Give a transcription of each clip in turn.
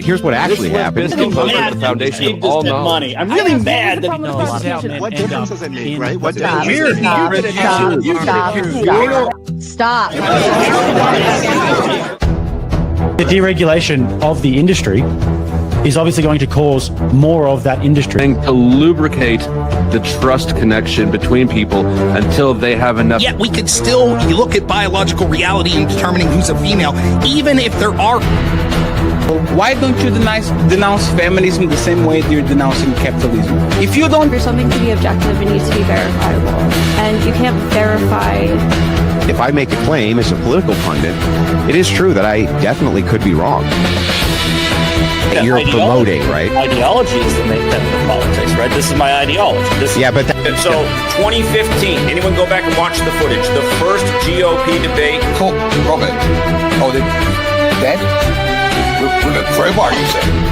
Here's what actually happened. The foundation of all money. I'm really mad that what difference does it make, right? What Stop. The deregulation of the industry is obviously going to cause more of that industry. And to lubricate the trust connection between people until they have enough. Yet we could still look at biological reality in determining who's a female, even if there are. Why don't you denounce feminism the same way you're denouncing capitalism? If you don't... For something to be objective, it needs to be verifiable. And you can't verify... If I make a claim as a political pundit, it is true that I definitely could be wrong. You're promoting, right? Ideology is the main thing for politics, right? This is my ideology. And so, 2015, anyone go back and watch the footage. The first GOP debate. Cool, Robert. Oh, that? With a crowbar, you say?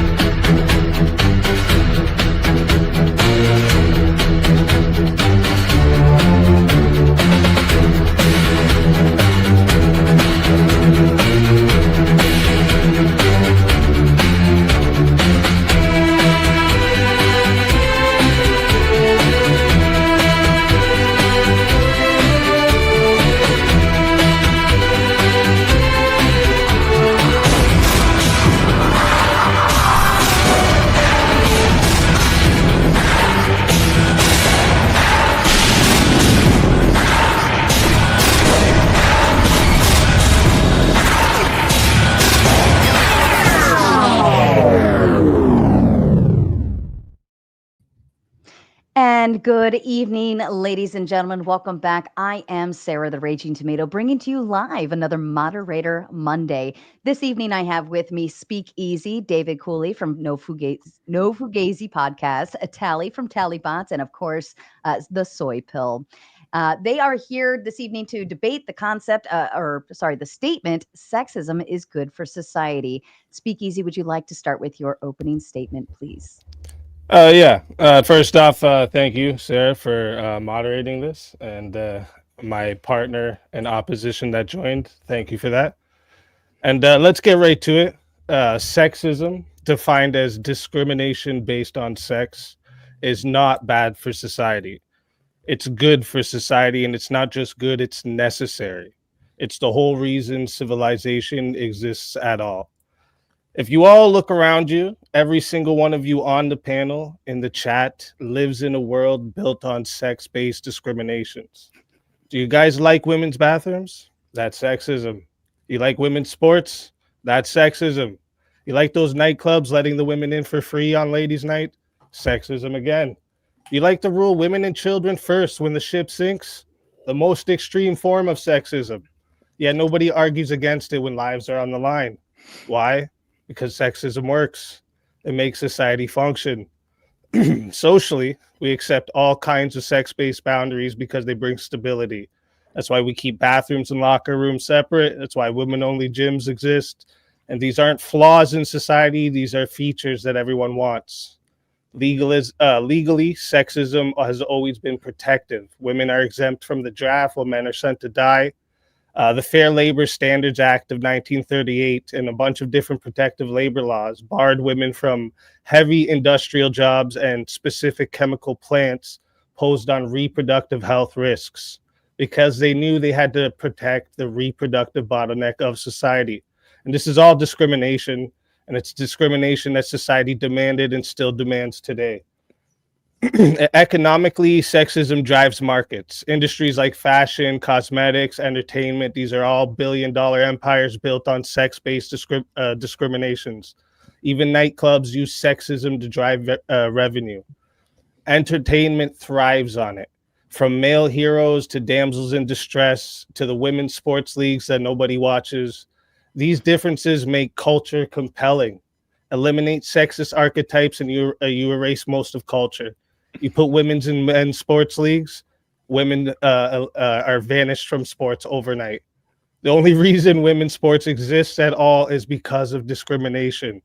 And good evening, ladies and gentlemen. Welcome back. I am Sara, the Raging Tomato, bringing to you live another Moderator Monday. This evening, I have with me SpeakEazy, David Cooley from No Fugazi podcast, Tally from Tallybots, and of course, the Soy Pill. They are here this evening to debate the concept, the statement, sexism is good for society. SpeakEazy, would you like to start with your opening statement, please? First off, thank you, Sara, for moderating this, and my partner in opposition that joined. Thank you for that. And let's get right to it. Sexism, defined as discrimination based on sex, is not bad for society. It's good for society, and it's not just good, it's necessary. It's the whole reason civilization exists at all. If you all look around you, every single one of you on the panel, in the chat, lives in a world built on sex-based discriminations. Do you guys like women's bathrooms? That's sexism. You like women's sports? That's sexism. You like those nightclubs letting the women in for free on ladies' night? Sexism again. You like to rule women and children first when the ship sinks? The most extreme form of sexism. Yet nobody argues against it when lives are on the line. Why? Because sexism works. It makes society function. Socially, we accept all kinds of sex-based boundaries because they bring stability. That's why we keep bathrooms and locker rooms separate. That's why women-only gyms exist. And these aren't flaws in society. These are features that everyone wants. Legally, sexism has always been protective. Women are exempt from the draft while men are sent to die. The Fair Labor Standards Act of 1938 and a bunch of different protective labor laws barred women from heavy industrial jobs and specific chemical plants posed on reproductive health risks because they knew they had to protect the reproductive bottleneck of society. And this is all discrimination, and it's discrimination that society demanded and still demands today. Economically, sexism drives markets. Industries like fashion, cosmetics, entertainment, these are all billion-dollar empires built on sex-based discriminations. Even nightclubs use sexism to drive revenue. Entertainment thrives on it. From male heroes to damsels in distress to the women's sports leagues that nobody watches. These differences make culture compelling. Eliminate sexist archetypes and you erase most of culture. You put women's and men's sports leagues, women are vanished from sports overnight. The only reason women's sports exists at all is because of discrimination.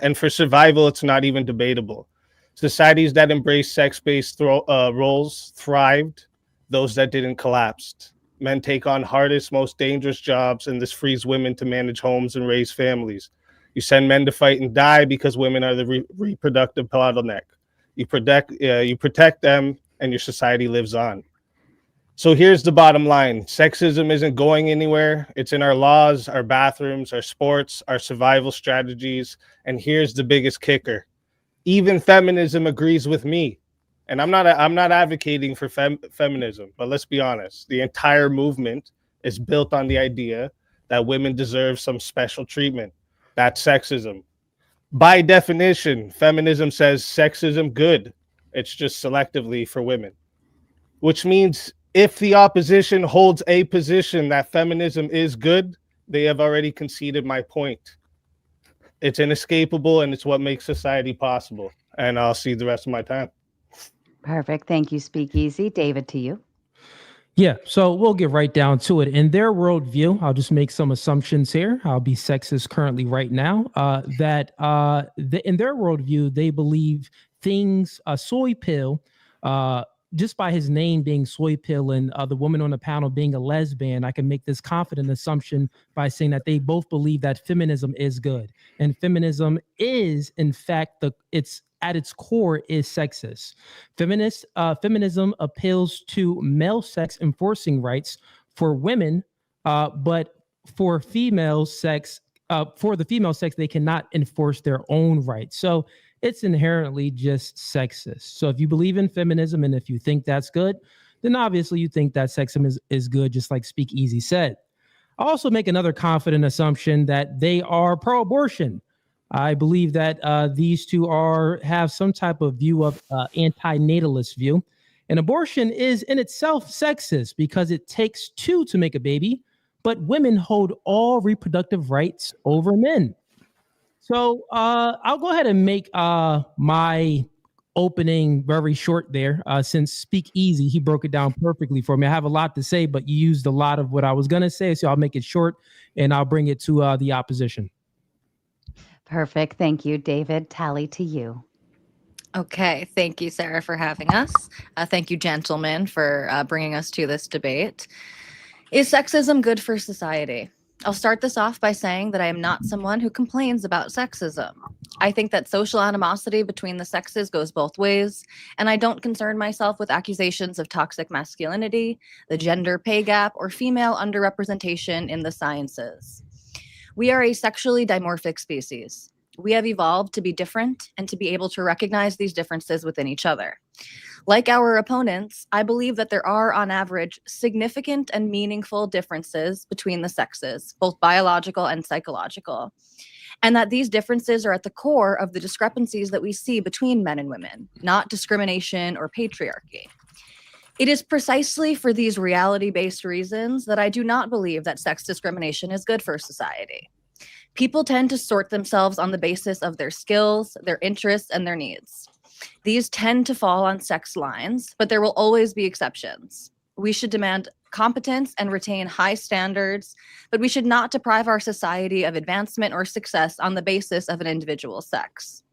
And for survival, it's not even debatable. Societies that embrace sex-based roles thrived. Those that didn't collapsed. Men take on hardest, most dangerous jobs, and this frees women to manage homes and raise families. You send men to fight and die because women are the reproductive bottleneck. You protect them, and your society lives on. So here's the bottom line. Sexism isn't going anywhere. It's in our laws, our bathrooms, our sports, our survival strategies. And here's the biggest kicker. Even feminism agrees with me. And I'm not advocating for feminism, but let's be honest. The entire movement is built on the idea that women deserve some special treatment. That's sexism. By definition, feminism says sexism good. It's just selectively for women, which means if the opposition holds a position that feminism is good, they have already conceded my point. It's inescapable, and it's what makes society possible. And I'll see the rest of my time. Perfect. Thank you, SpeakEazy. David, to you. Yeah, so we'll get right down to it. In their worldview, I'll just make some assumptions here. I'll be sexist currently right now. In their worldview, they believe things, Soy Pill, just by his name being Soy Pill and the woman on the panel being a lesbian, I can make this confident assumption by saying that they both believe that feminism is good. And feminism is, in fact, it's at its core is sexist. Feminism appeals to male sex enforcing rights for women, but for the female sex, they cannot enforce their own rights. So it's inherently just sexist. So if you believe in feminism and if you think that's good, then obviously you think that sexism is good, just like SpeakEazy said. I also make another confident assumption that they are pro-abortion. I believe that these two have some type of view of anti-natalist view. And abortion is in itself sexist because it takes two to make a baby, but women hold all reproductive rights over men. So I'll go ahead and make my opening very short there. Since SpeakEazy, he broke it down perfectly for me. I have a lot to say, but you used a lot of what I was going to say, so I'll make it short and I'll bring it to the opposition. Perfect. Thank you, David. Tally, to you. Okay. Thank you, Sarah, for having us. Thank you, gentlemen, for bringing us to this debate. Is sexism good for society? I'll start this off by saying that I am not someone who complains about sexism. I think that social animosity between the sexes goes both ways, and I don't concern myself with accusations of toxic masculinity, the gender pay gap, or female underrepresentation in the sciences. We are a sexually dimorphic species. We have evolved to be different and to be able to recognize these differences within each other. Like our opponents, I believe that there are, on average, significant and meaningful differences between the sexes, both biological and psychological, and that these differences are at the core of the discrepancies that we see between men and women, not discrimination or patriarchy. It is precisely for these reality-based reasons that I do not believe that sex discrimination is good for society. People tend to sort themselves on the basis of their skills, their interests, and their needs. These tend to fall on sex lines, but there will always be exceptions. We should demand competence and retain high standards, but we should not deprive our society of advancement or success on the basis of an individual's sex.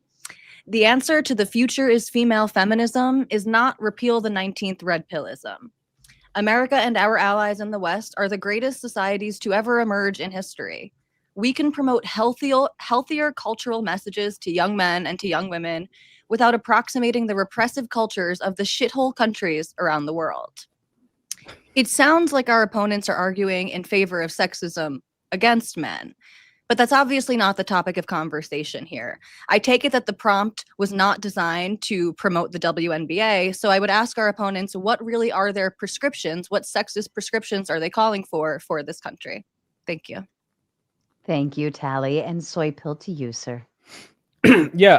The answer to the future is female feminism is not repeal the 19th red pillism. America and our allies in the West are the greatest societies to ever emerge in history. We can promote healthier cultural messages to young men and to young women without approximating the repressive cultures of the shithole countries around the world. It sounds like our opponents are arguing in favor of sexism against men, but that's obviously not the topic of conversation here. I take it that the prompt was not designed to promote the WNBA, so I would ask our opponents, what really are their prescriptions? What sexist prescriptions are they calling for this country? Thank you. Thank you, Tally. And Soy Pill, to you, sir. Yeah,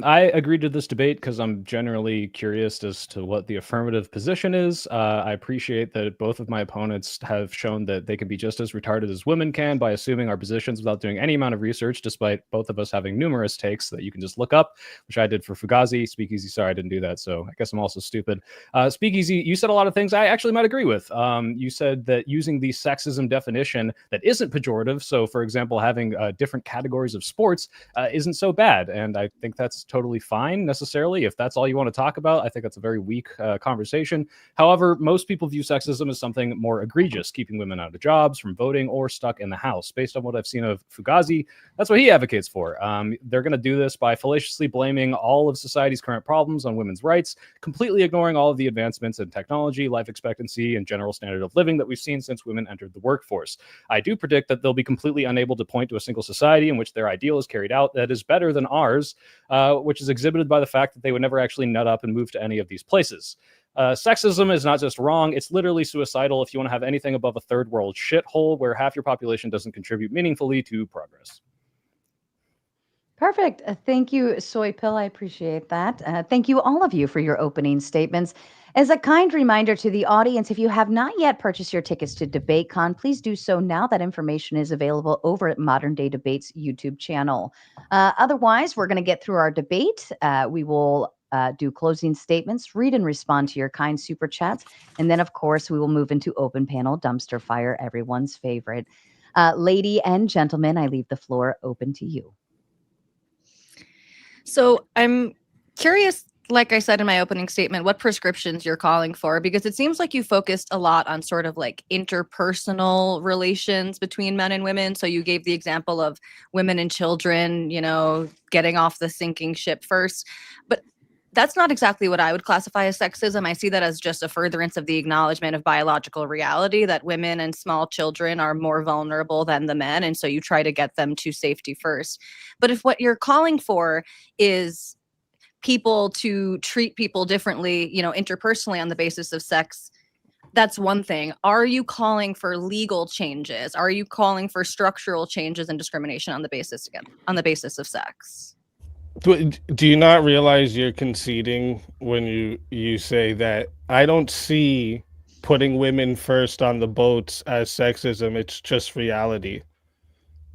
I agreed to this debate because I'm generally curious as to what the affirmative position is. I appreciate that both of my opponents have shown that they can be just as retarded as women can by assuming our positions without doing any amount of research, despite both of us having numerous takes that you can just look up, which I did for Fugazi. SpeakEazy, sorry, I didn't do that, so I guess I'm also stupid. SpeakEazy, you said a lot of things I actually might agree with. You said that using the sexism definition that isn't pejorative, so for example, having different categories of sports isn't so bad. bad. And I think that's totally fine necessarily. If that's all you want to talk about, I think that's a very weak conversation. However, most people view sexism as something more egregious, keeping women out of jobs, from voting, or stuck in the house. Based on what I've seen of Fugazi, that's what he advocates for. They're going to do this by fallaciously blaming all of society's current problems on women's rights, completely ignoring all of the advancements in technology, life expectancy, and general standard of living that we've seen since women entered the workforce. I do predict that they'll be completely unable to point to a single society in which their ideal is carried out that is better than ours, which is exhibited by the fact that they would never actually nut up and move to any of these places. Sexism is not just wrong, it's literally suicidal if you want to have anything above a third world shithole where half your population doesn't contribute meaningfully to progress. Perfect. Thank you, Soy Pill. I appreciate that. Thank you, all of you, for your opening statements. As a kind reminder to the audience, if you have not yet purchased your tickets to DebateCon, please do so now. That information is available over at Modern Day Debates YouTube channel. Otherwise, we're going to get through our debate. We will do closing statements, read and respond to your kind super chats, and then, of course, we will move into open panel dumpster fire, everyone's favorite. Lady and gentlemen, I leave the floor open to you. So I'm curious, like I said in my opening statement, what prescriptions you're calling for, because it seems like you focused a lot on sort of like interpersonal relations between men and women. So you gave the example of women and children, you know, getting off the sinking ship first. But that's not exactly what I would classify as sexism. I see that as just a furtherance of the acknowledgement of biological reality that women and small children are more vulnerable than the men. And so you try to get them to safety first. But if what you're calling for is people to treat people differently, you know, interpersonally on the basis of sex, that's one thing. Are you calling for legal changes? Are you calling for structural changes and discrimination on the basis of sex? Do you not realize you're conceding when you say that? I don't see putting women first on the boats as sexism. It's just reality.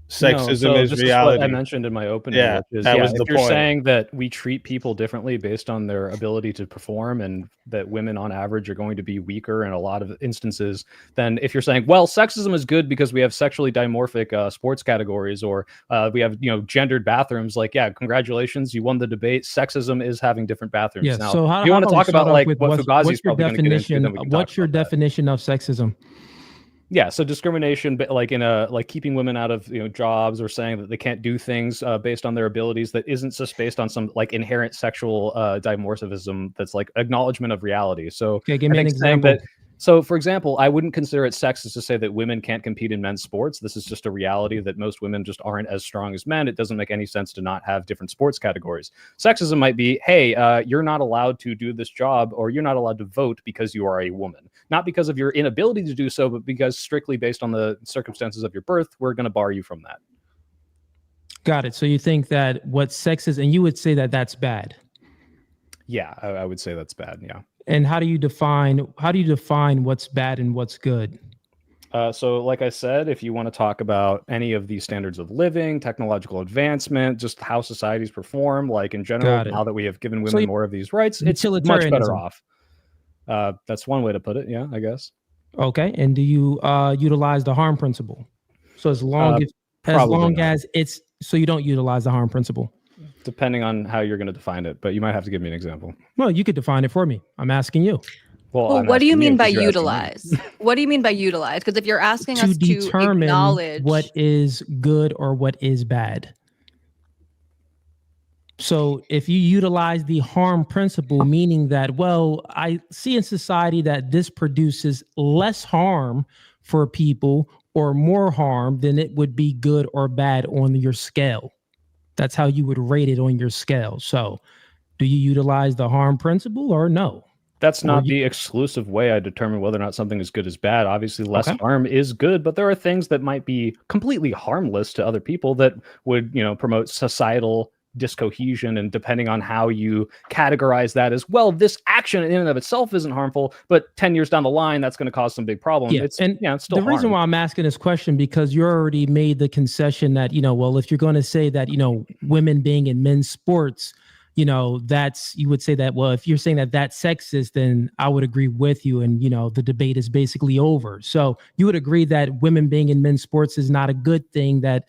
Sexism is reality. Is what I mentioned in my opening. Yeah, which is, that was the if you're point. saying that we treat people differently based on their ability to perform, and that women on average are going to be weaker in a lot of instances, then if you're saying, well, sexism is good because we have sexually dimorphic sports categories, or we have, you know, gendered bathrooms, like, yeah, congratulations, you won the debate. Sexism is having different bathrooms. Yeah. Now, so how if you want to about we talk about start off like with what Fugazi is probably going to get into, then we can what's your definition of sexism? Yeah, so discrimination, but like like keeping women out of, you know, jobs, or saying that they can't do things based on their abilities that isn't just based on some like inherent sexual dimorphism. That's like acknowledgement of reality. So okay, give me an example. So, for example, I wouldn't consider it sexist to say that women can't compete in men's sports. This is just a reality that most women just aren't as strong as men. It doesn't make any sense to not have different sports categories. Sexism might be, hey, you're not allowed to do this job, or you're not allowed to vote because you are a woman. Not because of your inability to do so, but because strictly based on the circumstances of your birth, we're going to bar you from that. Got it. So you think that what sex is, and you would say that that's bad. Yeah, I would say that's bad. Yeah. And how do you define what's bad and what's good? So like I said, if you want to talk about any of these standards of living, technological advancement, just how societies perform, like in general, now that we have given women more of these rights, it's much better off. That's one way to put it. Yeah, I guess. Okay. And do you utilize the harm principle? So as long as it's, so you don't utilize the harm principle? Depending on how you're going to define it, but you might have to give me an example. Well, you could define it for me. I'm asking you. Well, what do you mean by utilize? What do you mean by utilize? Because if you're asking us to determine acknowledge what is good or what is bad. So if you utilize the harm principle, meaning that, well, I see in society that this produces less harm for people or more harm, then it would be good or bad on your scale. That's how you would rate it on your scale. So do you utilize the harm principle or no? That's not the exclusive way I determine whether or not something is good is bad. Obviously, less harm is good, but there are things that might be completely harmless to other people that would, you know, promote societal discohesion. And depending on how you categorize that as well, this action in and of itself isn't harmful, but 10 years down the line, that's going to cause some big problem. Yeah. It's still the reason why I'm asking this question, because you already made the concession that, you know, well, if you're going to say that, you know, women being in men's sports, you know, you would say that, well, if you're saying that that's sexist, then I would agree with you. And, you know, the debate is basically over. So you would agree that women being in men's sports is not a good thing, that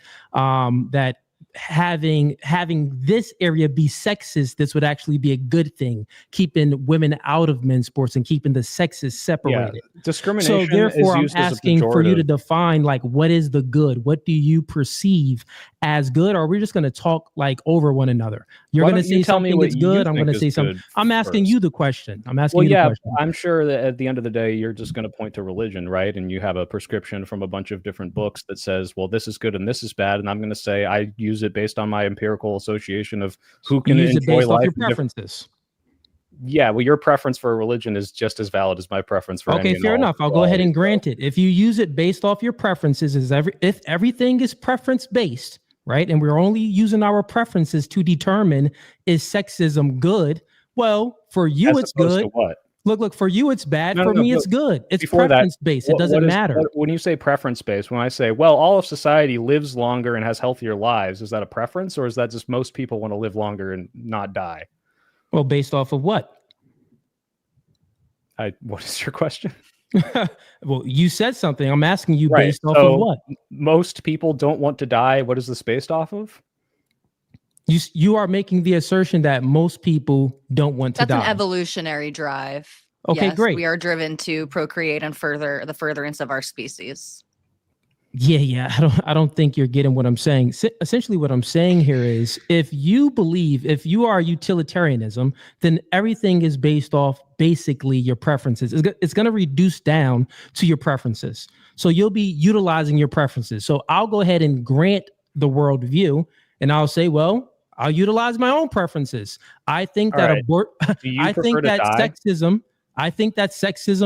having this area be sexist, this would actually be a good thing, keeping women out of men's sports and keeping the sexes separated. Discrimination. So therefore, is I'm used as a asking for you to pejorative. define like what is the good? What do you perceive as good? Or are we just going to talk like over one another? You're Why going to don't you say tell me something what is you good. I'm think going to is say something. good I'm asking first? you the question. I'm asking Well, you the yeah, question. I'm sure that at the end of the day, you're just going to point to religion, right? And you have a prescription from a bunch of different books that says, well, this is good and this is bad. And I'm going to say I use it based on my empirical association of who can You use it enjoy based off life. your preferences. Yeah, well, your preference for a religion is just as valid as my preference for any Okay, and fair all enough. I'll go ahead duality. and grant it. If you use it based off your preferences, if everything is preference based, right? And we're only using our preferences to determine is sexism good? Well, for you As it's opposed good. to what? Look, for you it's bad. No, For no, me but it's good. It's before that, preference based. It doesn't matter. When you say preference based, when I say, well, all of society lives longer and has healthier lives, is that a preference, or is that just most people want to live longer and not die? Well, based off of what? What is your question? Well, you said something. I'm asking you Right. based off So of what? most people don't want to die. What is this based off of? You are making the assertion that most people don't want to die. That's an evolutionary drive. Okay, Yes, great. We are driven to procreate and further the furtherance of our species. Yeah. I don't think you're getting what I'm saying. Essentially, what I'm saying here is if you are utilitarianism, then everything is based off basically your preferences. It's going to reduce down to your preferences. So you'll be utilizing your preferences. So I'll go ahead and grant the worldview and I'll say, well, I'll utilize my own preferences. I think that sexism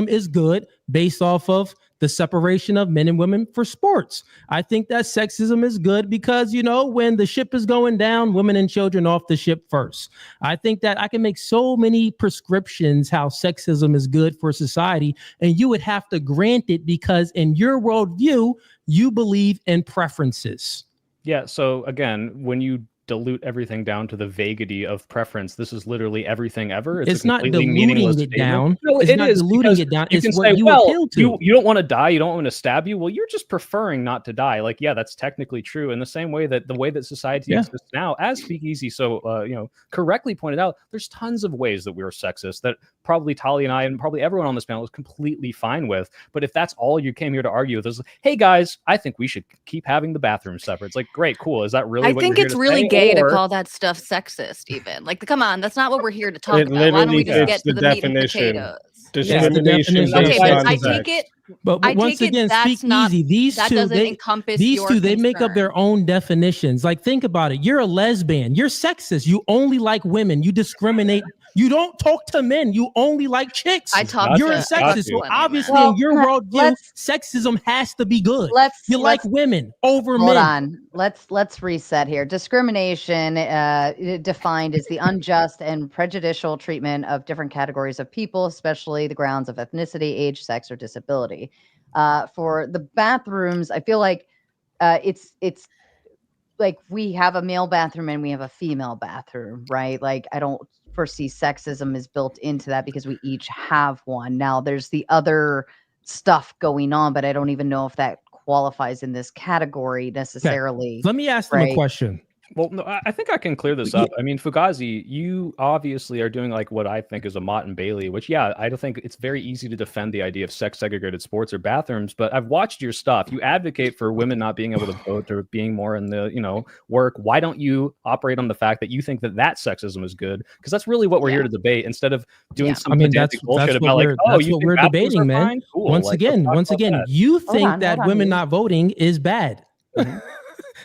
is good based off of the separation of men and women for sports. I think that sexism is good because, when the ship is going down, women and children off the ship first. I think that I can make so many prescriptions how sexism is good for society, and you would have to grant it because in your worldview, you believe in preferences. Yeah. So again, when you dilute everything down to the vaguity of preference, this is literally everything ever. It's not diluting it down. No, it's it not is, diluting it down. You It's can what say, you well, appeal to. you don't want to die. You don't want to stab you. Well, you're just preferring not to die. Like, yeah, that's technically true. In the same way that the way that society exists now, as SpeakEazy correctly pointed out, there's tons of ways that we are sexist that probably Tali and I and probably everyone on this panel is completely fine with. But if that's all you came here to argue with is, hey guys, I think we should keep having the bathroom separate. It's like, great, cool. Is that really? I think it's really gay to call that stuff sexist. Even come on, that's not what we're here to talk about. Why don't we just get to the meat and potatoes? Discrimination. Okay, but I take it. But once again, SpeakEazy. These two, they make up their own definitions. Like, think about it. You're a lesbian. You're sexist. You only like women. You discriminate. You don't talk to men. You only like chicks. You're a sexist. So obviously, in your worldview, sexism has to be good. You like women over men. Hold on. Let's reset here. Discrimination, defined as the unjust and prejudicial treatment of different categories of people, especially the grounds of ethnicity, age, sex, or disability. For the bathrooms, I feel like it's like we have a male bathroom and we have a female bathroom, right? Like, I don't foresee sexism is built into that because we each have one. Now there's the other stuff going on, but I don't even know if that qualifies in this category necessarily. Let me ask them a question. Well, no, I think I can clear this up. I mean, Fugazi, you obviously are doing like what I think is a Mott and Bailey, which, yeah, I don't think it's very easy to defend the idea of sex segregated sports or bathrooms. But I've watched your stuff. You advocate for women not being able to vote or being more in the, work. Why don't you operate on the fact that you think that sexism is good? Because that's really what we're here to debate instead of doing some pedantic bullshit about like, oh, that's what we're debating, man. Cool. Once again, you think that women not voting is bad.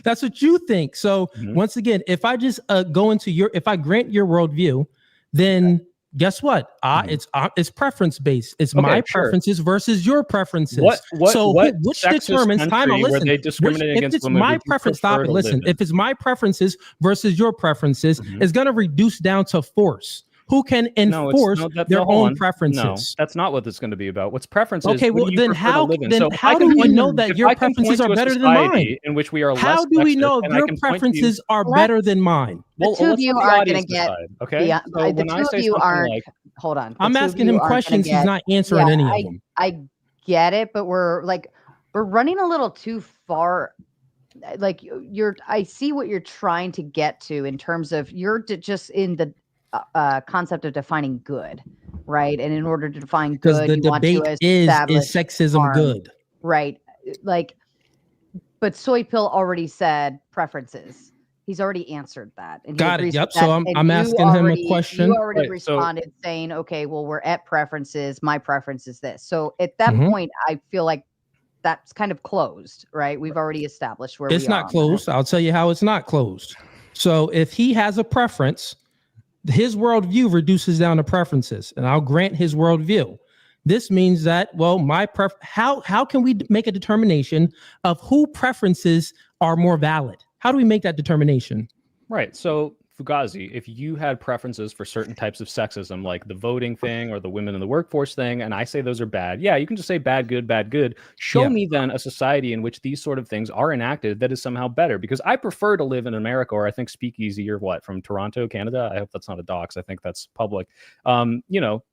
That's what you think. So once again, if I just if I grant your worldview, then guess what? It's preference based. It's my preferences versus your preferences. Which determines time? Listen, if it's my preference, stop it. Listen, if it's my preferences versus your preferences, it's going to reduce down to force. Who can enforce their own preferences? No, that's not what it's going to be about. What's preferences? Okay, well then how do we know that your preferences are better than mine? In which we are how do we know your preferences are better than mine? The two of you aren't going to get. Okay, the two of you aren't. Hold on. I'm asking him questions. He's not answering any of them. I get it, but we're running a little too far like I see what you're trying to get to in terms of just in the concept of defining good, right? And in order to define Because good, the you want to debate is establish sexism harm, good? right? Like, but Soy Pill already said preferences. He's already answered that, and he Got it. agrees Yep. with that. So And I'm asking him a You question. already Right, so- responded saying, "Okay, well, we're at preferences. My preference is this." So at that Mhm. point, I feel like that's kind of closed, right? We've already established where It's we are. not closed. I'll tell you how it's not closed. So if he has a preference, his worldview reduces down to preferences, and I'll grant his worldview. This means that, well, how can we make a determination of who preferences are more valid? How do we make that determination? Right. So, Fugazi, if you had preferences for certain types of sexism, like the voting thing or the women in the workforce thing, and I say those are bad, yeah, you can just say bad, good, bad, good. Show me then a society in which these sort of things are enacted that is somehow better. Because I prefer to live in America, or I think SpeakEazy, or what, from Toronto, Canada. I hope that's not a dox. I think that's public.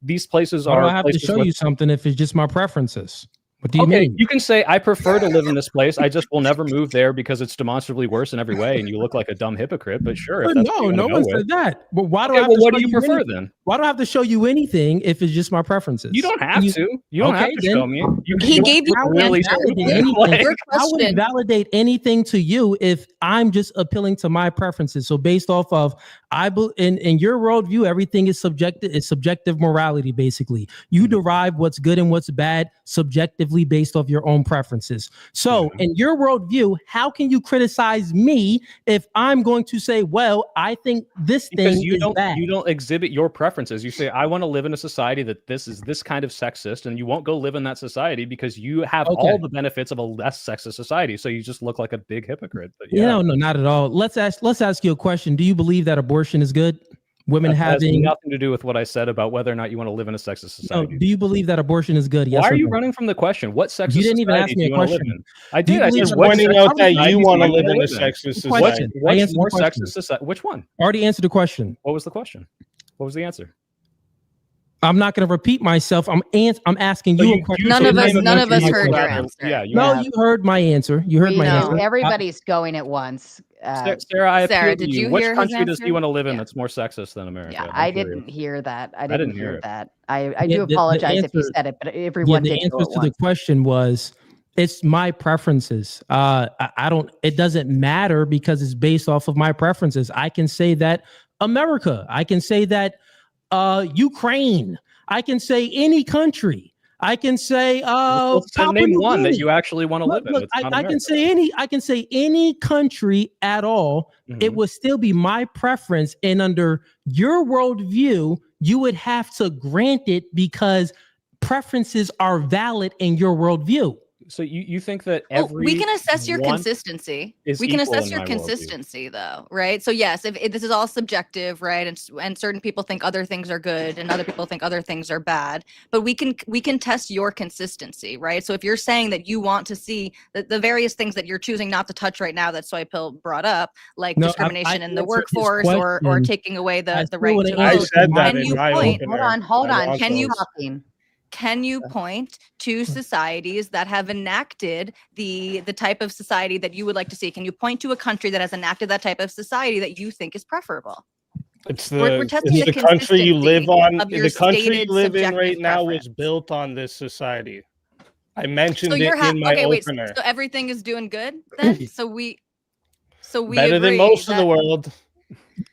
These places Why do are. I have to show you something if it's just my preferences? What do you mean? You can say, I prefer to live in this place. I just will never move there because it's demonstrably worse in every way, and you look like a dumb hypocrite. But sure, if that's what you no wanna one go with. said that. But why do Okay, I have well, to what show do you prefer anything? then? Why do I have to show you anything if it's just my preferences? You don't have to. You don't have to show me. He gave you How really would it validate anything to you if I'm just appealing to my preferences? So based off of in your worldview, everything is subjective. It's subjective morality, basically. You derive what's good and what's bad subjectively based off your own preferences. So in your worldview, how can you criticize me if I'm going to say, well, I think this Because thing is bad? you don't exhibit your preferences. You say, I want to live in a society that this is this kind of sexist, and you won't go live in that society because you have all the benefits of a less sexist society. So you just look like a big hypocrite. But No, not at all. Let's ask you a question. Do you believe that abortion is good? Women that has having nothing to do with what I said about whether or not you want to live in a sexist society. do you believe that abortion is good? Yes. Why are or you no? running from the question? What sexist You didn't even society ask me do a you want to live question. in? I Do you did. I believe said, that what pointing sexist out that society you do wanna want live to in a live sexist What's society. I answered the more question. sexist society? Which one? I already answered the question. What was the question? What was the answer? I'm not going to repeat myself. I'm asking So you you- a question. you None of us- none of us My heard your question. answer. Yeah, No, you heard my answer. You heard my answer. Everybody's going at once. Sarah, I Sarah, appeal to did you Which hear his country does answer? he want to live in that's more sexist than America? Yeah, I'm I curious. didn't hear that. I didn't didn't hear hear it. that. I Yeah, do apologize if you answer- said it, but everyone the did go answer at to the once. question was it's my preferences. I don't. It doesn't matter because it's based off of my preferences. I can say that America. I can say that Ukraine. I can say any country. I can say Well, Papua name New one that Guinea. you actually want to live in. Look, That's not I can America. say any. I can say any country at all. It would still be my preference, and under your worldview, you would have to grant it because preferences are valid in your worldview. So you think that We can assess your one consistency. is We can equal assess in your my worldview. consistency, though, right? So yes, if this is all subjective, right, and certain people think other things are good and other people think other things are bad, but we can test your consistency, right? So if you're saying that you want to see the various things that you're choosing not to touch right now that Soy Pill brought up, like discrimination in the workforce or taking away the right to vote, I said that can in you my point? opener. Hold I on. want Can you those. Can you point to societies that have enacted the type of society that you would like to see? Can you point to a country that has enacted that type of society that you think is preferable? It's We're testing it's the the country you live on. of your The country you stated live in subjective right now preference. was built on this society. I mentioned So you're it in my okay. Wait. opener. So everything is doing good then? So we Better than agree most of the that- world.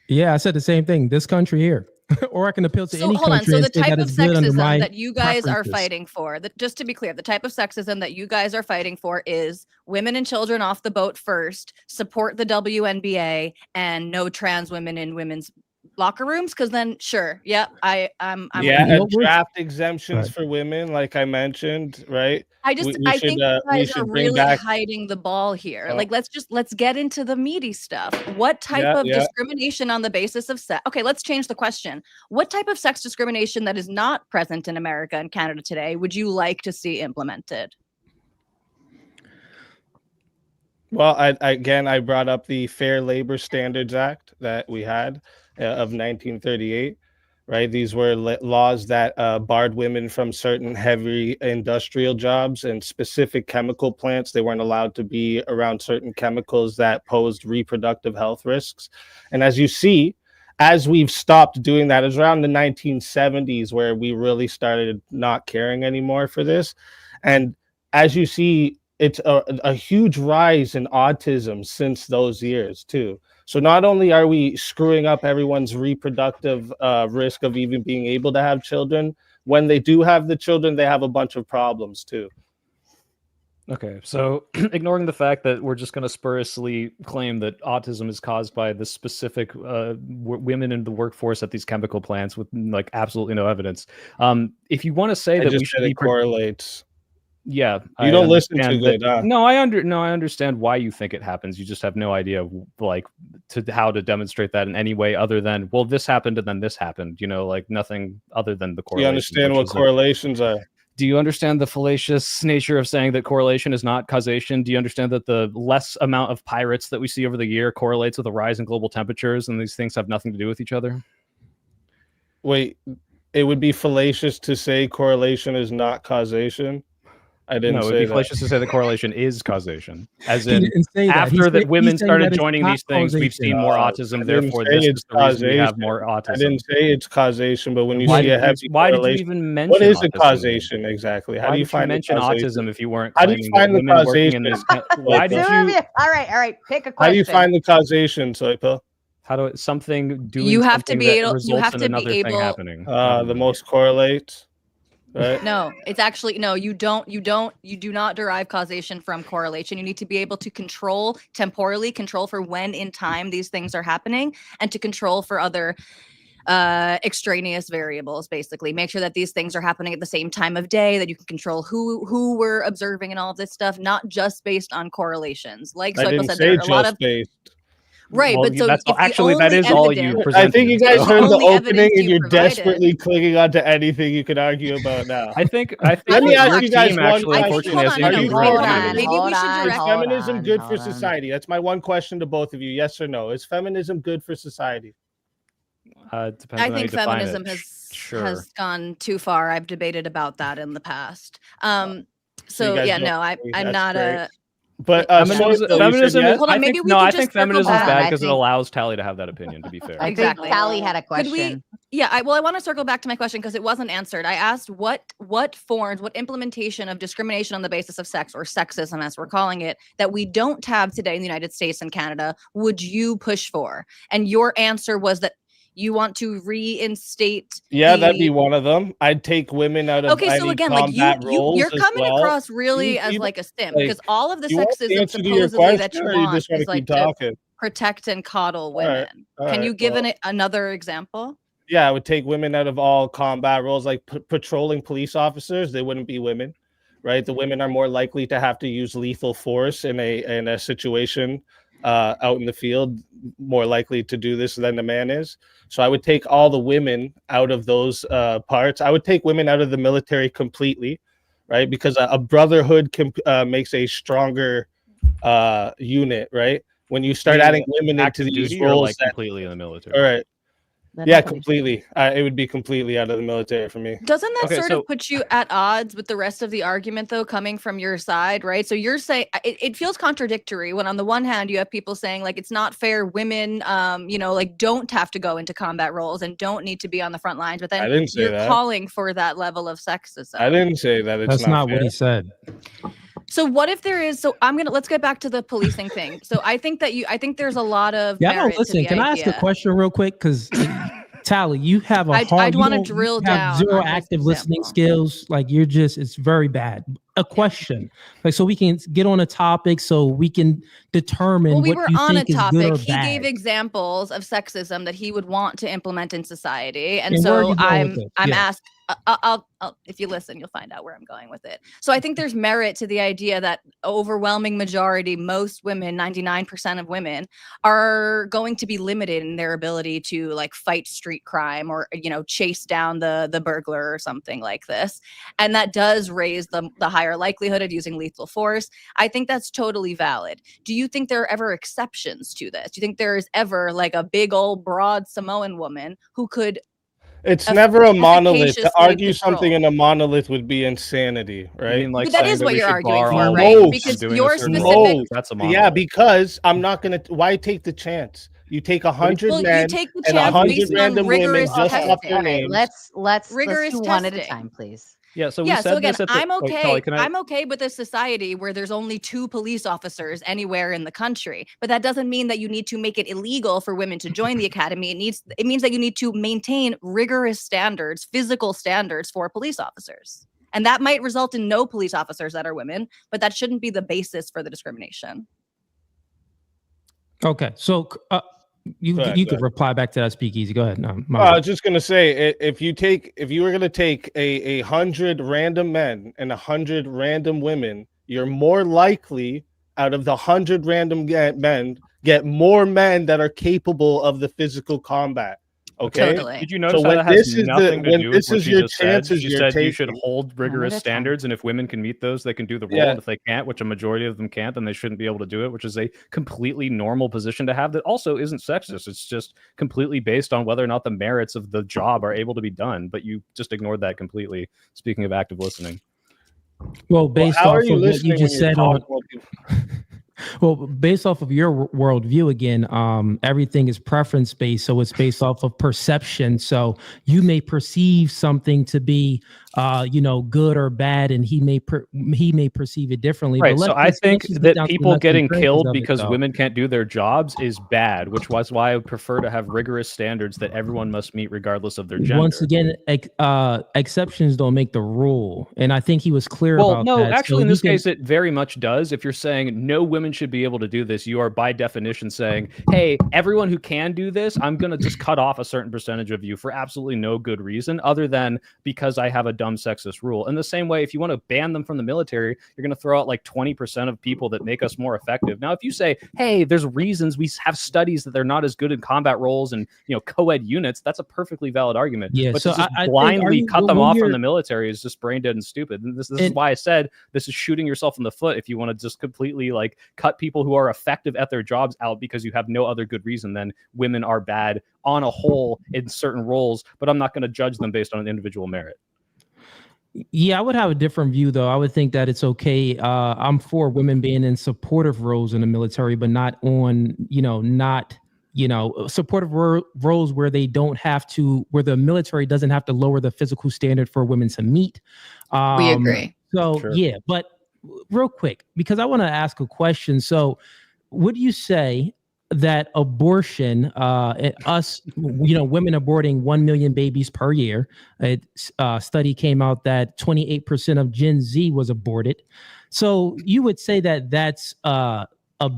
Yeah, I said the same thing. This country here, or I can appeal to So any hold on. country. So and the say type that of it's good under sexism my that you guys are preferences. fighting for, just to be clear, the type of sexism that you guys are fighting for is women and children off the boat first, support the WNBA, and no trans women in women's locker rooms. Because then, sure, yeah, I'm Yeah, with you. and draft exemptions Right. for women, like I mentioned, right? I think you guys are bring really back. hiding the ball here. Oh. Like, let's get into the meaty stuff. What type of discrimination on the basis of sex? Okay, let's change the question. What type of sex discrimination that is not present in America and Canada today would you like to see implemented? Well, I brought up the Fair Labor Standards Act that we had of 1938. right? These were laws that barred women from certain heavy industrial jobs and specific chemical plants. They weren't allowed to be around certain chemicals that posed reproductive health risks. And as you see, as we've stopped doing that, it was around the 1970s where we really started not caring anymore for this. And as you see, it's a huge rise in autism since those years too. So not only are we screwing up everyone's reproductive risk of even being able to have children, when they do have the children, they have a bunch of problems too. Okay, so ignoring the fact that we're just going to spuriously claim that autism is caused by the specific women in the workforce at these chemical plants with like absolutely no evidence. If you want to say that we should be correlates. Yeah, you don't listen too good. No, I understand why you think it happens. You just have no idea like how to demonstrate that in any way other than, well, this happened and then this happened. You know, like nothing other than the correlation. You understand what correlations are? Do you understand the fallacious nature of saying that correlation is not causation? Do you understand that the less amount of pirates that we see over the year correlates with a rise in global temperatures, and these things have nothing to do with each other? Wait, it would be fallacious to say correlation is not causation. I didn't say that. No, it'd be fallacious to say that correlation is causation. As in, say that. after that women started that joining these things, we've seen more autism. Therefore, this is the reason we have more autism. I didn't say it's causation, but when you see a heavy why correlation, did you even mention what is autism? the causation exactly? How Why do you did find mention causation? autism if you weren't How do you claiming find that the women working in causation? this? Why did you? All right. Pick a question. How do you find the causation, Soy Pill? How do something doing You have to something be that able. You results have in to another be thing able. happening? The most correlates. Right? No, it's actually no. You do not derive causation from correlation. You need to be able to temporally control for when in time these things are happening, and to control for other extraneous variables. Basically, make sure that these things are happening at the same time of day. That you can control who we're observing and all of this stuff, not just based on correlations. Like Soy Pill said, there are a lot of based. right, Well, but so that's if actually the that is all you evidence- presented. I think you guys The heard the only opening, evidence and you you're provided- desperately clinging on to anything you could argue about now. I think Let me ask your you guys team one actually, question. unfortunately, has Are you ingrained for in feminism? Maybe we should direct. Is feminism good for society? That's my one question to both of you. Yes or no? Is feminism good for society? Depends I on how you think define feminism it. has gone too far. I've debated about that in the past. you So guys yeah, don't no, agree. I'm That's not great. a. But Feminism is. Hold on, I maybe think we no. could I just think circle feminism is back. bad I because it think- allows Tally to have that opinion. To be fair, Exactly. Tally had a Could we? question. Yeah, I want to circle back to my question because it wasn't answered. I asked what forms, what implementation of discrimination on the basis of sex, or sexism as we're calling it, that we don't have today in the United States and Canada, would you push for? And your answer was that you want to reinstate. Yeah, that'd be one of them. I'd take women out of Okay, so again, like you're coming across really as like a simp, because all of the sexism supposedly that you want is like to protect and coddle women. Can you give another example? Yeah, I would take women out of all combat roles, like patrolling police officers. They wouldn't be women, right? The women are more likely to have to use lethal force in a situation out in the field, more likely to do this than the man is. So I would take all the women out of those parts. I would take women out of the military completely, right? Because a brotherhood makes a stronger unit, right? When you start adding women into these roles, like completely in the military. All right. Yeah, completely. It would be completely out of the military for me. Doesn't that sort of put you at odds with the rest of the argument, though, coming from your side, right? So you're saying it feels contradictory when, on the one hand, you have people saying like it's not fair, women, like don't have to go into combat roles and don't need to be on the front lines, but then you're calling for that level of sexism. I didn't say that. It's That's not what he said. So what if there is? So let's get back to the policing thing. So I think there's a lot of merit listen. to the Can I ask a question real quick? Because Tally, you have I'd want to drill down. Zero active listening skills. Like it's very bad. A question, like, so we can get on a topic, so we can determine. Well, we what were you on think a is topic. good or He bad. gave examples of sexism that he would want to implement in society, and where are so you going with this? I'm Yeah. asked. I'll if you listen, you'll find out where I'm going with it. So I think there's merit to the idea that overwhelming majority, most women, 99% of women, are going to be limited in their ability to like fight street crime or chase down the burglar or something like this, and that does raise the higher likelihood of using lethal force. I think that's totally valid. Do you think there are ever exceptions to this? Do you think there is ever like a big old broad Samoan woman who could It's never a monolith. To efficaciously argue control. something in a monolith would be insanity, I right? mean, like But that saying is that what we you're should arguing bar for, all right? women Because from doing your a certain specific. role. That's a Yeah, monolith. because I'm not gonna. Why take the chance? You take 100 Well, you men take the and chance 100 based on random women rigorous just off testing. their Okay, names. let's Rigorous do one at a testing. time, please. Yeah, so we Yeah, said so again, this at the I'm wait, okay. Kelly, can I I'm okay with a society where there's only 2 police officers anywhere in the country, but that doesn't mean that you need to make it illegal for women to join the academy. It means that you need to maintain rigorous standards, physical standards for police officers. And that might result in no police officers that are women, but that shouldn't be the basis for the discrimination. Okay, so you Go ahead, you go could ahead. reply back to that speakeasy. Go ahead. No, I was just gonna say, if you were gonna take a 100 random men and 100 random women, you're more likely out of the 100 random men get more men that are capable of the physical combat. Okay. Totally. Did you notice So how when that has this is nothing to when do with this what is she your just said? chances, She you're said you should taking. hold One at rigorous a time. standards, and if women can meet those, they can do the role. Yeah. And if they can't, which a majority of them can't, then they shouldn't be able to do it, which is a completely normal position to have that also isn't sexist. It's just completely based on whether or not the merits of the job are able to be done. But you just ignored that completely. Speaking of active listening. Well, based how off are of you what you listening when just you're said on talking? well, based off of your worldview again, everything is preference based, so it's based off of perception. So you may perceive something to be, good or bad, and he may perceive it differently. Right. But So let's I just, think let's just get that down to the people nuts and getting crannies killed of it, because though. women can't do their jobs is bad, which was why I would prefer to have rigorous standards that everyone must meet regardless of their gender. Once again, exceptions don't make the rule, and I think he was clear Well, about no, that. actually, So in you this can, case, it very much does. If you're saying no women should be able to do this, you are by definition saying, hey, everyone who can do this, I'm going to just cut off a certain percentage of you for absolutely no good reason other than because I have a dumb sexist rule. In the same way, if you want to ban them from the military, you're going to throw out like 20% of people that make us more effective. Now, if you say, hey, there's reasons, we have studies that they're not as good in combat roles and, co-ed units, that's a perfectly valid argument. Yeah, but so to just I think, blindly cut them when off from you're- the military is just brain dead and stupid. And this is why I said this is shooting yourself in the foot if you want to just completely like cut people who are effective at their jobs out because you have no other good reason than women are bad on a whole in certain roles, but I'm not going to judge them based on an individual merit. Yeah, I would have a different view, though. I would think that it's okay. I'm for women being in supportive roles in the military, but not on, supportive roles where they don't have to, where the military doesn't have to lower the physical standard for women to meet. We agree. So, Sure. Yeah, but real quick, because I want to ask a question. So, would you say that abortion, women aborting 1 million babies per year, a study came out that 28% of Gen Z was aborted. So you would say that that's a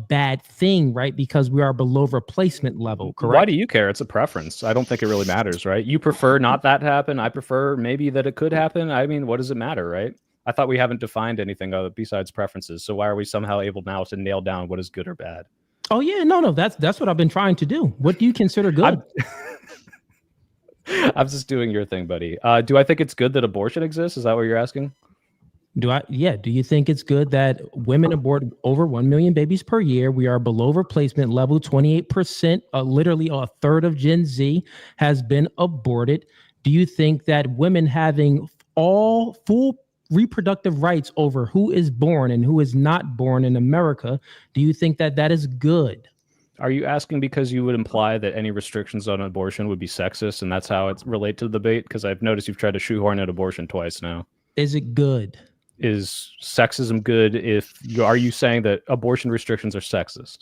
bad thing, right? Because we are below replacement level, correct? Why do you care? It's a preference. I don't think it really matters, right? You prefer not that to happen. I prefer maybe that it could happen. I mean, what does it matter, right? I thought we haven't defined anything besides preferences. So why are we somehow able now to nail down what is good or bad? Oh yeah, no, that's what I've been trying to do. What do you consider good? I'm just doing your thing, buddy. Do I think it's good that abortion exists? Is that what you're asking? Do you think it's good that women abort over 1 million babies per year? We are below replacement level. 28%, literally a third of Gen Z has been aborted. Do you think that women having all full reproductive rights over who is born and who is not born in America, do you think that that is good? Are you asking because you would imply that any restrictions on abortion would be sexist, and that's how it's related to the debate? Because I've noticed you've tried to shoehorn in abortion twice now. Is it good? Is sexism good? Are you saying that abortion restrictions are sexist?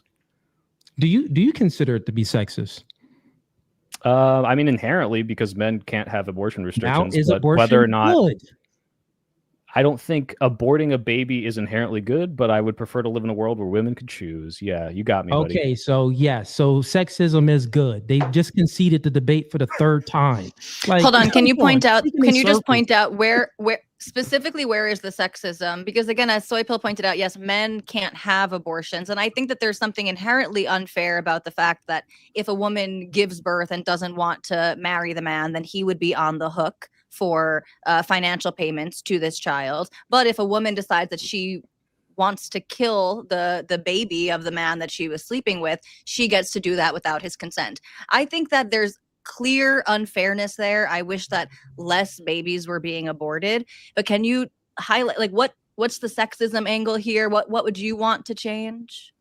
Do you consider it to be sexist? I mean, inherently, because men can't have abortion restrictions. Now, is but abortion whether or not good? I don't think aborting a baby is inherently good, but I would prefer to live in a world where women could choose. Yeah, you got me, buddy. Okay, so sexism is good. They just conceded the debate for the third time. Like, hold on, can you point out? Speaking Can in you just circles. point out where specifically where is the sexism? Because again, as Soy Pill pointed out, yes, men can't have abortions, and I think that there's something inherently unfair about the fact that if a woman gives birth and doesn't want to marry the man, then he would be on the hook for financial payments to this child. But if a woman decides that she wants to kill the baby of the man that she was sleeping with, she gets to do that without his consent. I think that there's clear unfairness there. I wish that less babies were being aborted. But can you highlight like what's the sexism angle here? What would you want to change?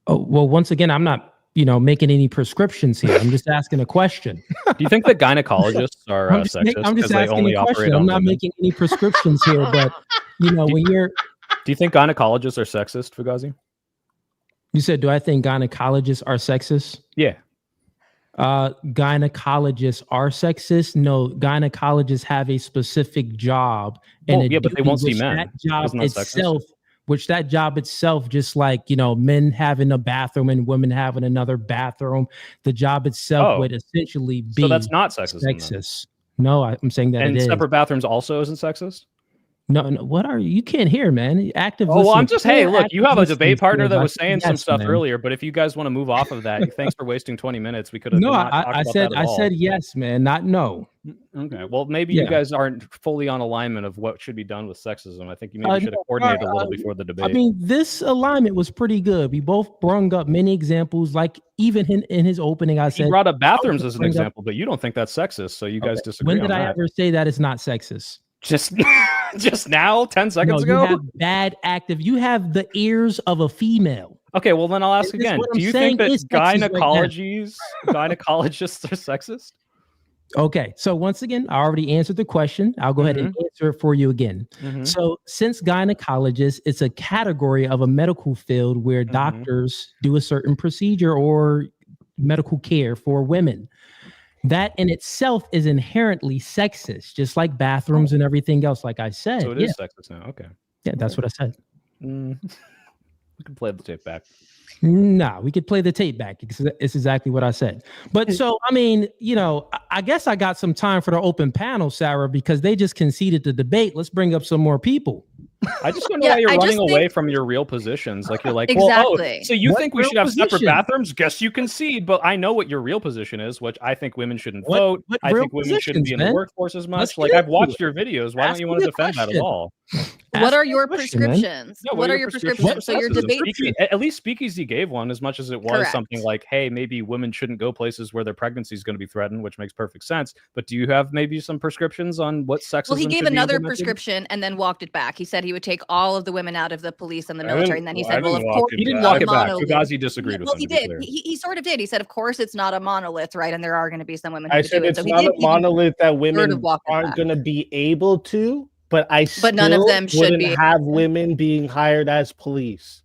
Oh, well, once again, I'm not, making any prescriptions here. I'm just asking a question. Do you think that gynecologists are sexist? I'm just because they asking only a question. operate I'm on not women? making any prescriptions here, but when you're, Do you think gynecologists are sexist, Fugazi? you said, do I think gynecologists are sexist? Yeah. Gynecologists are sexist. No, gynecologists have a specific job, and but they won't see men. That job Isn't that sexist? itself, just like men having a bathroom and women having another bathroom, the job itself would essentially be. So that's not sexism. Sexist. No, I'm saying that And it is. separate bathrooms also isn't sexist? No, what are you? You can't hear, man. Active. Oh, well, I'm listening. just, hey, look, you have a Active debate partner listening that was skills, saying some yes, stuff man. earlier, but if you guys want to move off of that, thanks for wasting 20 minutes. We could have No, not talked I about said that at all. yes, man, not no. Okay, well, maybe Yeah. you guys aren't fully on alignment of what should be done with sexism. I think you maybe should have coordinated a little before the debate. I mean, this alignment was pretty good. We both brung up many examples, like even in his opening, I said he brought up bathrooms as an bring up- example, but you don't think that's sexist, so you guys disagree When did on I that. ever say that it's not sexist? Just now, 10 seconds No, ago? you have bad active. You have the ears of a female. Okay, well then I'll ask This is again. what Do I'm you saying think that is sexist right gynecologists are sexist? Okay, so once again, I already answered the question. I'll go ahead and answer it for you again. So, since gynecologist, it's a category of a medical field where doctors do a certain procedure or medical care for women. That in itself is inherently sexist, just like bathrooms and everything else. Like I said, So it is sexist now. Okay. Yeah, that's what I said. We can play the tape back. Nah, we could play the tape back. It's exactly what I said. But so, I mean, I guess I got some time for the open panel, Sarah, because they just conceded the debate. Let's bring up some more people. I just don't know why you're running away from your real positions. Like you're like, Exactly. so you What think we real should have separate position? bathrooms? Guess you concede, but I know what your real position is, which I think women shouldn't vote. what I real think women shouldn't be in the positions, man? workworce as much. Let's Like get I've watched into your videos. Why Ask don't you me want to the defend that at question. all? What are me a your question, man. prescriptions? Yeah, What are your prescriptions? So your for debate. sexism? At least SpeakEazy gave one, as much as it was Correct. something like, hey, maybe women shouldn't go places where their pregnancy is going to be threatened, which makes perfect sense. But do you have maybe some prescriptions on what sexism? Well, he gave should be another implemented? prescription and then walked it back. He said he would take all of the women out of the police and the I military, didn't- and then he I said, "Well, didn't of walk course, it He didn't back. walk it back. monolith." Fugazi disagreed with Well, him. he to be did. clear. He sort of did. He said, "Of course, it's not a monolith, right? And there are going to be some women who I would said do it." it's So he not did a monolith that sort of women walk it aren't back. going to be able to, but I But none of still them should wouldn't be. have women being hired as police.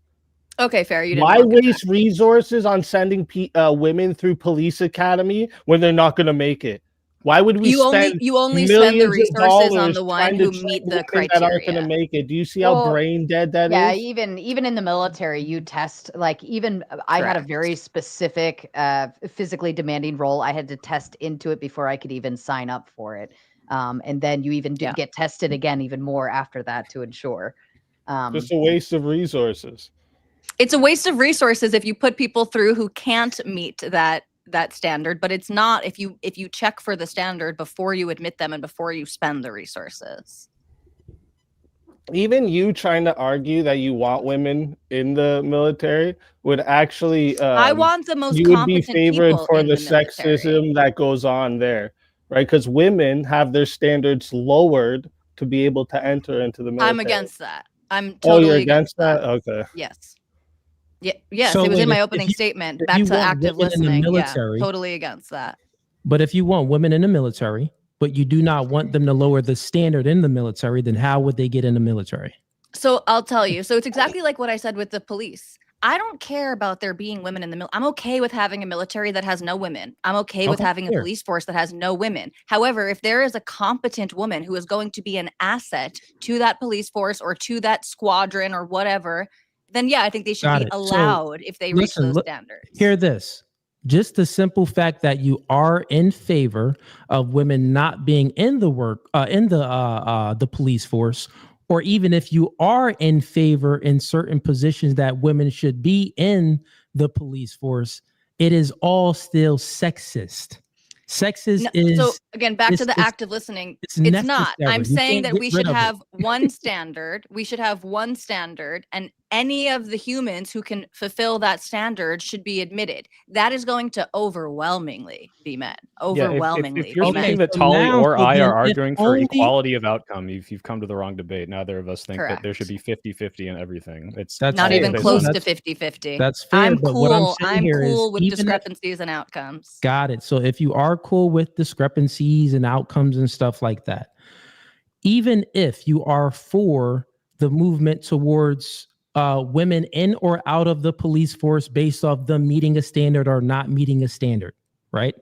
Okay, fair. You didn't. Why walk it back. waste resources on sending women through police academy when they're not going to make it? Why would we You spend only spend the millions of resources on dollars the one trying to who train meet the women that aren't going to criteria. make it? Do you see how Well, brain dead that Yeah, is? even in the military, you test I had a Correct. very specific physically demanding role. I had to test into it before I could even sign up for it. And then you even do get tested again even more after that to ensure. Just a waste of resources. It's a waste of resources if you put people through who can't meet that standard, but it's not if you check for the standard before you admit them and before you spend the resources. Even you trying to argue that you want women in the military would actually I want the most you would be competent favored people for in the the military. sexism that goes on there, right? Because women have their standards lowered to be able to enter into the military. I'm against that. I'm Oh, totally you're against that? Okay. Yes. Yeah, yes, So it was wait, in my if opening you- statement. if Back you to want active women in the listening. military- Yeah, totally against that. But if you want women in the military, but you do not want them to lower the standard in the military, then how would they get in the military? So I'll tell you. So it's exactly like what I said with the police. I don't care about there being women in the military. I'm okay with having a military that has no women. I'm okay with having a fair. police force that has no women. However, if there is a competent woman who is going to be an asset to that police force or to that squadron or whatever, then yeah, I think they should Got be it. So, allowed if they reach those standards. Hear this. Just the simple fact that you are in favor of women not being in the the police force, or even if you are in favor in certain positions that women should be in the police force, it is all still sexist. Sexist is so again, back to the it's- active listening. it's It's not. necessary. I'm You saying can't that get we rid should of it. have one standard. We should have one standard, and any of the humans who can fulfill that standard should be admitted. That is going to overwhelmingly be men. Overwhelmingly. If you're be thinking men. that Tolly or I are then if arguing for only- equality of outcome, you've come to the wrong debate. Neither of us think that there Correct. should be 50-50 in everything. That's not fair. even No, close to that's- 50-50. That's fair. I'm but what I'm cool. saying I'm here is cool with even if- discrepancies and outcomes. Got it. So if you are cool with discrepancies and outcomes and stuff like that, even if you are for the movement towards women in or out of the police force based off them meeting a standard or not meeting a standard, right?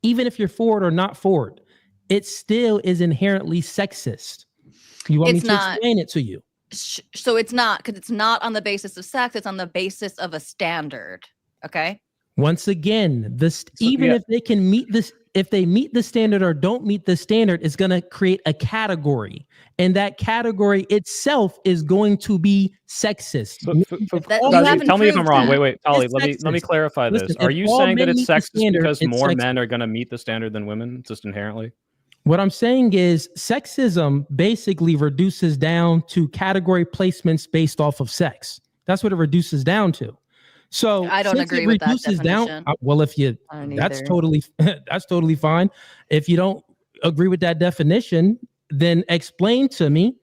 Even if you're for it or not for it, it still is inherently sexist. You want It's me to not. explain it to you? So it's not, because it's not on the basis of sex. It's on the basis of a standard. Okay. Once again, if they can meet this, if they meet the standard or don't meet the standard, it's going to create a category, and that category itself is going to be sexist. Tell me if I'm wrong. Wait, Tolly, let me sexist. clarify this. Listen, Are if you all saying that men it's meet the sexist standard, because it's more sexist. men are going to meet the standard than women, just inherently? What I'm saying is sexism basically reduces down to category placements based off of sex. That's what it reduces down to. So I don't since agree it with that reduces down, definition. well, if you, that's totally fine. If you don't agree with that definition, then explain to me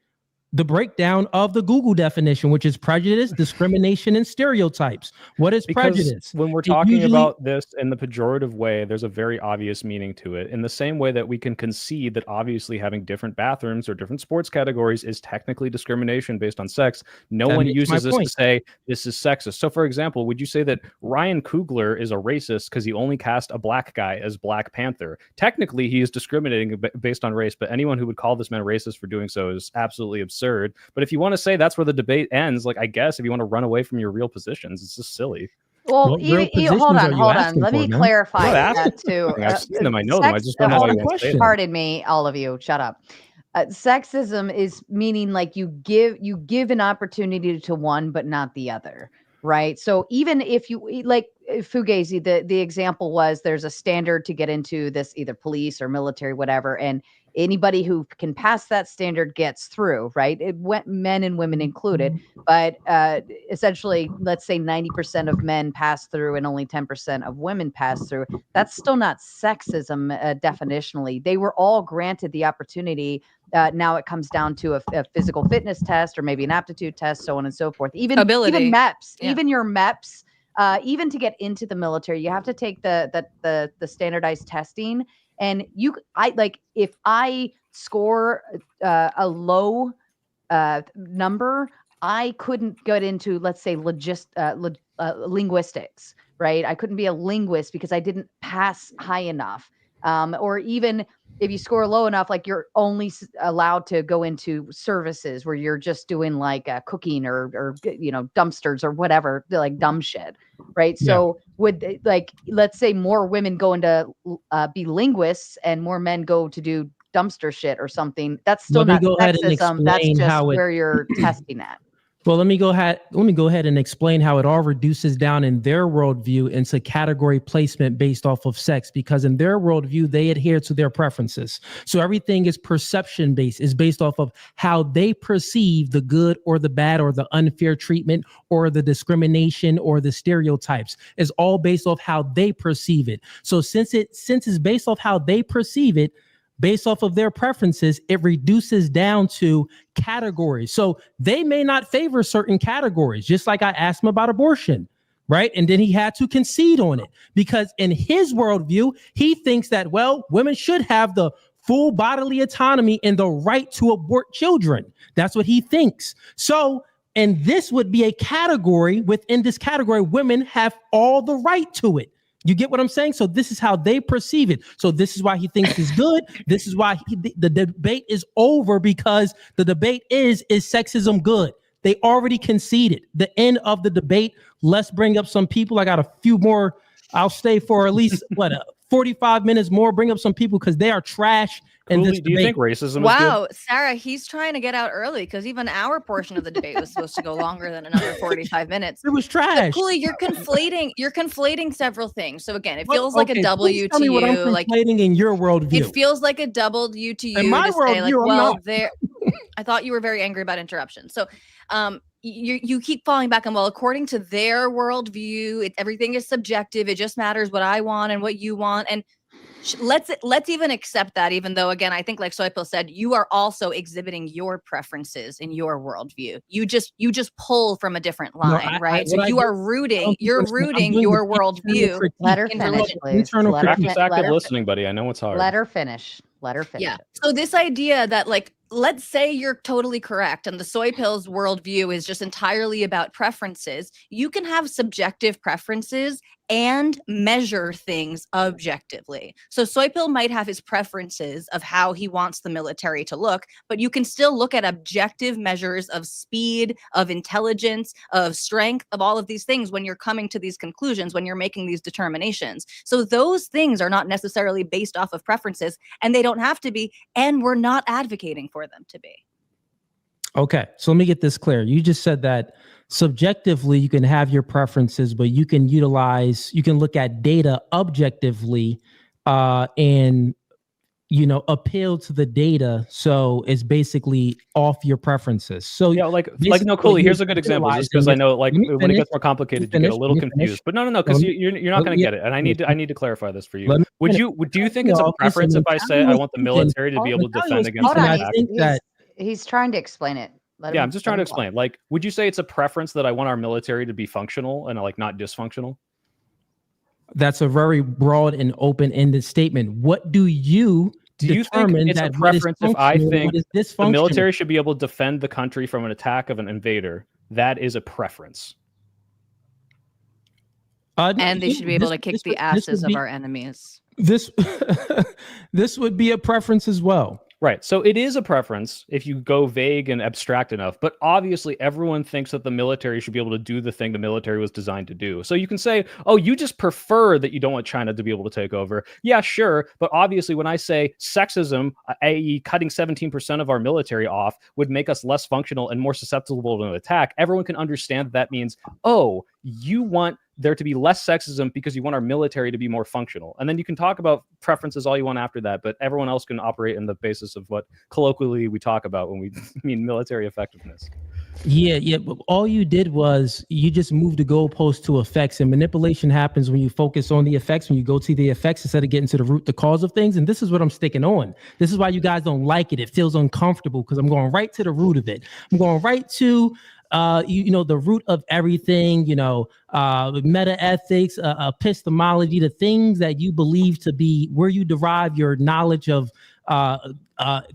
the breakdown of the Google definition, which is prejudice, discrimination, and stereotypes. What is prejudice? When we're talking about this in the pejorative way, there's a very obvious meaning to it. In the same way that we can concede that obviously having different bathrooms or different sports categories is technically discrimination based on sex, no one uses this to say this is sexist. So, for example, would you say that Ryan Coogler is a racist because he only cast a black guy as Black Panther? Technically, he is discriminating based on race, but anyone who would call this man racist for doing so is absolutely absurd. But if you want to say that's where the debate ends, like, I guess if you want to run away from your real positions, it's just silly. Well, hold on. Let me clarify that too. I've seen them. I know them. I just don't know how you want to say them. Pardon me, all of you. Shut up. Sexism is meaning like you give an opportunity to one, but not the other. Right. So even if you like Fugazi, the example was there's a standard to get into this, either police or military, whatever, and anybody who can pass that standard gets through, right? It went men and women included, but essentially, let's say 90% of men pass through and only 10% of women pass through. That's still not sexism definitionally. They were all granted the opportunity. Now it comes down to a physical fitness test or maybe an aptitude test, so on and so forth. Even MEPS, even your MEPS. Even to get into the military, you have to take the standardized testing. And if I score a low number, I couldn't get into, let's say, linguistics, right? I couldn't be a linguist because I didn't pass high enough. Or even if you score low enough, like you're only allowed to go into services where you're just doing like cooking or dumpsters or whatever, like dumb shit, right? So would, like, let's say more women go into be linguists and more men go to do dumpster shit or something. That's still not sexism. That's just where you're testing at. Well, let me go ahead and explain how it all reduces down in their worldview into category placement based off of sex, because in their worldview, they adhere to their preferences. So everything is perception based, is based off of how they perceive the good or the bad or the unfair treatment or the discrimination or the stereotypes. Is all based off how they perceive it. So since it's based off how they perceive it, based off of their preferences, it reduces down to categories. So they may not favor certain categories, just like I asked him about abortion, right? And then he had to concede on it because in his worldview, he thinks that, well, women should have the full bodily autonomy and the right to abort children. That's what he thinks. So, and this would be a category. Within this category, women have all the right to it. You get what I'm saying? So this is how they perceive it. So this is why he thinks it's good. This is why the debate is over, because the debate is sexism good? They already conceded. The end of the debate. Let's bring up some people. I got a few more. I'll stay for at least 45 minutes more. Bring up some people because they are trash. Cooley, do you think racism is good? Sarah, he's trying to get out early because even our portion of the debate was supposed to go longer than another 45 minutes. It was trash. So, Cooley, you're conflating several things. So again, it feels like a W tell to me what I'm you. Like in your worldview. It feels like a W to you. In my to say, like, worldview, well, there. I thought you were very angry about interruptions. So you keep falling back on, well, according to their worldview, everything is subjective. It just matters what I want and what you want. And let's even accept that, even though, again, I think like Soy Pill said, you are also exhibiting your preferences in your worldview. You just pull from a different line, right? So you are rooting your worldview. Let her finish, please. Practice active listening, buddy. I know it's hard. Let her finish. Let her finish. Yeah. So this idea that, like, let's say you're totally correct and the Soy Pill's worldview is just entirely about preferences. You can have subjective preferences and measure things objectively. So Soy Pill might have his preferences of how he wants the military to look, but you can still look at objective measures of speed, of intelligence, of strength, of all of these things when you're coming to these conclusions, when you're making these determinations. So those things are not necessarily based off of preferences, and they don't have to be, and we're not advocating for them to be. Okay, so let me get this clear. You just said that subjectively you can have your preferences, but you can look at data objectively and appeal to the data. So it's basically off your preferences. So yeah, no, Cooley, here's a good example, just because I know when it gets more complicated, you get a little confused. But no, because you're not going to get it, and I need to clarify this for you. Do you think it's a preference if I say I want the military to be able to defend against an attack? I think that he's trying to explain it. Yeah, I'm just trying to explain. Like, would you say it's a preference that I want our military to be functional and like not dysfunctional? That's a very broad and open-ended statement. What do you think it's a preference if I think the military should be able to defend the country from an attack of an invader? That is a preference. And they should be able to kick the asses of our enemies. This would be a preference as well. Right. So it is a preference if you go vague and abstract enough. But obviously, everyone thinks that the military should be able to do the thing the military was designed to do. So you can say, oh, you just prefer that you don't want China to be able to take over. Yeah, sure. But obviously, when I say sexism, i.e. cutting 17% of our military off, would make us less functional and more susceptible to an attack, everyone can understand that means, oh, you want there to be less sexism because you want our military to be more functional. And then you can talk about preferences all you want after that, but everyone else can operate in the basis of what colloquially we talk about when we mean military effectiveness. Yeah. But all you did was you just moved the goalpost to effects, and manipulation happens when you focus on the effects, when you go to the effects instead of getting to the cause of things. And this is what I'm sticking on. This is why you guys don't like it. It feels uncomfortable because I'm going right to the root of it. I'm going right to the root of everything, meta ethics, epistemology, the things that you believe to be where you derive your knowledge of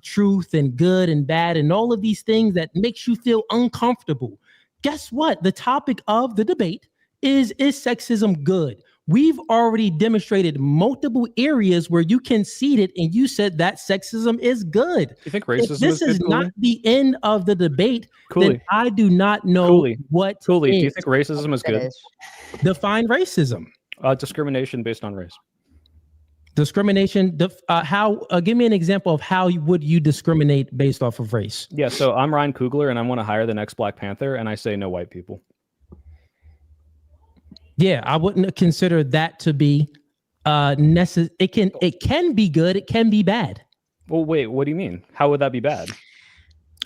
truth and good and bad and all of these things that makes you feel uncomfortable. Guess what? The topic of the debate is sexism good? We've already demonstrated multiple areas where you conceded and you said that sexism is good. You think racism if this is good, not the end of the debate, Cooley, then I do not know what Cooley, is. do you think racism is good? Define racism. Discrimination based on race. Discrimination. Give me an example of how would you discriminate based off of race? Yeah, so I'm Ryan Coogler and I want to hire the next Black Panther, and I say no white people. Yeah, I wouldn't consider that to be necessary. It can be good. It can be bad. Well, wait, what do you mean? How would that be bad?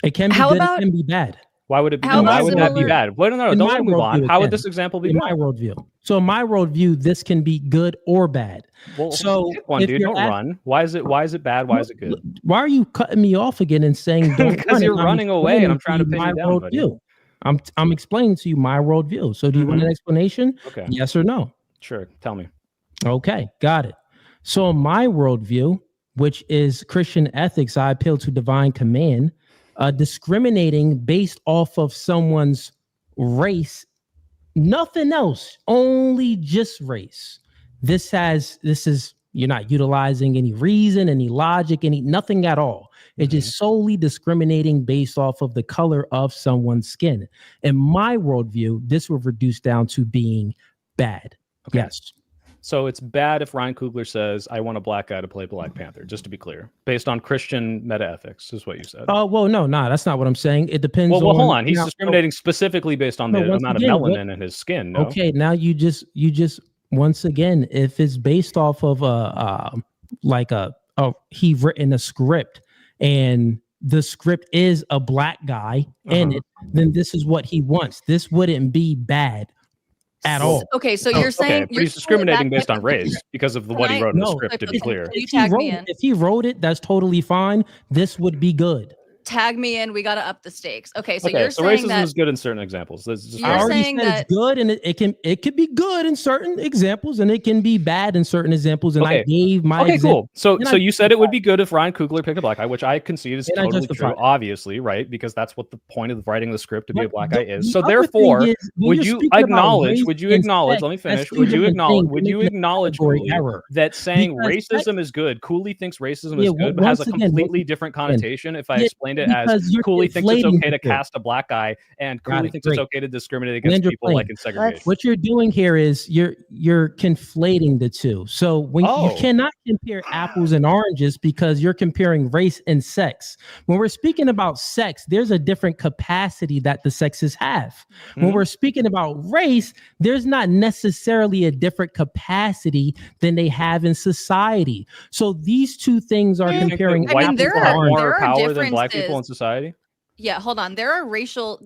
It can be good. It can be bad. Why would it be? Why would that be bad? Wait, no, don't move on. How would this example be? In my worldview. So in my worldview, this can be good or bad. Well, so pick one, dude, don't run. Why is it bad? Why is it good? Why are you cutting me off again and saying don't because you're running away and I'm trying to pin you down, buddy. I'm explaining to you my worldview. So do you want an explanation? Okay. Yes or no? Sure. Tell me. Okay, got it. So in my worldview, which is Christian ethics, I appeal to divine command. Discriminating based off of someone's race, nothing else, only just race. You're not utilizing any reason, any logic, nothing at all. It's just solely discriminating based off of the color of someone's skin. In my worldview, this will reduce down to being bad. Okay. Yes. So it's bad if Ryan Coogler says, I want a black guy to play Black Panther, just to be clear, based on Christian meta-ethics is what you said. Well, no, that's not what I'm saying. It depends on... Well, hold on. He's discriminating specifically based on the amount of melanin in his skin, no? Okay, now you just once again, if it's based off of he written a script and the script is a black guy in it, then this is what he wants. This wouldn't be bad at all. Okay, so you're saying but he's discriminating based on race because of what he wrote in the script, to be clear. If he wrote it, that's totally fine. This would be good. Tag me in. We got to up the stakes. Okay, so Okay, you're so saying racism that is good in certain examples. Just I already said it's good, and it could be good in certain examples, and it can be bad in certain examples. And I gave my example. Cool. So you said it would be good if Ryan Coogler picked a black guy, which I concede is totally true, obviously, right? Because that's what the point of writing the script to be a black guy is. So therefore, would you acknowledge? Let me finish. Would you acknowledge Cooley, that saying racism is good? Cooley thinks racism is good, but has a completely different connotation. If I explained it as Cooley thinks it's okay to cast a black guy, and Cooley thinks it's okay to discriminate against people like in segregation. What you're doing here is you're conflating the two. So when you cannot compare apples and oranges because you're comparing race and sex. When we're speaking about sex, there's a different capacity that the sexes have. When we're speaking about race, there's not necessarily a different capacity than they have in society. So these two things are comparing. White people have more power than black people in society. Yeah, hold on. There are racial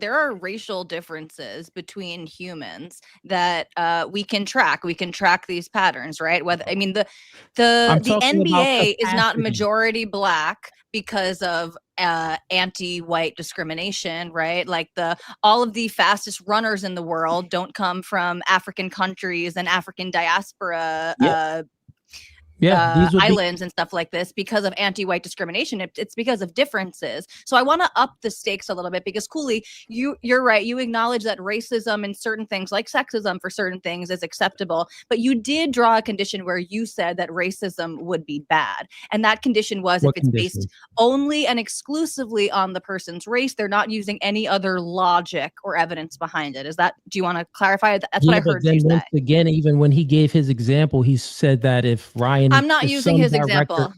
differences between humans that we can track. We can track these patterns, right? Whether the NBA is not majority black because of anti-white discrimination, right? Like all of the fastest runners in the world don't come from African countries and African diaspora islands and stuff like this because of anti-white discrimination. It's because of differences. So I want to up the stakes a little bit because Cooley, you're right. You acknowledge that racism and certain things like sexism for certain things is acceptable, but you did draw a condition where you said that racism would be bad. And that condition was if it's based only and exclusively on the person's race, they're not using any other logic or evidence behind it. Do you want to clarify? That's what I heard you say. Once again, even when he gave his example, he said that if Ryan, I'm not using his example.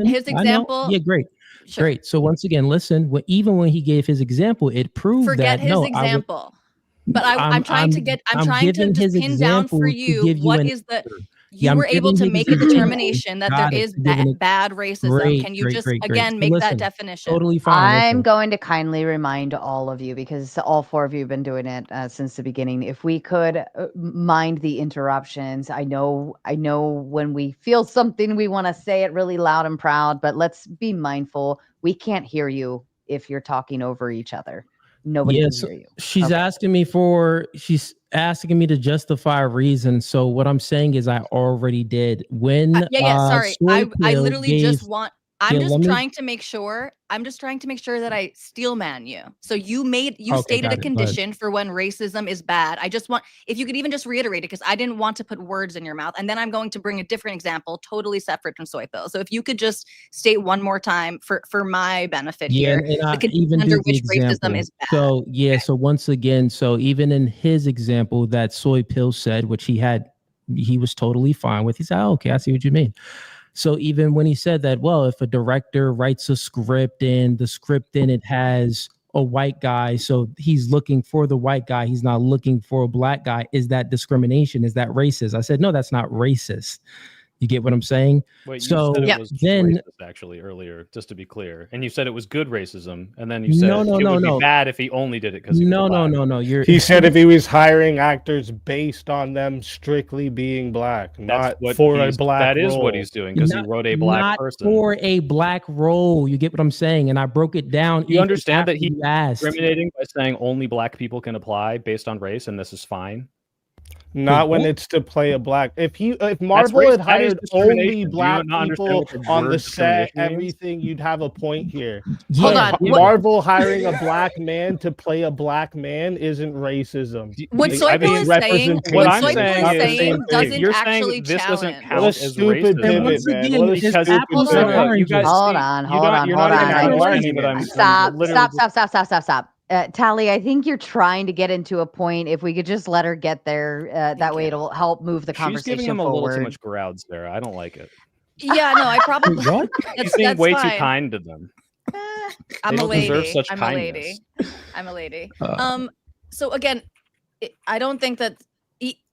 His example. Yeah, great. Sure. Great. So once again, listen, even when he gave his example, it proved Forget his example. But I'm trying to just pin down for you what is the you were able to make a determination that there is bad racism. Can you just again make that definition? Totally fine. I'm going to kindly remind all of you, because all four of you have been doing it since the beginning. If we could mind the interruptions. I know when we feel something, we want to say it really loud and proud, but let's be mindful. We can't hear you if you're talking over each other. Nobody can hear you. She's asking me to justify a reason. So what I'm saying is I already did. When sorry. I literally just want trying to make sure that I steel man you. So you stated a condition for when racism is bad. I just want, if you could even just reiterate it, because I didn't want to put words in your mouth. And then I'm going to bring a different example, totally separate from Soy Pill. So if you could just state one more time for my benefit here, the condition under which racism is bad. So so once again, so even in his example that Soy Pill said, which he was totally fine with, he said, okay, I see what you mean. So even when he said that, well, if a director writes a script and the script in it has a white guy, so he's looking for the white guy, he's not looking for a black guy, is that discrimination? Is that racist? I said, no, that's not racist. You get what I'm saying? Wait, so it was racist, actually earlier, just to be clear, and you said it was good racism, and then you said it would be bad if he only did it because no. He said if he was hiring actors based on them strictly being black, not for a black role. That is what he's doing because he wrote a black person. Not for a black role. You get what I'm saying? And I broke it down. You understand that he's discriminating by saying only black people can apply based on race, and this is fine. Not when it's to play a black. If Marvel had hired only black people on the set, everything, you'd have a point here. Hold on. Marvel hiring a black man to play a black man isn't racism. What Soy Pill is saying, doesn't actually this doesn't challenge. count as stupid pivot, man. Hold on. Stop. Tally, I think you're trying to get into a point. If we could just let her get there, that way it'll help move the conversation forward. She's giving him a little too much ground, Sarah. I don't like it. Yeah, no, I probably. What? He's being way too kind to them. I'm a lady. Deserve such I'm kindness. a lady. So again, I don't think that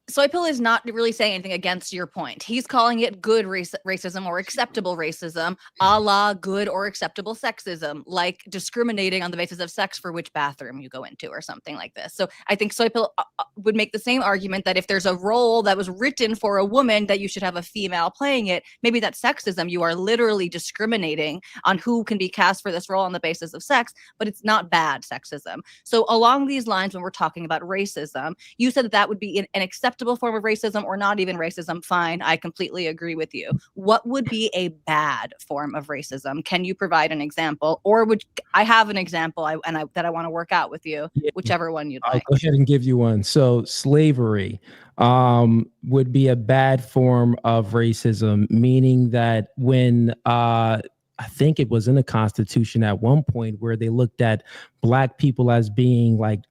Soy Pill is not really saying anything against your point. He's calling it good racism or acceptable racism, a la good or acceptable sexism, like discriminating on the basis of sex for which bathroom you go into or something like this. So I think Soy Pill would make the same argument that if there's a role that was written for a woman, that you should have a female playing it. Maybe that's sexism. You are literally discriminating on who can be cast for this role on the basis of sex, but it's not bad sexism. So along these lines, when we're talking about racism, you said that that would be an acceptable form of racism or not even racism. Fine, I completely agree with you. What would be a bad form of racism? Can you provide an example? Or would I have an example that I want to work out with you, whichever one you'd like. I'll go ahead and give you one. So slavery would be a bad form of racism, meaning that when I think it was in the Constitution at one point where they looked at Black people as being like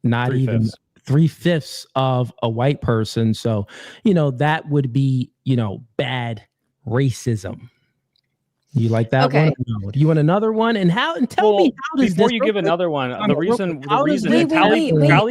not even 3/5 of a white person. So, that would be, bad racism. You like that one? No. Do you want another one? And tell me how does before this you give another one, the reason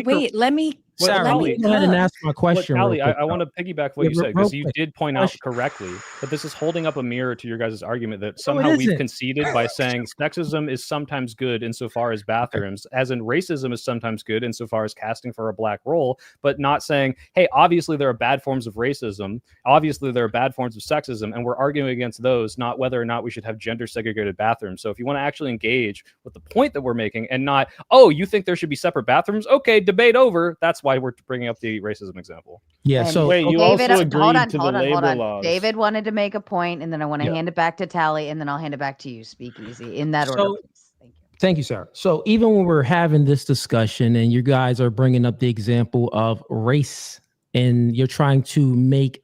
wait, let me Sarah, go ahead and ask my question. Callie, I want to piggyback what you said, because you did point out correctly that this is holding up a mirror to your guys' argument that somehow we've conceded by saying sexism is sometimes good insofar as bathrooms, as in racism is sometimes good insofar as casting for a Black role, but not saying, hey, obviously there are bad forms of racism, obviously there are bad forms of sexism, and we're arguing against those, not whether or not we should have gender segregated bathrooms. So if you want to actually engage with the point that we're making and not, oh, you think there should be separate bathrooms? Okay, debate over. That's why we're bringing up the racism example. Yeah. So wait, you David, also agreed hold on, to hold the on, labor hold on. laws. David wanted to make a point, and then I want to hand it back to Tally, and then I'll hand it back to you, SpeakEazy, in that order, please. Thank you. Thank you, Sarah. So even when we're having this discussion and you guys are bringing up the example of race and you're trying to make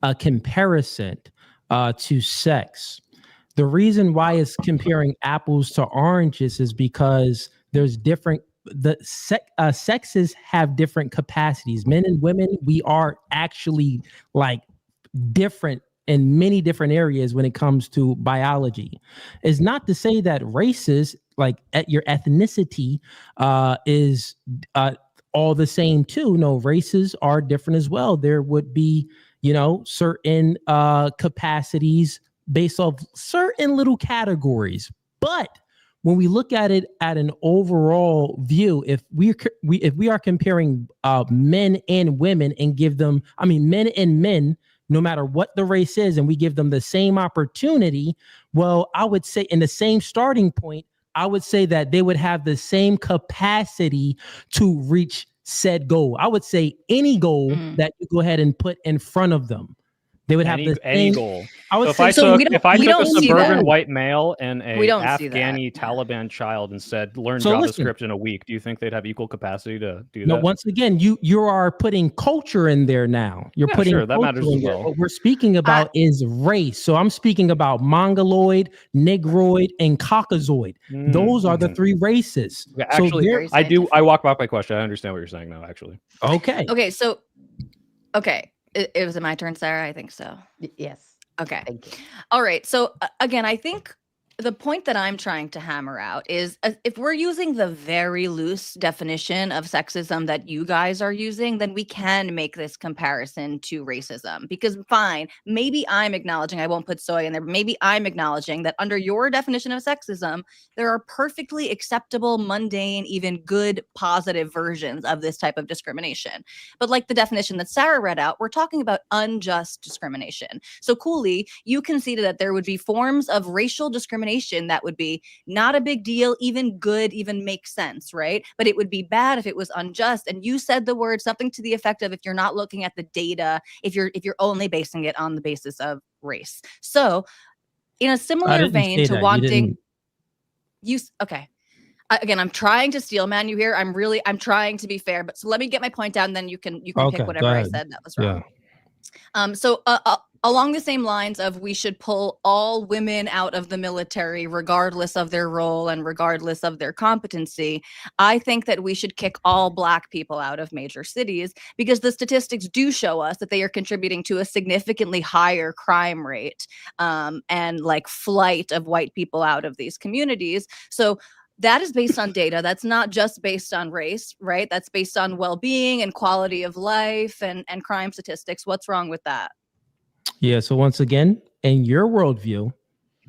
a comparison to sex, the reason why it's comparing apples to oranges is because there's sexes have different capacities. Men and women, we are actually like different in many different areas when it comes to biology. It's not to say that races, like your ethnicity, is all the same too. No, races are different as well. There would be, certain capacities based off certain little categories. But when we look at it at an overall view, if we are comparing men and women and give them, men and men, no matter what the race is, and we give them the same opportunity, well, I would say in the same starting point, I would say that they would have the same capacity to reach said goal. I would say any goal that you go ahead and put in front of them, they would have any goal. I would so say if I took a suburban white male and a Afghani Taliban child and said, learn JavaScript in a week, do you think they'd have equal capacity to do that? No, once again, you are putting culture in there now. You're putting sure, that matters as well. What we're speaking about is race. So I'm speaking about Mongoloid, Negroid, and Caucasoid. Those are the three races. Yeah, actually, I walk back my question. I understand what you're saying now, actually. Okay. Okay. It was my turn, Sarah? I think so. Yes. Okay. Thank you. All right. So again, I think the point that I'm trying to hammer out is if we're using the very loose definition of sexism that you guys are using, then we can make this comparison to racism. Because fine, maybe I'm acknowledging, I won't put soy in there, but maybe I'm acknowledging that under your definition of sexism, there are perfectly acceptable, mundane, even good, positive versions of this type of discrimination. But like the definition that Sarah read out, we're talking about unjust discrimination. So Cooley, you conceded that there would be forms of racial discrimination that would be not a big deal, even good, even makes sense, right? But it would be bad if it was unjust. And you said the word something to the effect of if you're not looking at the data, if you're only basing it on the basis of race. So in a similar vein to wanting okay. Again, I'm trying to steel man you here. I'm trying to be fair, but so let me get my point down, then you can pick whatever I said that was wrong. Yeah. Along the same lines of we should pull all women out of the military regardless of their role and regardless of their competency, I think that we should kick all Black people out of major cities because the statistics do show us that they are contributing to a significantly higher crime rate and like flight of white people out of these communities. So That is based on data. That's not just based on race, right? That's based on well-being and quality of life and crime statistics. What's wrong with that? Yeah. So once again, in your worldview,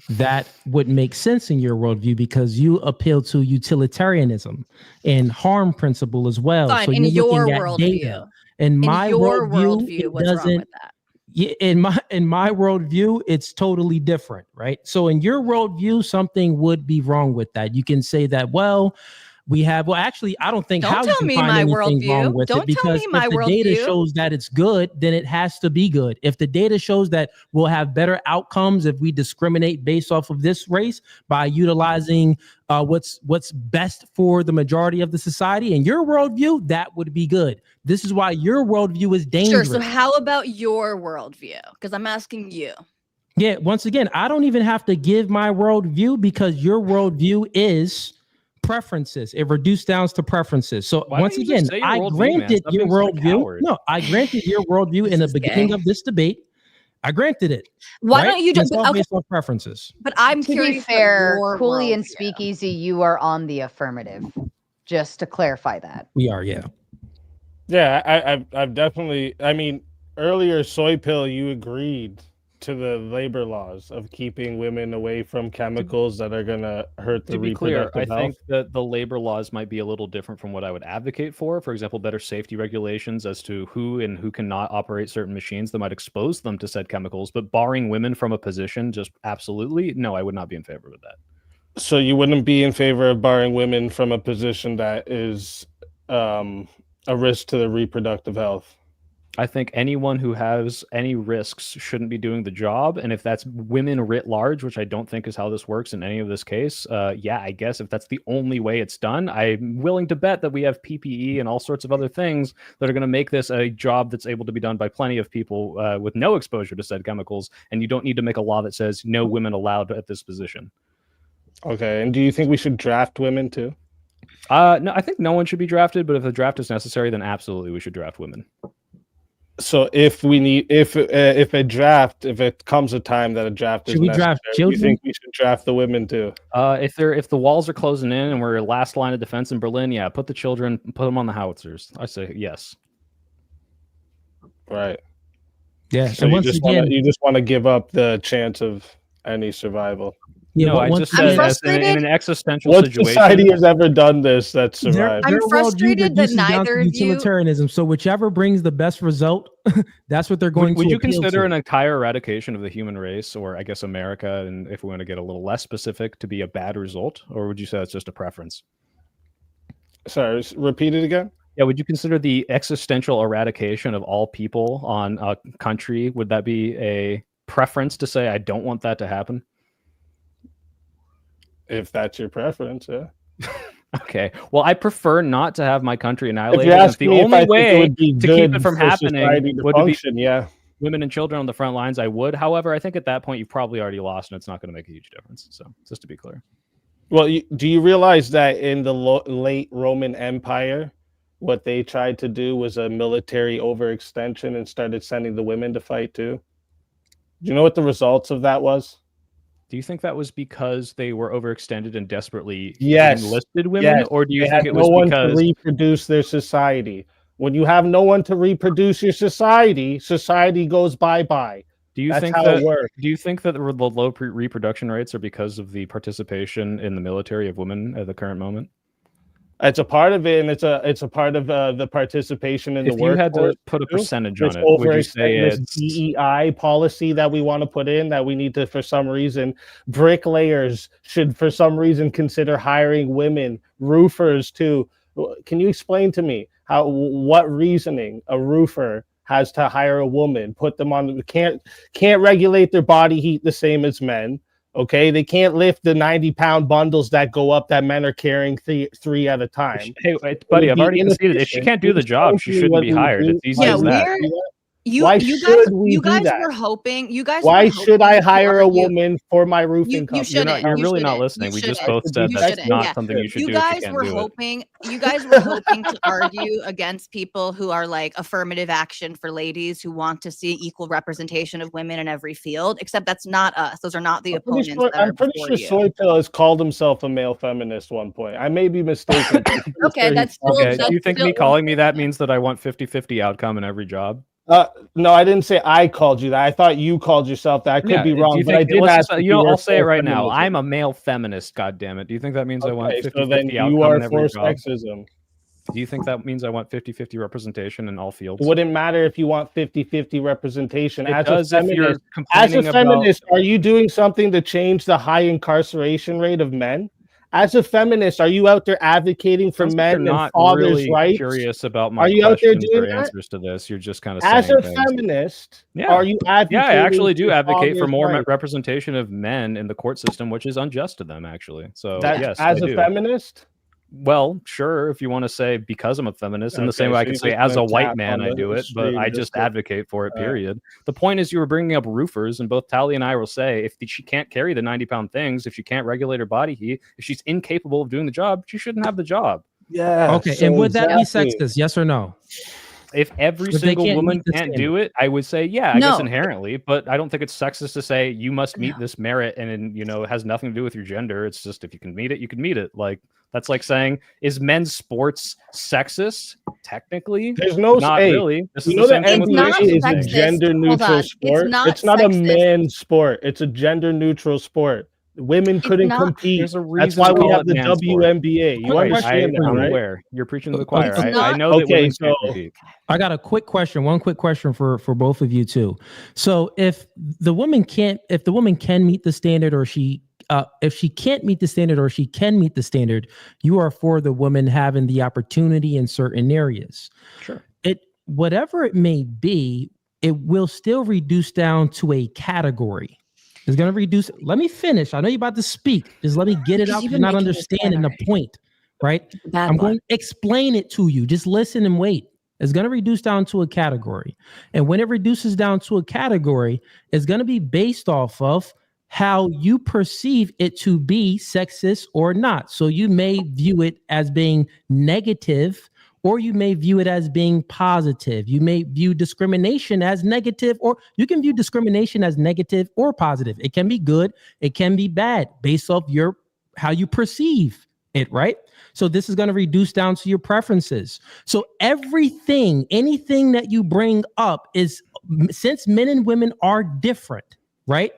that would make sense in your worldview because you appeal to utilitarianism and harm principle as well. Fine, so in you're your looking at worldview. data. In my your worldview, worldview, it what's wrong doesn't. with that? Yeah, in my worldview, it's totally different, right? So in your worldview, something would be wrong with that. You can say that, well, actually, I don't think Don't how you tell can me find my anything worldview. wrong with Don't it because tell me my if the data worldview. shows that it's good, then it has to be good. If the data shows that we'll have better outcomes if we discriminate based off of this race by utilizing what's best for the majority of the society, in your worldview, that would be good. This is why your worldview is dangerous. Sure. So how about your worldview? Because I'm asking you. Yeah, once again, I don't even have to give my worldview because your worldview is preferences. It reduced down to preferences. So once again, I granted your worldview. No, I granted your worldview in the beginning of this debate. I granted it. Why don't you just just based on preferences? But I'm To curious. be fair, your Cooley and worldview. SpeakEazy, you are on the affirmative. Just to clarify that. We are, yeah. Yeah, I've definitely. I mean, earlier, Soy Pill, you agreed to the labor laws of keeping women away from chemicals that are going to hurt the To be clear, reproductive I health. think that the labor laws might be a little different from what I would advocate for. For example, better safety regulations as to who and who cannot operate certain machines that might expose them to said chemicals. But barring women from a position, just absolutely, no, I would not be in favor of that. So you wouldn't be in favor of barring women from a position that is a risk to the reproductive health? I think anyone who has any risks shouldn't be doing the job. And if that's women writ large, which I don't think is how this works in any of this case, yeah, I guess if that's the only way it's done, I'm willing to bet that we have PPE and all sorts of other things that are going to make this a job that's able to be done by plenty of people with no exposure to said chemicals. And you don't need to make a law that says no women allowed at this position. Okay. And do you think we should draft women too? No, I think no one should be drafted, but if a draft is necessary, then absolutely we should draft women. So if it comes a time that a draft is necessary, you think we should draft the women too? If the walls are closing in and we're last line of defense in Berlin, yeah, put the children, put them on the howitzers. I say yes. Right. Yeah. So and you once just want to give up the chance of any survival. Yeah, no, I just said in an existential what situation. society has ever done this that survived? I'm frustrated that neither of you. Utilitarianism. So whichever brings the best result, that's what they're going to. Would you consider an entire eradication of the human race, or I guess America, and if we want to get a little less specific, to be a bad result, or would you say that's just a preference? Sorry, repeat it again. Yeah, would you consider the existential eradication of all people on a country? Would that be a preference to say I don't want that to happen? If that's your preference, yeah. Okay. Well, I prefer not to have my country annihilated. If the only way to keep it from for happening would function, be yeah. women and children on the front lines. I would. However, I think at that point you've probably already lost, and it's not going to make a huge difference. So, just to be clear. Well, do you realize that in the late Roman Empire, what they tried to do was a military overextension and started sending the women to fight too? Do you know what the results of that was? Do you think that was because they were overextended and desperately enlisted women, or do you think it was no one because to reproduce their society? When you have no one to reproduce your society, society goes bye-bye. Do you think that? Do you think that the low reproduction rates are because of the participation in the military of women at the current moment? It's a part of it, and it's a part of the participation in the workforce. If you had to put a percentage on it, would you say it's DEI policy that we want to put in, that we need to, for some reason, bricklayers should, for some reason, consider hiring women, roofers too? Can you explain to me what reasoning a roofer has to hire a woman, put them on, can't regulate their body heat the same as men? Okay, they can't lift the 90-pound bundles that go up that men are carrying three at a time. Hey, buddy, I've already conceded. If she can't do the job, she shouldn't be hired. It's easy as that. Why should we you do guys that? were hoping. You guys. Why were should I hoping to hire a argue- woman for my roofing You company? shouldn't. You're You really not shouldn't. listening. You We just shouldn't. both said You that's shouldn't. not Yeah. something you should You do if you guys can't were do it. hoping. You guys were hoping to argue against people who are like affirmative action for ladies who want to see equal representation of women in every field. Except that's not us. Those are not the opponents. I'm pretty sure Soy Pill has called himself a male feminist one point. I may be mistaken. Okay, that's still. Okay, That's do you think still, me calling me that means that I want 50-50 outcome in every job? No, I didn't say I called you that. I thought you called yourself that. I could be wrong, but I did ask. I'll say it right now. I'm a male feminist. God damn it! Do you think that means I want 50-50 so then outcome you are in every for job? sexism. Do you think that means I want 50-50 representation in all fields? It wouldn't matter if you want 50-50 representation. It does if you're As a complaining about- feminist, are you doing something to change the high incarceration rate of men? As a feminist, are you out there advocating for Sounds like you're men and not fathers' really rights? curious about my Are you out there questions doing or that? answers to this. You're just kind of As saying a things. feminist, Yeah. are you advocating? Yeah, I actually do advocate for fathers' more rights? representation of men in the court system, which is unjust to them, actually. So yes, as I a do. feminist. Well, sure, if you want to say because I'm a feminist, in the Okay, same way I so can you're say just as a gonna white tap man on I the do it, but stream I just just to- advocate for it, All right. period. The point is you were bringing up roofers, and both Tally and I will say if she can't carry the 90-pound things, if she can't regulate her body heat, if she's incapable of doing the job, she shouldn't have the job. Yeah. Okay, and would that be sexist? Yes or no? If every If they single can't woman meet the can't standard. do it, I would say, yeah, I guess No. inherently, but I don't think it's sexist to say you must meet this merit and, it has nothing to do with your gender. It's just if you can meet it, you can meet it. Like, that's like saying, is men's sports sexist? Technically, There's no not hey, really. This you is know the that same thing with NBA racism. is a gender neutral sport. It's not a men's sport. It's a gender neutral sport. Women couldn't compete. There's a That's reason why to we call have it the man's sport. WNBA. You understand that, I'm right? aware. You're preaching to the choir. It's I not- know that Okay, women so- can't compete. I got a quick question. One quick question for both of you too. So if the woman can meet the standard, or if she can't meet the standard, or she can meet the standard, you are for the woman having the opportunity in certain areas. Sure. Whatever it may be, it will still reduce down to a category. It's going to reduce. Let me finish. I know you're about to speak. Just let me get it out. You've You're been not making this understanding the better. point, right? Bad I'm one. going to explain it to you. Just listen and wait. It's going to reduce down to a category. And when it reduces down to a category, it's going to be based off of how you perceive it to be sexist or not. So you may view it as being negative, or you may view it as being positive. You may view discrimination as negative, or you can view discrimination as negative or positive. It can be good, it can be bad, based off how you perceive it, right? So this is going to reduce down to your preferences. So anything that you bring up is, since men and women are different, right?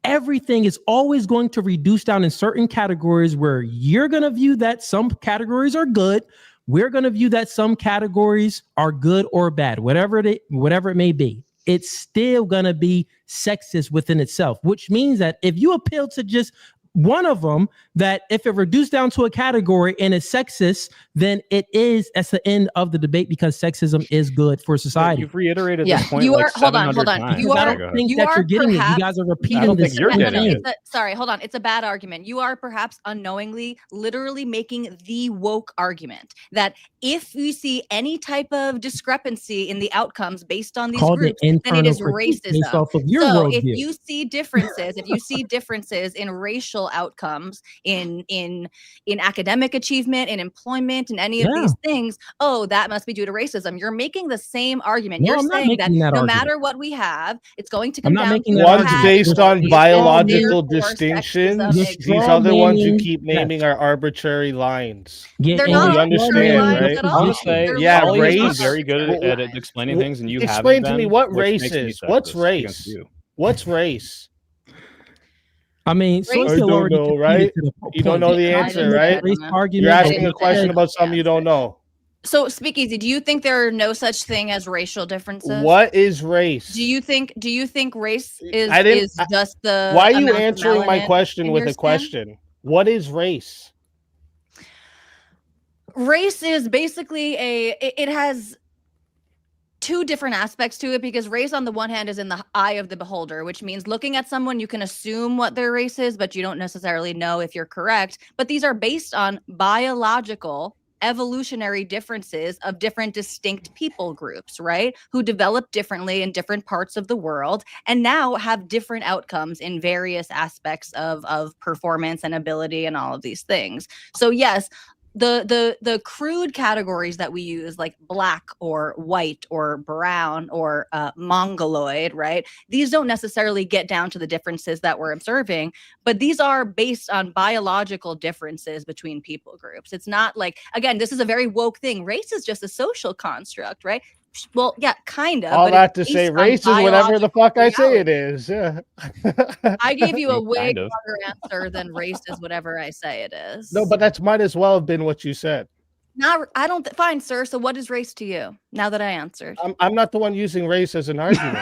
Everything is always going to reduce down in certain categories where you're going to view that some categories are good. We're going to view that some categories are good or bad, whatever it may be. It's still going to be sexist within itself, which means that if you appeal to just one of them, that if it reduced down to a category and it's sexist, then that's the end of the debate, because sexism is good for society. You've reiterated Yeah, this point you like are. Hold on. 700 times. You I are. don't think You that are you're getting it. You perhaps- guys are I repeating don't the think you're same getting thing. it. Sorry, hold on. It's a bad argument. You are perhaps unknowingly, literally making the woke argument that if you see any type of discrepancy in the outcomes based on these Called groups, it then it is internal critique racism. based off of your So if worldview. you see differences in racial outcomes, in academic achievement, in employment, in any of Yeah. these things, that must be due to racism. You're making the same argument. No, You're I'm not saying that making that no argument. matter what we have, it's going to I'm come not down making to that who One's argument. has based the on most, biological and therefore distinctions. sexism You're is These other ones you strawmanning- keep naming are arbitrary lines. Yeah, They're and not you're understand, arbitrary lines right? at I all. want to say, They're Yeah, Ollie has been race- very good arbitrary at lines. explaining things, and you Explain haven't to me been, what which race makes me is. What's sexist against race? you. What's race? I mean, Soy I Pill don't already know, conceded right? to the You don't point. know the You're answer, trying to make right? a race argument, You're but asking you a question said- about something you don't know. So, SpeakEazy, do you think there are no such thing as racial differences? What is race? Do you think race is just the Why are you amount of answering my melanin question in with your a skin? question? What is race? Race is basically it has two different aspects to it, because race on the one hand is in the eye of the beholder, which means looking at someone you can assume what their race is, but you don't necessarily know if you're correct. But these are based on biological evolutionary differences of different distinct people groups, right? Who develop differently in different parts of the world and now have different outcomes in various aspects of performance and ability and all of these things. So yes, the crude categories that we use, like black or white or brown or mongoloid, right? These don't necessarily get down to the differences that we're observing, but these are based on biological differences between people groups. It's not like, again, this is a very woke thing. Race is just a social construct, right? Well, yeah, kind of. All but that it's to say, based on race is whatever the biological fuck I say it reality. is. Yeah. I gave you a way Kind of. longer answer than race is whatever I say it is. No, but that's might as well have been what you said. Not, I don't. Fine, sir. So, what is race to you? Now that I answered. I'm not the one using race as an argument.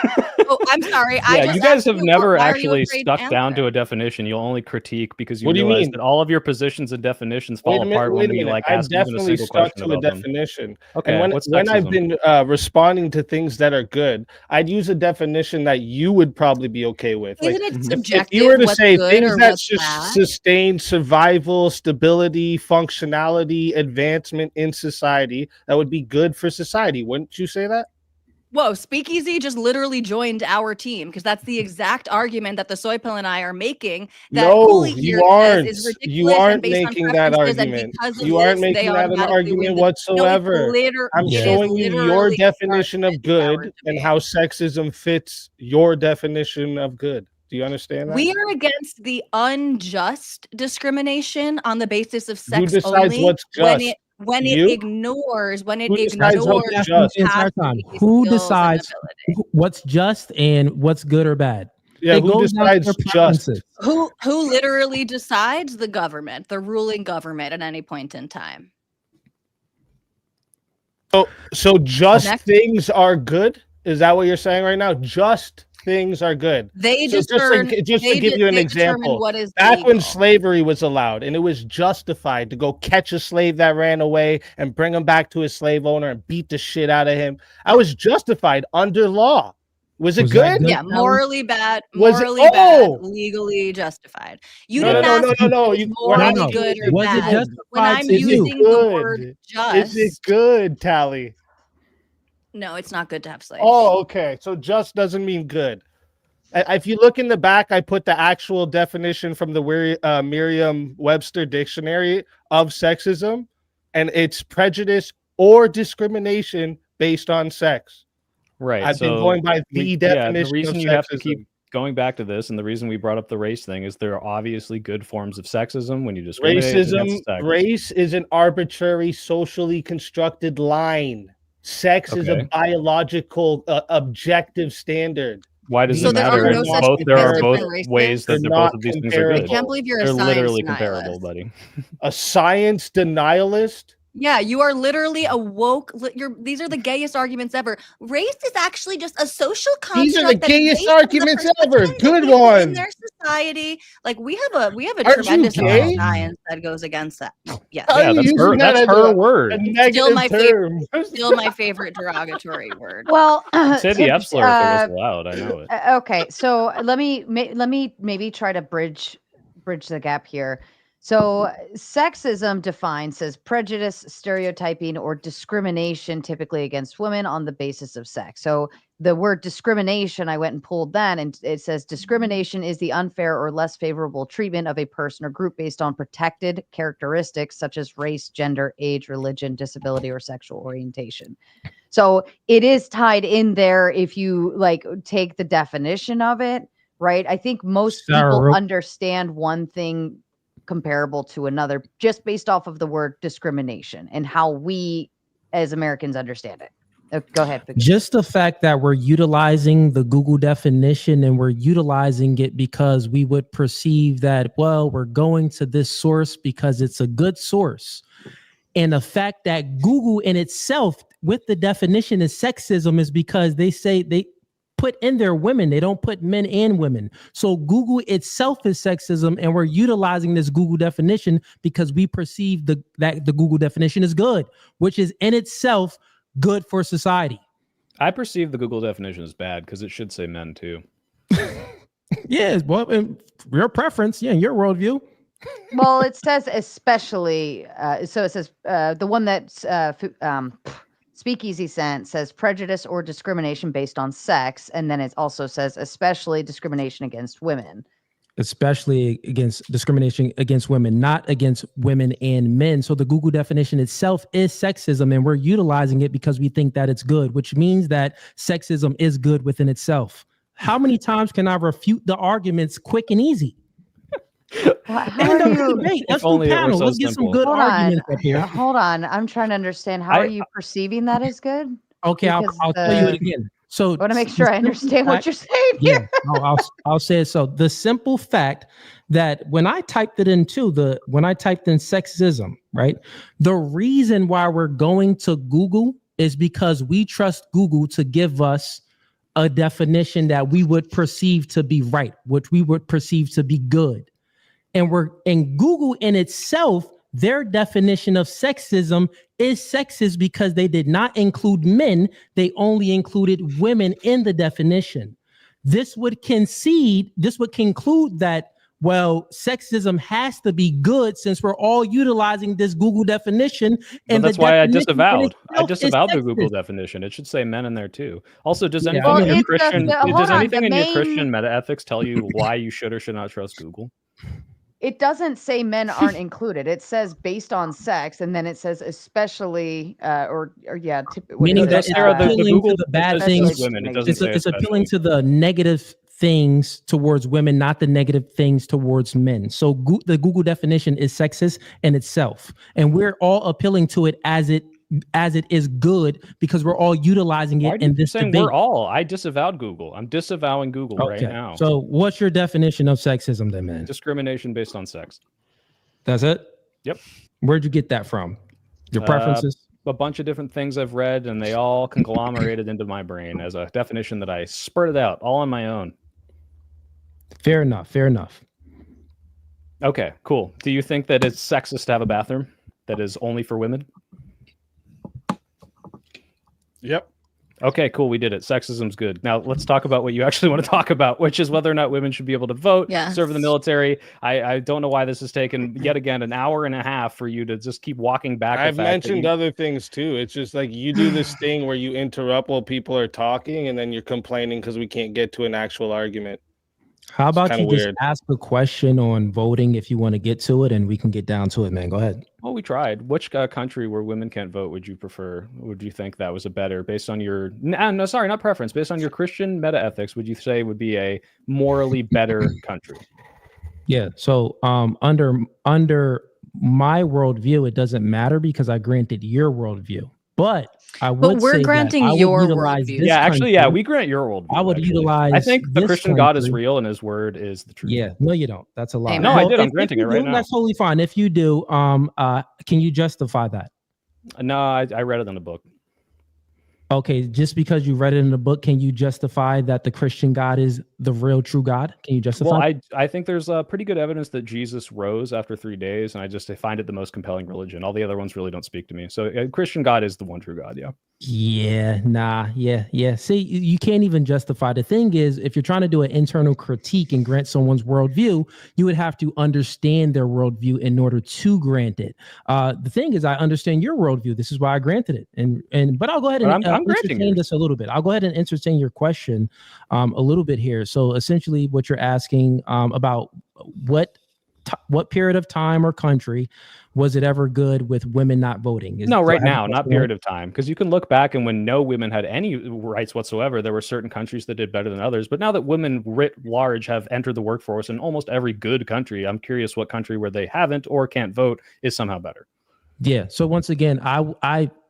Oh, I'm sorry. Yeah, you guys have never why are you actually afraid stuck to down answer? to a definition. You'll only critique because you What do you realize mean? that all of your positions and definitions fall Wait a minute, apart when we like I've ask even a definitely single stuck question to a about them. definition. Okay, And what's when I've sexism? been responding to things that are good, I'd use a definition that you would probably be okay with. Isn't Like, it if subjective? you were to what's say good things or that what's bad? sustain survival, stability, functionality, advancement in society, that would be good for society. Wouldn't you say that? Whoa, SpeakEazy just literally joined our team because that's the exact argument that the Soy Pill and I are making. That No, Cooley here you says aren't. is ridiculous You and aren't based on making that preferences, and argument. because of You aren't this, they making that an automatically win argument the. whatsoever. No, I'm it is showing you your literally definition of good our and how sexism fits your definition of good. Do you understand that? We are against the unjust discrimination on the basis of Who sex decides only what's just? when You? it ignores Who decides what's ignores just? The entire time. capacity, Who skills, and decides ability. what's just and what's good or bad? Yeah, It who goes down to decides their just? preferences. Who literally decides? The government, the ruling government at any point in time. So just Next. things are good? Is that what you're saying right now? Just things are good. They So discern. just to give you an they determine example, what is back when legal. slavery was allowed and it was justified to go catch a slave that ran away and bring him back to his slave owner and beat the shit out of him, I was justified under law. Was it Was that good? good? Yeah, morally bad, Was it- morally bad, Oh! legally justified. You No, didn't no, no, ask no, if no, it was you- we're not morally good or Was it bad. justified When I'm to you? using the word just, Is it good, Tally? no, it's not good to have slaves. Oh, okay. So just doesn't mean good. If you look in the back, I put the actual definition from the Merriam-Webster dictionary of sexism, and it's prejudice or discrimination based on sex. Right. I've been so going by the definition the reason of you have to sexism. keep going back to this, and the reason we brought up the race thing, is there are obviously good forms of sexism when you discriminate Racism, against sex. race is an arbitrary, socially constructed line. Sex is a Okay. biological, objective standard. Why does So it there matter? are if no such both thing there as are both different races? ways that They're both not of these things are comparable. good. I can't believe you're a They're science literally denialist. comparable, buddy. A science denialist? Yeah, you are literally a woke. These are the gayest arguments ever. Race is actually just a social construct. These are the that is gayest based on the arguments ever. perceptions of Good people one. in their society. Like we have a Aren't you tremendous amount of gay? science that goes against that. Yes. How are Yeah, you that's using her. that That's as her a word. negative Still my term? Still my favorite derogatory word. Well, I'd say the to- F slur if it was allowed. I know it. okay, so let me maybe try to bridge the gap here. So sexism defined says prejudice, stereotyping, or discrimination, typically against women on the basis of sex. So the word discrimination, I went and pulled that, and it says discrimination is the unfair or less favorable treatment of a person or group based on protected characteristics such as race, gender, age, religion, disability, or sexual orientation. So it is tied in there if you like take the definition of it, right? I think most Sarah, people understand one thing comparable to another just based off of the word discrimination and how we as Americans understand it. Go ahead. Victor. Just the fact that we're utilizing the Google definition and we're utilizing it because we would perceive that, well, we're going to this source because it's a good source. And the fact that Google in itself with the definition is sexism is because they say they put in their women. They don't put men and women. So Google itself is sexism, and we're utilizing this Google definition because we perceive that the Google definition is good, which is in itself good for society. I perceive the Google definition as bad because it should say men too. Yes, well, in your preference, yeah, in your worldview. Well, it says especially. So it says the one that SpeakEazy sent says prejudice or discrimination based on sex, and then it also says especially discrimination against women. Especially against discrimination against women, not against women and men. So the Google definition itself is sexism, and we're utilizing it because we think that it's good, which means that sexism is good within itself. How many times can I refute the arguments quick and easy? How are you? Debate. Let's do panel. Let's get some good arguments up here. Hold on. I'm trying to understand. How are you perceiving that as good? Okay, I'll tell you it again. So I want to make sure I understand what you're saying here. Yeah, I'll say it. So the simple fact that when I typed it into when I typed in sexism, right? The reason why we're going to Google is because we trust Google to give us a definition that we would perceive to be right, which we would perceive to be good. And Google in itself, their definition of sexism is sexist because they did not include men. They only included women in the definition. This would conclude that, well, sexism has to be good since we're all utilizing this Google definition. And that's why I disavowed. I disavowed the Google definition. It should say men in there too. Also, does anything in your Christian meta ethics tell you why you should or should not trust Google? It doesn't say men aren't included. It says based on sex, and then it says especially, meaning that it's appealing to the bad things. It's appealing to the negative things towards women, not the negative things towards men. So the Google definition is sexist in itself, and we're all appealing to it as it is good because we're all utilizing it in this debate. We're all. I disavowed Google. I'm disavowing Google right now. So what's your definition of sexism then, man? Discrimination based on sex. That's it? Yep. Where'd you get that from? Your preferences? A bunch of different things I've read, and they all conglomerated into my brain as a definition that I spurted out all on my own. Fair enough. Okay, cool. Do you think that it's sexist to have a bathroom that is only for women? Yep. Okay, cool. We did it. Sexism's good. Now let's talk about what you actually want to talk about, which is whether or not women should be able to vote, serve in the military. I don't know why this has taken yet again an hour and a half for you to just keep walking back. I've mentioned other things too. It's just like you do this thing where you interrupt while people are talking, and then you're complaining because we can't get to an actual argument. How about you just ask a question on voting if you want to get to it, and we can get down to it, man. Go ahead. Well, we tried. Which country where women can't vote would you prefer? Would you think that was a better, based on your, no, sorry, not preference, based on your Christian meta ethics, would you say would be a morally better country? Yeah. So under my worldview, it doesn't matter because I granted your worldview. But we're granting your worldview. Yeah, actually, yeah, we grant your worldview. I would utilize. I think the Christian God is real and His word is the truth. Yeah, no, you don't. That's a lie. No, I did. I'm granting it right now. That's totally fine. If you do, can you justify that? No, I read it in the book. Okay, just because you read it in the book, can you justify that the Christian God is the real true God? Can you justify? Well, I think there's pretty good evidence that Jesus rose after 3 days, and I find it the most compelling religion. All the other ones really don't speak to me. So Christian God is the one true God, yeah. Yeah. See, you can't even justify. The thing is, if you're trying to do an internal critique and grant someone's worldview, you would have to understand their worldview in order to grant it. The thing is, I understand your worldview. This is why I granted it. But I'll go ahead and I'm entertain this a little bit. I'll go ahead and entertain your question a little bit here. So essentially what you're asking about what period of time or country was it ever good with women not voting? No, right now, not period of time. Because you can look back and when no women had any rights whatsoever, there were certain countries that did better than others. But now that women writ large have entered the workforce in almost every good country, I'm curious what country where they haven't or can't vote is somehow better. Yeah. So once again,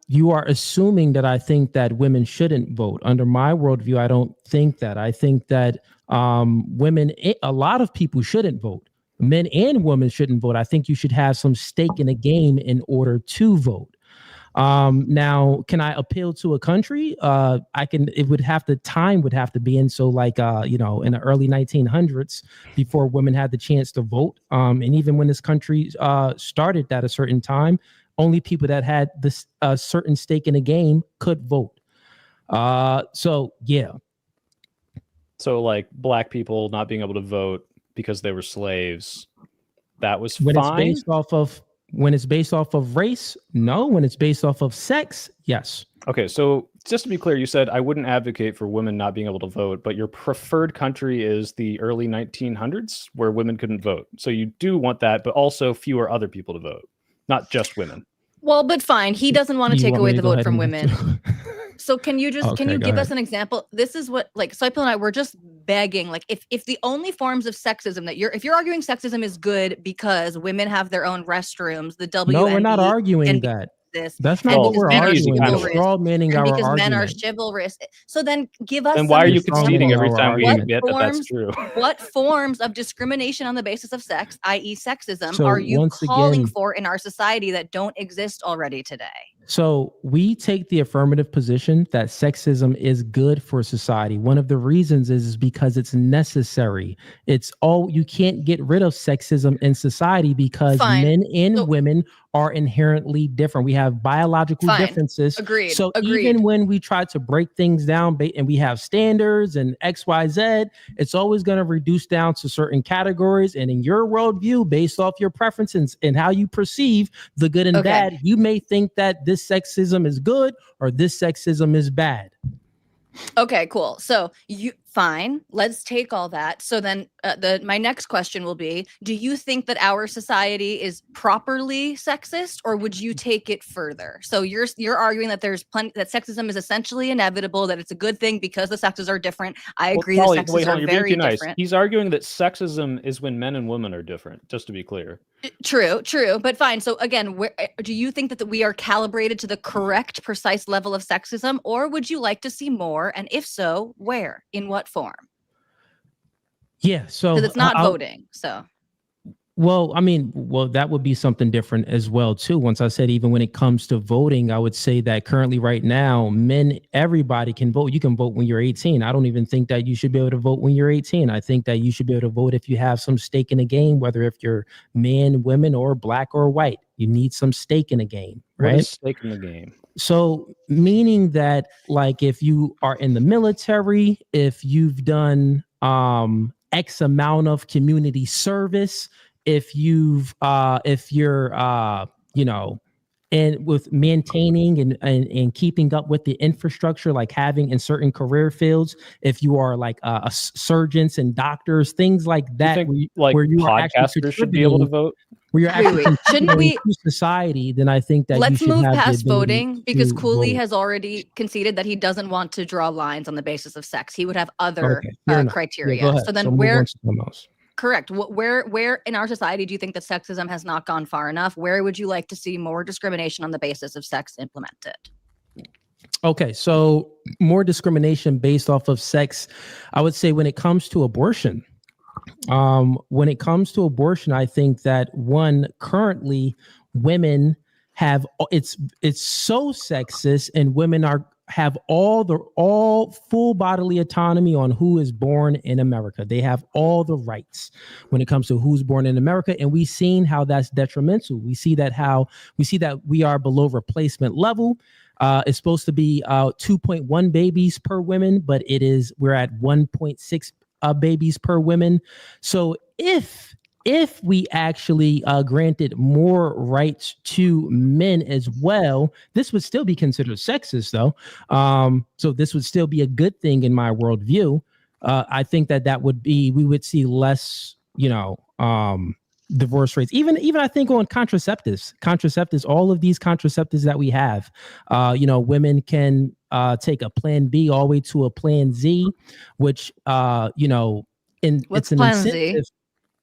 you are assuming that I think that women shouldn't vote. Under my worldview, I don't think that. I think that women, a lot of people shouldn't vote. Men and women shouldn't vote. I think you should have some stake in the game in order to vote. Now, can I appeal to a country? Time would have to be in. So like, in the early 1900s, before women had the chance to vote. And even when this country started at a certain time, only people that had this certain stake in the game could vote. So like black people not being able to vote because they were slaves, that was When fine. when it's based off of race, no. When it's based off of sex, yes. Okay, so just to be clear, you said I wouldn't advocate for women not being able to vote, but your preferred country is the early 1900s where women couldn't vote. So you do want that, but also fewer other people to vote, not just women. Well, but fine. He doesn't want to take away the vote from women. women. So can you just Okay, give go us an example? This is what Soy Pill and I were just begging. Like if the only forms of sexism that if you're arguing sexism is good because women have their own restrooms, the WNBA No, we're not arguing that. That's not what we're arguing. You're straw manning our because men are argument. chivalrous. So then give us. And why are you You're straw conceding manning every our time we argument. admit that that's true? What forms of discrimination on the basis of sex, i.e. sexism, So are you once calling again- for in our society that don't exist already today? So we take the affirmative position that sexism is good for society. One of the reasons is because it's necessary. You can't get rid of sexism in society because men and women are inherently different. We have biological differences. Agreed. So even when we try to break things down and we have standards and X, Y, Z, it's always going to reduce down to certain categories. And in your worldview, based off your preferences and how you perceive the good and bad, you may think that this sexism is good or this sexism is bad. Okay, cool. So fine. Let's take all that. So then my next question will be, do you think that our society is properly sexist, or would you take it further? So you're arguing that there's that sexism is essentially inevitable, that it's a good thing because the sexes are different. I agree that sexes are very different. He's arguing that sexism is when men and women are different, just to be clear. True, but fine. So again, do you think that we are calibrated to the correct, precise level of sexism, or would you like to see more? And if so, where? In what form? Yeah, so because it's not voting. So that would be something different as well too. Once I said, even when it comes to voting, I would say that currently right now, everybody can vote. You can vote when you're 18. I don't even think that you should be able to vote when you're 18. I think that you should be able to vote if you have some stake in the game, whether if you're man, women, or black or white. You need some stake in the game, right? What is stake in the game? So meaning that, like, if you are in the military, if you've done X amount of community service, if you're and with maintaining and keeping up with the infrastructure, like having in certain career fields, if you are like surgeons and doctors, things like that, where you podcasters should be able to vote. Where you're actually shouldn't we to society, then I think that let's you should move have past the ability voting, because to Cooley vote. has already conceded that he doesn't want to draw lines on the basis of sex. He would have other criteria. Yeah, so then correct. Where in our society do you think that sexism has not gone far enough? Where would you like to see more discrimination on the basis of sex implemented? Okay, so more discrimination based off of sex. I would say when it comes to abortion. I think that currently women have it's so sexist, and women have all full bodily autonomy on who is born in America. They have all the rights when it comes to who's born in America, and we've seen how that's detrimental. We see that we are below replacement level. It's supposed to be 2.1 babies per woman, but we're at 1.6 babies per woman. So if we actually granted more rights to men as well, this would still be considered sexist, though. So this would still be a good thing in my worldview. I think we would see less, divorce rates. Even I think on contraceptives, all of these contraceptives that we have, women can take a plan B all the way to a plan Z, which what's it's an plan incentive. Z?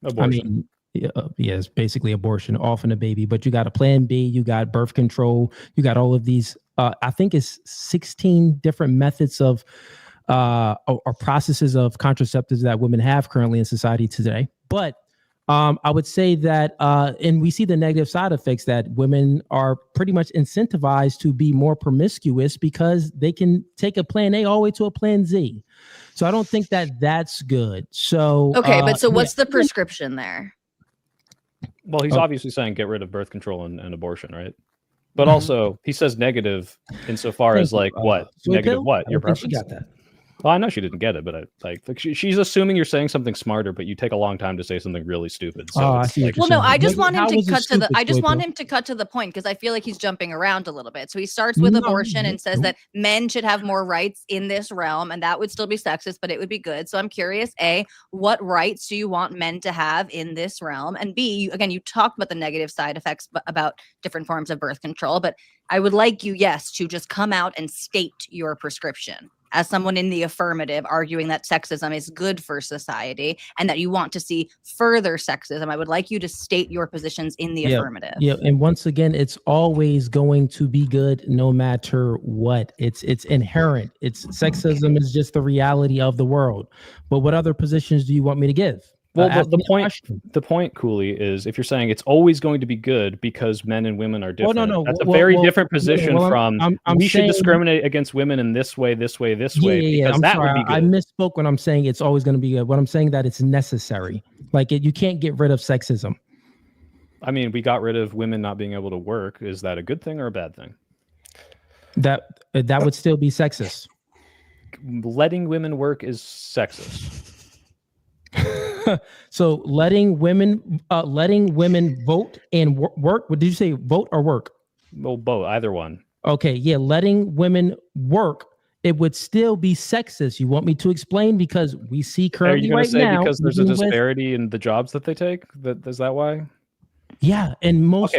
Abortion. It's basically abortion, often a baby, but you got a plan B, you got birth control, you got all of these. I think it's 16 different methods of or processes of contraceptives that women have currently in society today. But I would say that, and we see the negative side effects, that women are pretty much incentivized to be more promiscuous because they can take a plan A all the way to a plan Z. So I don't think that that's good. So okay, but so what's the prescription there? Well, he's obviously saying get rid of birth control and abortion, right? But also he says negative insofar as like what? Soy Negative Pill? what? Your I don't think preference? she got that. Well, I know she didn't get it, but she's assuming you're saying something smarter, but you take a long time to say something really stupid. So I see what you're well, no, saying. I just want him How to was it cut to the. stupid, I just Soy want Pill? him to cut to the point because I feel like he's jumping around a little bit. So he starts with abortion and says that men should have more rights in this realm, and that would still be sexist, but it would be good. So I'm curious: A, what rights do you want men to have in this realm? And B, again, you talked about the negative side effects about different forms of birth control, but I would like you, yes, to just come out and state your prescription as someone in the affirmative arguing that sexism is good for society and that you want to see further sexism. I would like you to state your positions in the affirmative. Yeah, and once again, it's always going to be good no matter what. It's inherent. It's sexism is just the reality of the world. But what other positions do you want me to give? Well, the point, Cooley, is if you're saying it's always going to be good because men and women are different, that's a very different position from we should discriminate against women in this way, because I'm that sorry, would be good. I misspoke when I'm saying it's always going to be good. What I'm saying that it's necessary. Like you can't get rid of sexism. I mean, we got rid of women not being able to work. Is that a good thing or a bad thing? That would still be sexist. Letting women work is sexist. So letting women vote and work. What did you say? Vote or work? Well, both, either one. Okay, yeah, letting women work, it would still be sexist. You want me to explain? Because we see currently Are you going right to say now, because there's a disparity in the jobs that they take? Is that why? Yeah, and most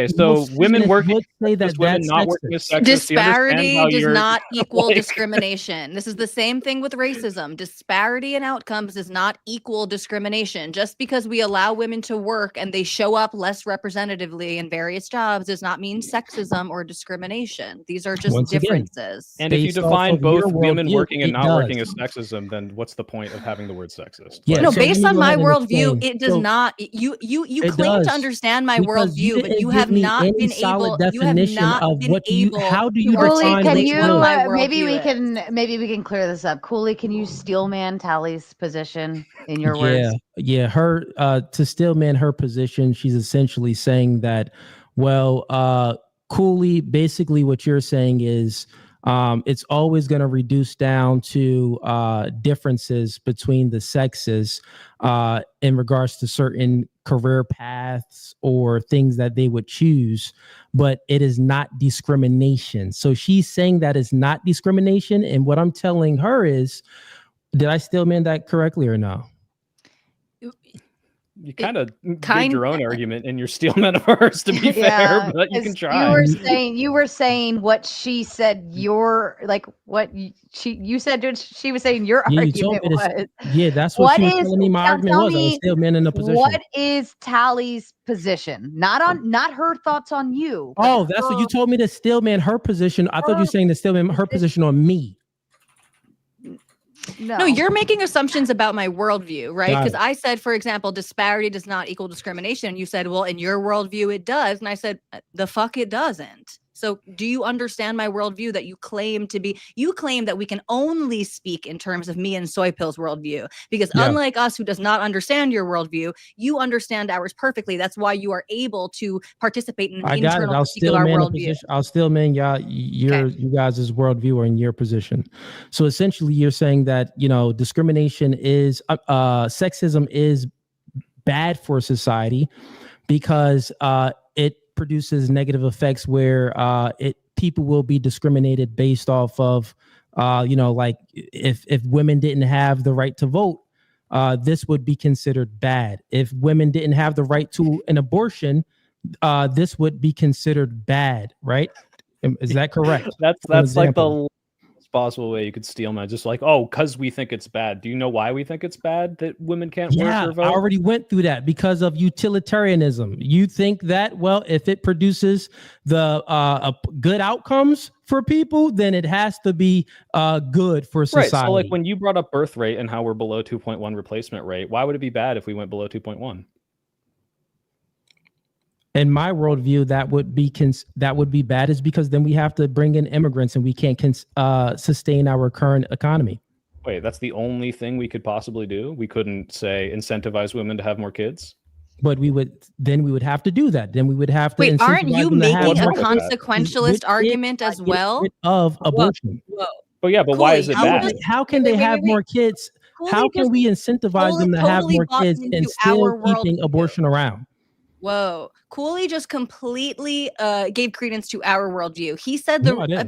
women working would say that women that's not working is sexist. Disparity does not equal discrimination. This is the same thing with racism. Disparity in outcomes does not equal discrimination. Just because we allow women to work and they show up less representatively in various jobs does not mean sexism or discrimination. These are just differences. And if you define both women working and not working as sexism, then what's the point of having the word sexist? Yeah, no, based on my worldview, it does not. You claim to understand my worldview, but you have not been able. You have not been able. How do you Cooley, define can you maybe we can clear this up. Cooley, can you steelman Tally's position in your words? Yeah. Her to steelman her position, she's essentially saying that, well, Cooley, basically what you're saying is it's always going to reduce down to differences between the sexes in regards to certain career paths or things that they would choose, but it is not discrimination. So she's saying that it's not discrimination. And what I'm telling her is, did I steelman that correctly or no? You kind of did your own argument in your steelman of hers, to be fair, but you can try. You were saying what she said. You said she was saying your argument was. Yeah, that's what she was telling me. My argument was I was steelman in the position. What is Tally's position? Not her thoughts on you. Oh, that's what you told me to steelman her position. I thought you were saying to steelman her position on me. No, you're making assumptions about my worldview, right? Because I said, for example, disparity does not equal discrimination. And you said, well, in your worldview, it does. And I said, the fuck it doesn't. So do you understand my worldview that you claim to be? You claim that we can only speak in terms of me and Soy Pill's worldview, because unlike us, who does not understand your worldview, you understand ours perfectly. That's why you are able to participate in an internal critique of our worldview. I'll still man you guys' worldview or in your position. So essentially, you're saying that discrimination is sexism is bad for society because it produces negative effects where people will be discriminated based off of like if women didn't have the right to vote, this would be considered bad. If women didn't have the right to an abortion, this would be considered bad, right? Is that correct? That's like the possible way you could steal my just like, oh, because we think it's bad. Do you know why we think it's bad that women can't work or vote? I already went through that because of utilitarianism. You think that, well, if it produces the good outcomes for people, then it has to be good for society. Right. So like when you brought up birth rate and how we're below 2.1 replacement rate, why would it be bad if we went below 2.1? In my worldview, that would be bad, is because then we have to bring in immigrants and we can't sustain our current economy. Wait, that's the only thing we could possibly do? We couldn't say incentivize women to have more kids? But we would have to do that. Then we would have to. Wait, aren't you making a consequentialist argument as well? Of abortion. Whoa. But yeah, but why is it bad? How can they have more kids? How can we incentivize them to have more kids and still keeping abortion around? Whoa. Cooley just completely gave credence to our worldview. He said,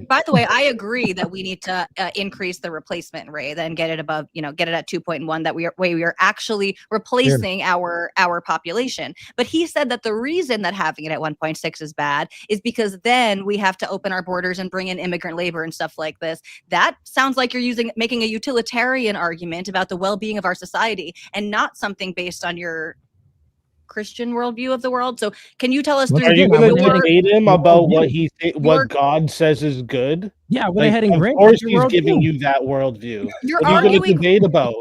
by the way, I agree that we need to increase the replacement rate and get it above, get it at 2.1, that we are actually replacing our population. But he said that the reason that having it at 1.6 is bad is because then we have to open our borders and bring in immigrant labor and stuff like this. That sounds like you're making a utilitarian argument about the well-being of our society and not something based on your Christian worldview of the world. So can you tell us Are you going to debate him about what God says is good? Yeah, we're heading of course he's giving you that worldview. What are you going to debate about?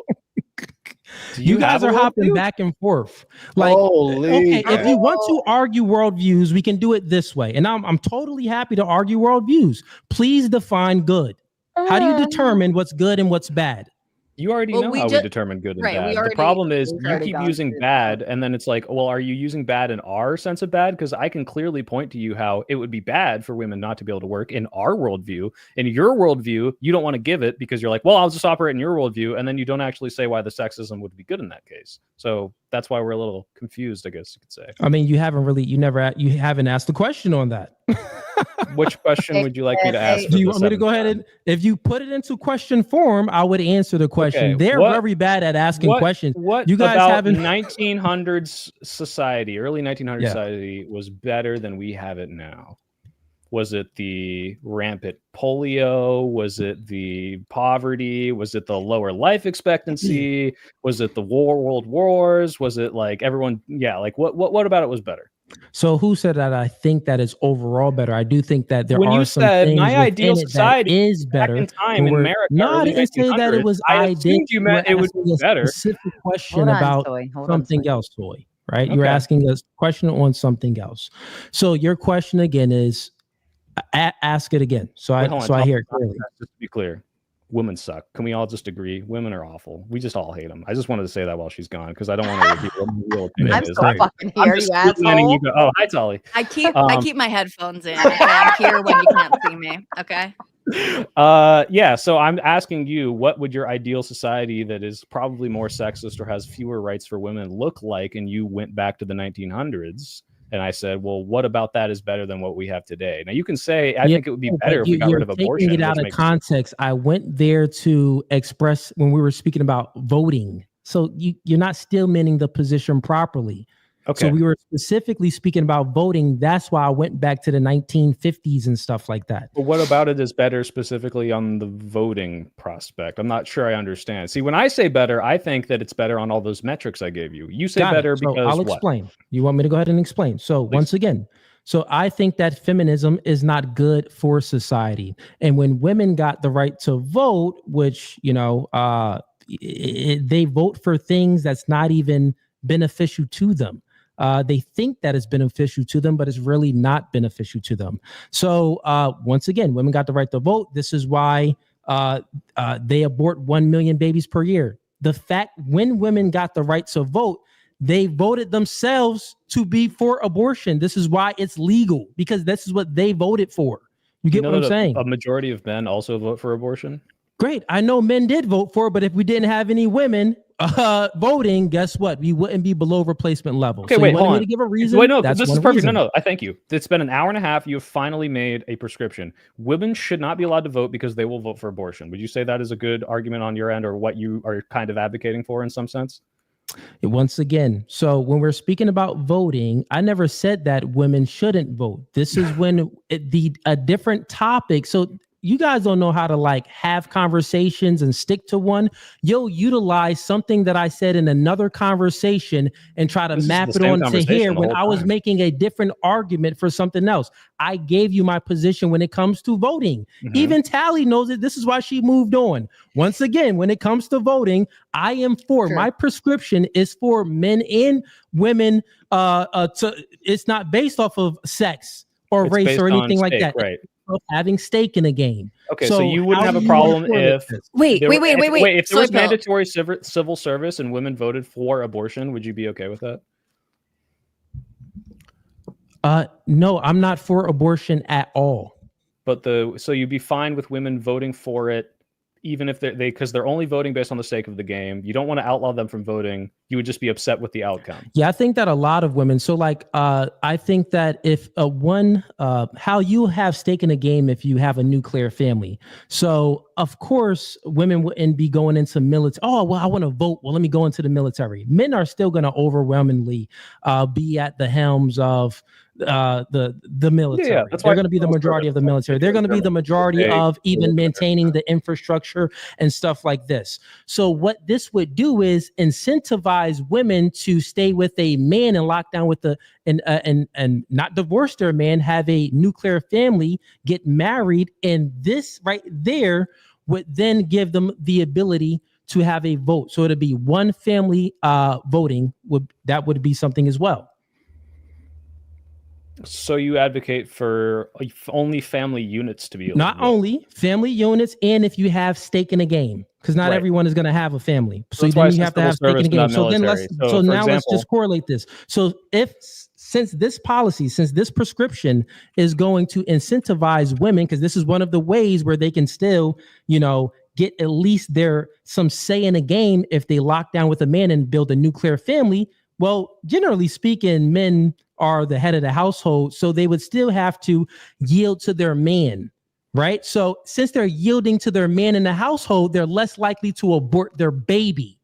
You guys are hopping back and forth. If you want to argue worldviews, we can do it this way. And I'm totally happy to argue worldviews. Please define good. How do you determine what's good and what's bad? You already know how we determine good and bad. The problem is you keep using bad, and then it's like, well, are you using bad in our sense of bad? Because I can clearly point to you how it would be bad for women not to be able to work in our worldview. In your worldview, you don't want to give it because you're like, well, I'll just operate in your worldview, and then you don't actually say why the sexism would be good in that case. So that's why we're a little confused, I guess you could say. I mean, you haven't asked the question on that. Which question would you like me to ask? Do you want me to go ahead and, if you put it into question form, I would answer the question. They're very bad at asking questions. What you guys about haven't 1900s society, early 1900s society was better than we have it now? Was it the rampant polio? Was it the poverty? Was it the lower life expectancy? Was it the world wars? Was it like everyone? Yeah, like what about it was better? So who said that? I think that is overall better. I do think that there when are you some said things my ideal society is better. In time in America, no, I didn't say that it was ideal. You meant it would be better. Specific question about something else, Soy. Right? You're asking us a question on something else. So your question again is, ask it again. So I hear it clearly. Just to be clear, women suck. Can we all just agree? Women are awful. We just all hate them. I just wanted to say that while she's gone because I don't want to repeat what my real opinion I'm is. so fucking here, you asshole. You go, oh, hi, Tolly. I keep my headphones in. Okay? I'm here when you can't see me. Okay. Yeah. So I'm asking you, what would your ideal society that is probably more sexist or has fewer rights for women look like? And you went back to the 1900s. And I said, well, what about that is better than what we have today? Now, you can say, I think it would be better if we got rid of abortion. Taking it out of context, I went there to express when we were speaking about voting. So you're not still meaning the position properly. Okay. So we were specifically speaking about voting. That's why I went back to the 1950s and stuff like that. But what about it is better specifically on the voting prospect? I'm not sure I understand. See, when I say better, I think that it's better on all those metrics I gave you. You say better because I'll explain. You want me to go ahead and explain? So once again, so I think that feminism is not good for society. And when women got the right to vote, which, they vote for things that's not even beneficial to them. They think that is beneficial to them, but it's really not beneficial to them. So once again, women got the right to vote. This is why they abort 1 million babies per year. The fact when women got the right to vote, they voted themselves to be for abortion. This is why it's legal, because this is what they voted for. You get what I'm saying? A majority of men also vote for abortion. Great. I know men did vote for it, but if we didn't have any women voting, guess what? We wouldn't be below replacement level. Okay, so wait, hold on. To give a reason? Wait, no, this is perfect. No, I thank you. It's been an hour and a half. You have finally made a prescription. Women should not be allowed to vote because they will vote for abortion. Would you say that is a good argument on your end, or what you are kind of advocating for in some sense? Once again, so when we're speaking about voting, I never said that women shouldn't vote. This is when a different topic. So you guys don't know how to have conversations and stick to one. You'll utilize something that I said in another conversation and try to map it onto here when I was making a different argument for something else. I gave you my position when it comes to voting. Mm-hmm. Even Tally knows it. This is why she moved on. Once again, when it comes to voting, I am for. Sure. My prescription is for men and women. It's not based off of sex or race or anything like that. Right. Having stake in a game. Okay, so you wouldn't have a problem if wait. If there was mandatory civil service and women voted for abortion, would you be okay with that? No, I'm not for abortion at all. But so you'd be fine with women voting for it even if because they're only voting based on the sake of the game. You don't want to outlaw them from voting. You would just be upset with the outcome. Yeah, I think that a lot of women. So like, I think that if how you have stake in a game if you have a nuclear family. So of course, women wouldn't be going into military. Oh, well, I want to vote. Well, let me go into the military. Men are still going to overwhelmingly be at the helms of the military. Yeah, that's they're going to be the majority of the military. They're going to be the majority of even maintaining the infrastructure and stuff like this. So what this would do is incentivize women to stay with a man and lock down with and not divorce their man, have a nuclear family, get married, and this right there would then give them the ability to have a vote. So it'd be one family voting. That would be something as well. So you advocate for only family units to be able not to vote. Only family units, and if you have stake in a game, because not everyone is going to have a family, so that's then why you have to have stake in a game. So then let's let's just correlate this. So since this prescription is going to incentivize women, because this is one of the ways where they can still, get at least some say in a game if they lock down with a man and build a nuclear family. Well, generally speaking, men are the head of the household, so they would still have to yield to their man, right? So since they're yielding to their man in the household, they're less likely to abort their baby.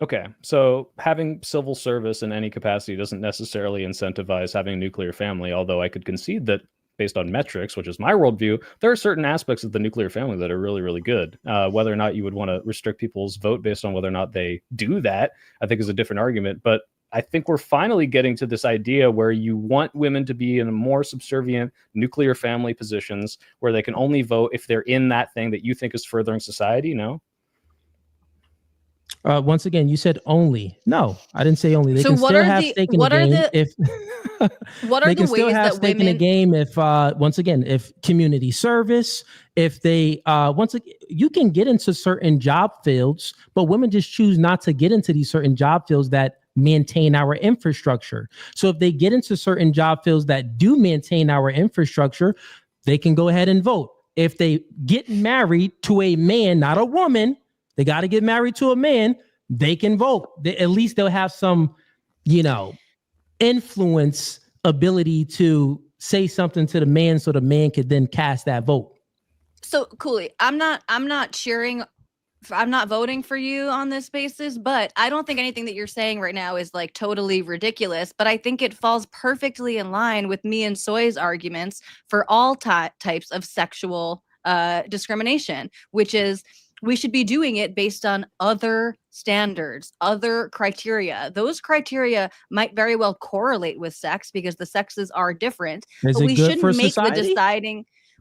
Okay, so having civil service in any capacity doesn't necessarily incentivize having a nuclear family, although I could concede that based on metrics, which is my worldview, there are certain aspects of the nuclear family that are really, really good. Whether or not you would want to restrict people's vote based on whether or not they do that, I think is a different argument. But I think we're finally getting to this idea where you want women to be in a more subservient nuclear family positions where they can only vote if they're in that thing that you think is furthering society, no? Once again, you said only. No, I didn't say only. They can still have stake in the game if what are the ways that stake in the game if once again, if community service, if they you can get into certain job fields, but women just choose not to get into these certain job fields that maintain our infrastructure. So if they get into certain job fields that do maintain our infrastructure, they can go ahead and vote. If they get married to a man, not a woman, they got to get married to a man, they can vote. At least they'll have some, influence ability to say something to the man so the man could then cast that vote. So Cooley, I'm not voting for you on this basis, but I don't think anything that you're saying right now is like totally ridiculous, but I think it falls perfectly in line with me and Soy's arguments for all types of sexual discrimination, which is we should be doing it based on other standards, other criteria. Those criteria might very well correlate with sex because the sexes are different, but we shouldn't make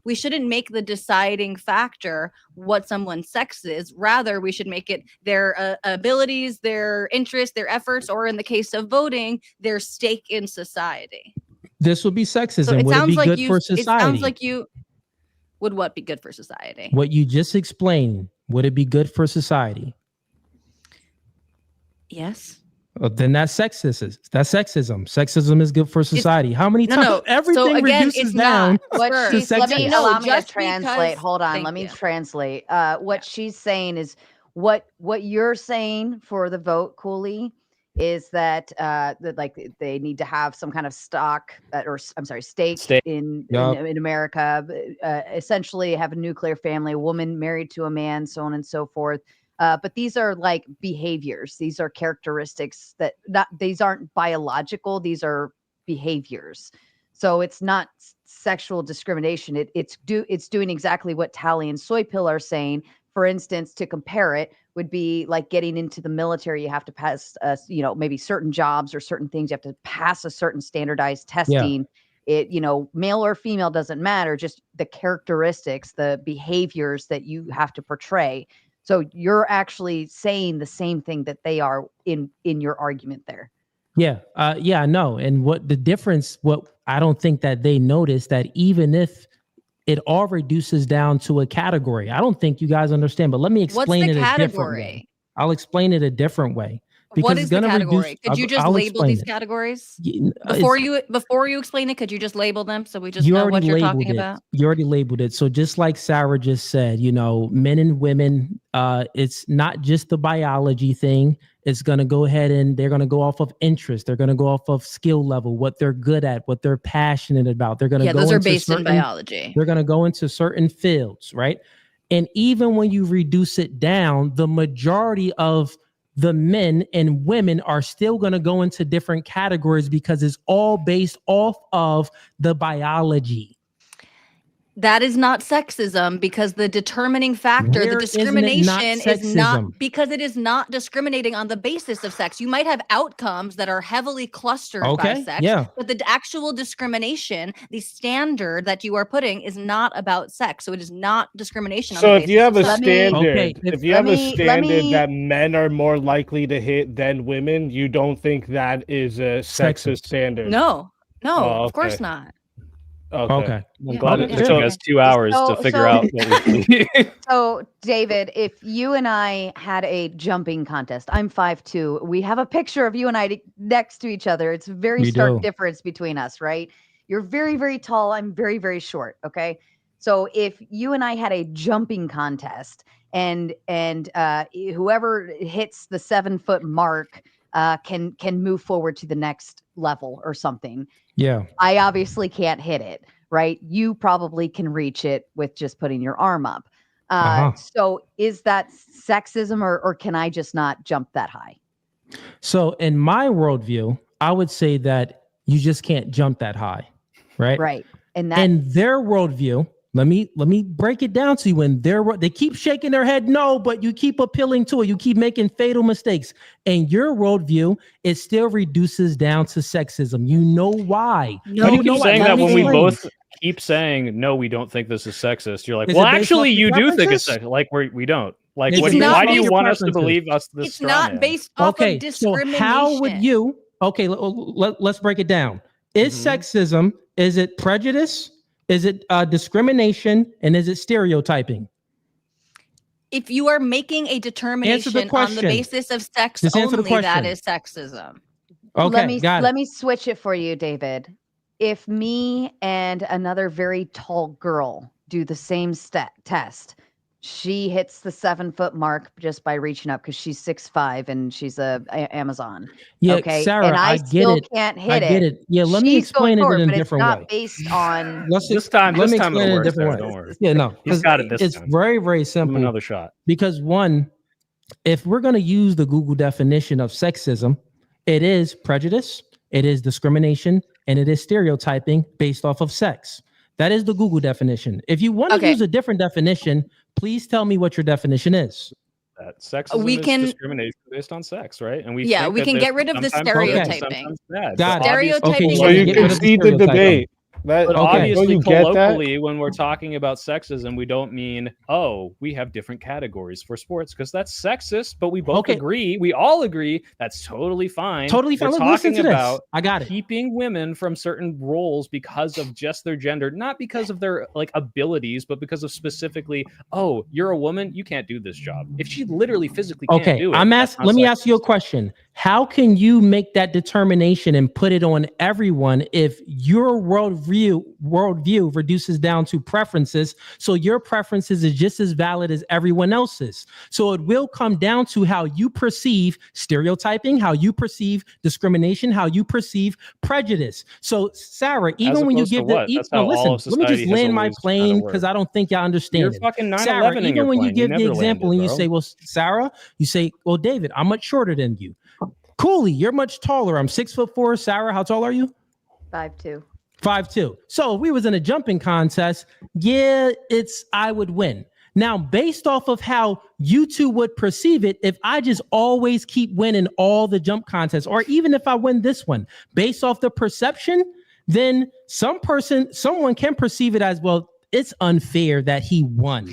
we shouldn't make the deciding factor what someone's sex is. Rather, we should make it their abilities, their interests, their efforts, or in the case of voting, their stake in society. This would be sexism. So it would sounds it be like good for society? It sounds like you would what be good for society? What you just explained, would it be good for society? Yes. Well, then that's sexism. That's sexism. Sexism is good for society. How many times? No. Everything So again, reduces it's down not. What she's, let me sexism. allow me to just translate. because- Hold on, Thank let me you. translate. What she's saying is what you're saying for the vote, Cooley, is that like they need to have some kind of stake in America. Essentially, have a nuclear family, a woman married to a man, so on and so forth. But these are like behaviors. These are characteristics these aren't biological. These are behaviors. So it's not sexual discrimination. It's doing exactly what Tally and Soy Pill are saying. For instance, to compare it would be like getting into the military. You have to pass, maybe certain jobs or certain things. You have to pass a certain standardized testing. Yeah. Male or female doesn't matter. Just the characteristics, the behaviors that you have to portray. So you're actually saying the same thing that they are in your argument there. Yeah. No. And what the difference, what I don't think that they notice that even if it all reduces down to a category, I don't think you guys understand, but let me explain it a different way. I'll explain it a different way. Because What it's is the gonna category? reduce. Could you just I'll label explain these it. categories It's- before you explain it? Could you just label them so we just you know already what you're labeled talking it. about? You already labeled it. So just like Sara just said, men and women, it's not just the biology thing. It's going to go ahead and they're going to go off of interest. They're going to go off of skill level, what they're good at, what they're passionate about. They're going to go those are into based in certain biology. They're going to go into certain fields, right? And even when you reduce it down, the majority of the men and women are still going to go into different categories because it's all based off of the biology. That is not sexism because the determining factor, Where the isn't it not discrimination is not sexism? because it is not discriminating on the basis of sex. You might have outcomes that are heavily clustered by Okay, sex, yeah. but the actual discrimination, the standard that you are putting is not about sex. So it is not discrimination on So the if basis you have of a sex. standard, if you have a standard me- that men are more likely to hit than women, you don't think that is a sexist standard? No, Oh, of course okay. not. Okay. I'm Yeah. glad Okay, it took sure. you guys 2 hours to figure out what we So, David, if you and I had a jumping contest, I'm 5'2". We have a picture of you and I next to each other. It's a very We stark do. difference between us, right? You're very, very tall. I'm very, very short. Okay. So if you and I had a jumping contest and whoever hits the 7-foot mark can move forward to the next level or something. Yeah. I obviously can't hit it, right? You probably can reach it with just putting your arm up. So is that sexism or can I just not jump that high? So in my worldview, I would say that you just can't jump that high, right? Right. And in their worldview, let me break it down to you. In they keep shaking their head no, but you keep appealing to it. You keep making fatal mistakes. And your worldview, it still reduces down to sexism. You know why? Why do you know keep why? saying Let that me when we explain. both keep saying no, we don't think this is sexist? You're like, Is well, it based actually, off your you do think it's preferences? sexist. Like we don't. Like, It's what do you, based why off do you your want us to preferences. believe us this It's straw not man? based off Okay, of so discrimination. how would you? Okay, let's break it down. Is sexism? Is it prejudice? Is it discrimination? And is it stereotyping? If you are making a determination on the question. basis of sex Just answer the only, that question. is sexism. Okay, let me switch it for you, David. If me and another very tall girl do the same test, she hits the 7-foot mark just by reaching up because she's 6'5" and she's a Amazon. Yeah, okay, Sara, and I get still it. can't I hit get it. it. Yeah, let me She's going explain it forward, in a but it's different not way. based on. This time let me it'll explain it in a work, different Sarah, way. don't worry. Yeah, no, He's got it this it's time. very, very Give him simple. another shot. Because one, if we're going to use the Google definition of sexism, it is prejudice, it is discrimination, and it is stereotyping based off of sex. That is the Google definition. If you want to use a different definition, please tell me what your definition is. That sexism is discrimination based on sex, right? And we think we that can this get rid is of the sometimes good and stereotyping. sometimes bad. Got But it. obviously- Okay, So you concede the debate. But Okay, obviously, so you get that? colloquially, when we're talking about sexism, we don't mean, oh, we have different categories for sports because that's sexist. But we both agree, we all agree that's totally fine. Totally fine. We're Listen talking to this. about I got it. keeping women from certain roles because of just their gender, not because of their like abilities, but because of specifically, oh, you're a woman, you can't do this job. If she literally physically can't Okay, do it, I'm that's asking. not Let me sexist. ask you a question. How can you make that determination and put it on everyone if your worldview reduces down to preferences? So your preferences is just as valid as everyone else's. So it will come down to how you perceive stereotyping, how you perceive discrimination, how you perceive prejudice. So Sara, even when you opposed to give what? the That's how all of listen, let me society just has land my always plane kinda because worked. I don't think y'all understand You're it. fucking 9/11 Sara, in even your when you plane. You give the never example landed, and you bro. say, well, Sara, you say, well, David, I'm much shorter than you. Cooley, you're much taller. I'm 6'4". Sara, how tall are you? 5'2". 5'2". So if we was in a jumping contest, I would win. Now, based off of how you two would perceive it, if I just always keep winning all the jump contests, or even if I win this one, based off the perception, then someone can perceive it as, well, it's unfair that he won.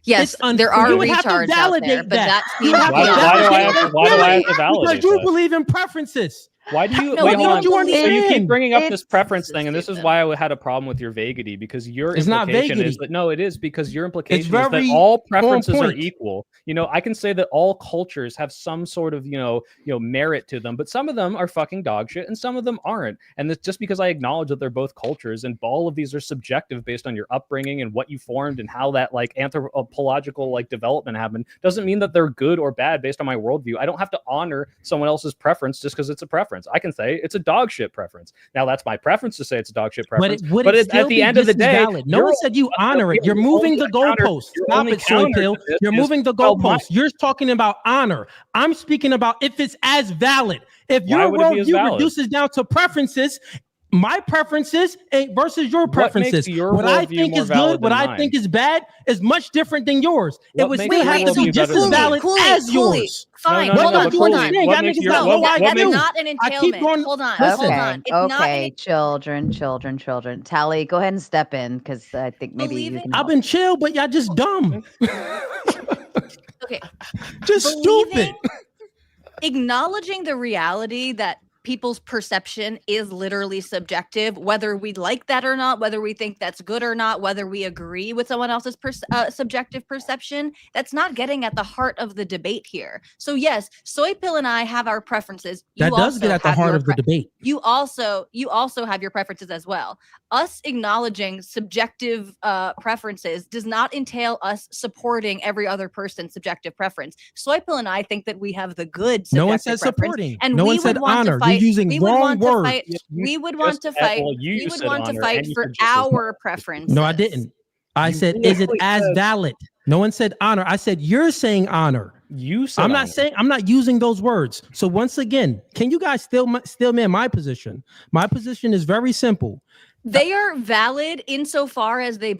Yes, there are retards out there, but that You seems have to Why do I validate have that to feeling validate because you that? believe in preferences. Why do you No, wait? we Hold don't on. believe So you keep in. bringing up this It's preference thing, and this is why I had a problem with your vaguity, because your It's not implication is vaguity. that no, it is, because your implication is that very all on preferences are point. equal. You know, I can say that all cultures have some sort of merit to them, but some of them are fucking dog shit, and some of them aren't. And this, just because I acknowledge that they're both cultures, and all of these are subjective based on your upbringing and what you formed and how that like anthropological like development happened, doesn't mean that they're good or bad based on my worldview. I don't have to honor someone else's preference just because it's a preference. I can say it's a dog shit preference. Now that's my preference to say it's a dog shit preference. But at the end of the day, valid. No one said you honor it. You're moving the goalposts. Stop it, Soy Pill. You're moving the goalposts. You're talking about honor. I'm speaking about if it's as valid. If your worldview reduces down to preferences, my preferences versus your preferences. What I think is good, what I think is bad, is much different than yours. It would still have to be just as valid as yours. Fine. Hold on. Hold on. That's not an entailment. Hold on. Okay, children. Tally, go ahead and step in, because I think maybe you can I've been chill, but y'all just dumb. Okay. Just stupid. Acknowledging the reality that people's perception is literally subjective, whether we like that or not, whether we think that's good or not, whether we agree with someone else's subjective perception, that's not getting at the heart of the debate here. So yes, Soy Pill and I have our preferences. That does get at the heart of the debate. You also have your preferences as well. Us acknowledging subjective preferences does not entail us supporting every other person's subjective preference. Soy Pill and I think that we have the good subjective No one said preference, supporting. and No we one said would want honor. to fight. You're using We would wrong want to words. fight. We would want to fight. We would want to fight for our preference. No, I didn't. I said, is it as valid? No one said honor. I said, you're saying honor. You said I'm not saying, I'm not using those words. So once again, can you guys still man my position? My position is very simple. They are valid insofar as they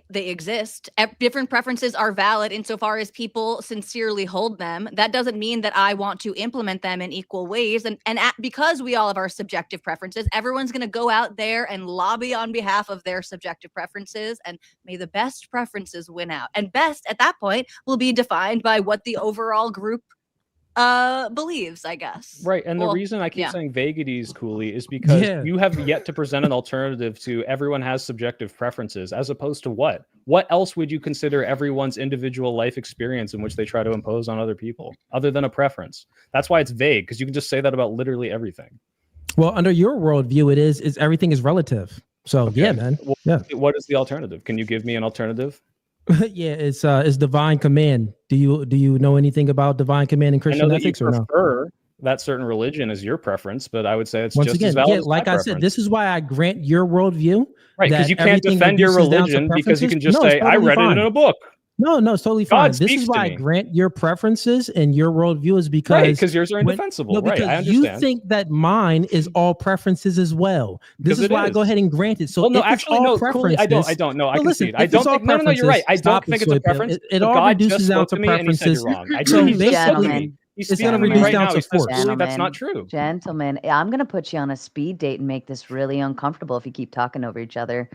exist. Different preferences are valid insofar as people sincerely hold them. That doesn't mean that I want to implement them in equal ways. And because we all have our subjective preferences, everyone's going to go out there and lobby on behalf of their subjective preferences, and may the best preferences win out. And best at that point will be defined by what the overall group believes, I guess. Right. And the reason I keep saying vagaries, Cooley, is because you have yet to present an alternative to everyone has subjective preferences, as opposed to what else would you consider everyone's individual life experience in which they try to impose on other people other than a preference? That's why it's vague, because you can just say that about literally everything. Well, under your worldview, it is everything is relative. So yeah, man. Well, what is the alternative? Can you give me an alternative? Yeah, it's divine command. Do you know anything about divine command in Christian ethics or no? Prefer that certain religion is your preference, but I would say it's Once just again, as valid as like my I said, this is why I grant your worldview. Right, because you can't defend your religion because you can just say, I read it in a book. No, it's totally fine. This is why I grant your preferences and your worldview is because yours are indefensible. Because I understand. you think that mine is all preferences as well. This is why I go ahead and grant it. So Cooley, I don't know. I concede. I don't think. No, you're right. I don't think it's a preference. It all reduces down to preferences. So basically, it's going to reduce down to force. That's not true. Gentlemen, I'm going to put you on a speed date and make this really uncomfortable if you keep talking over each other.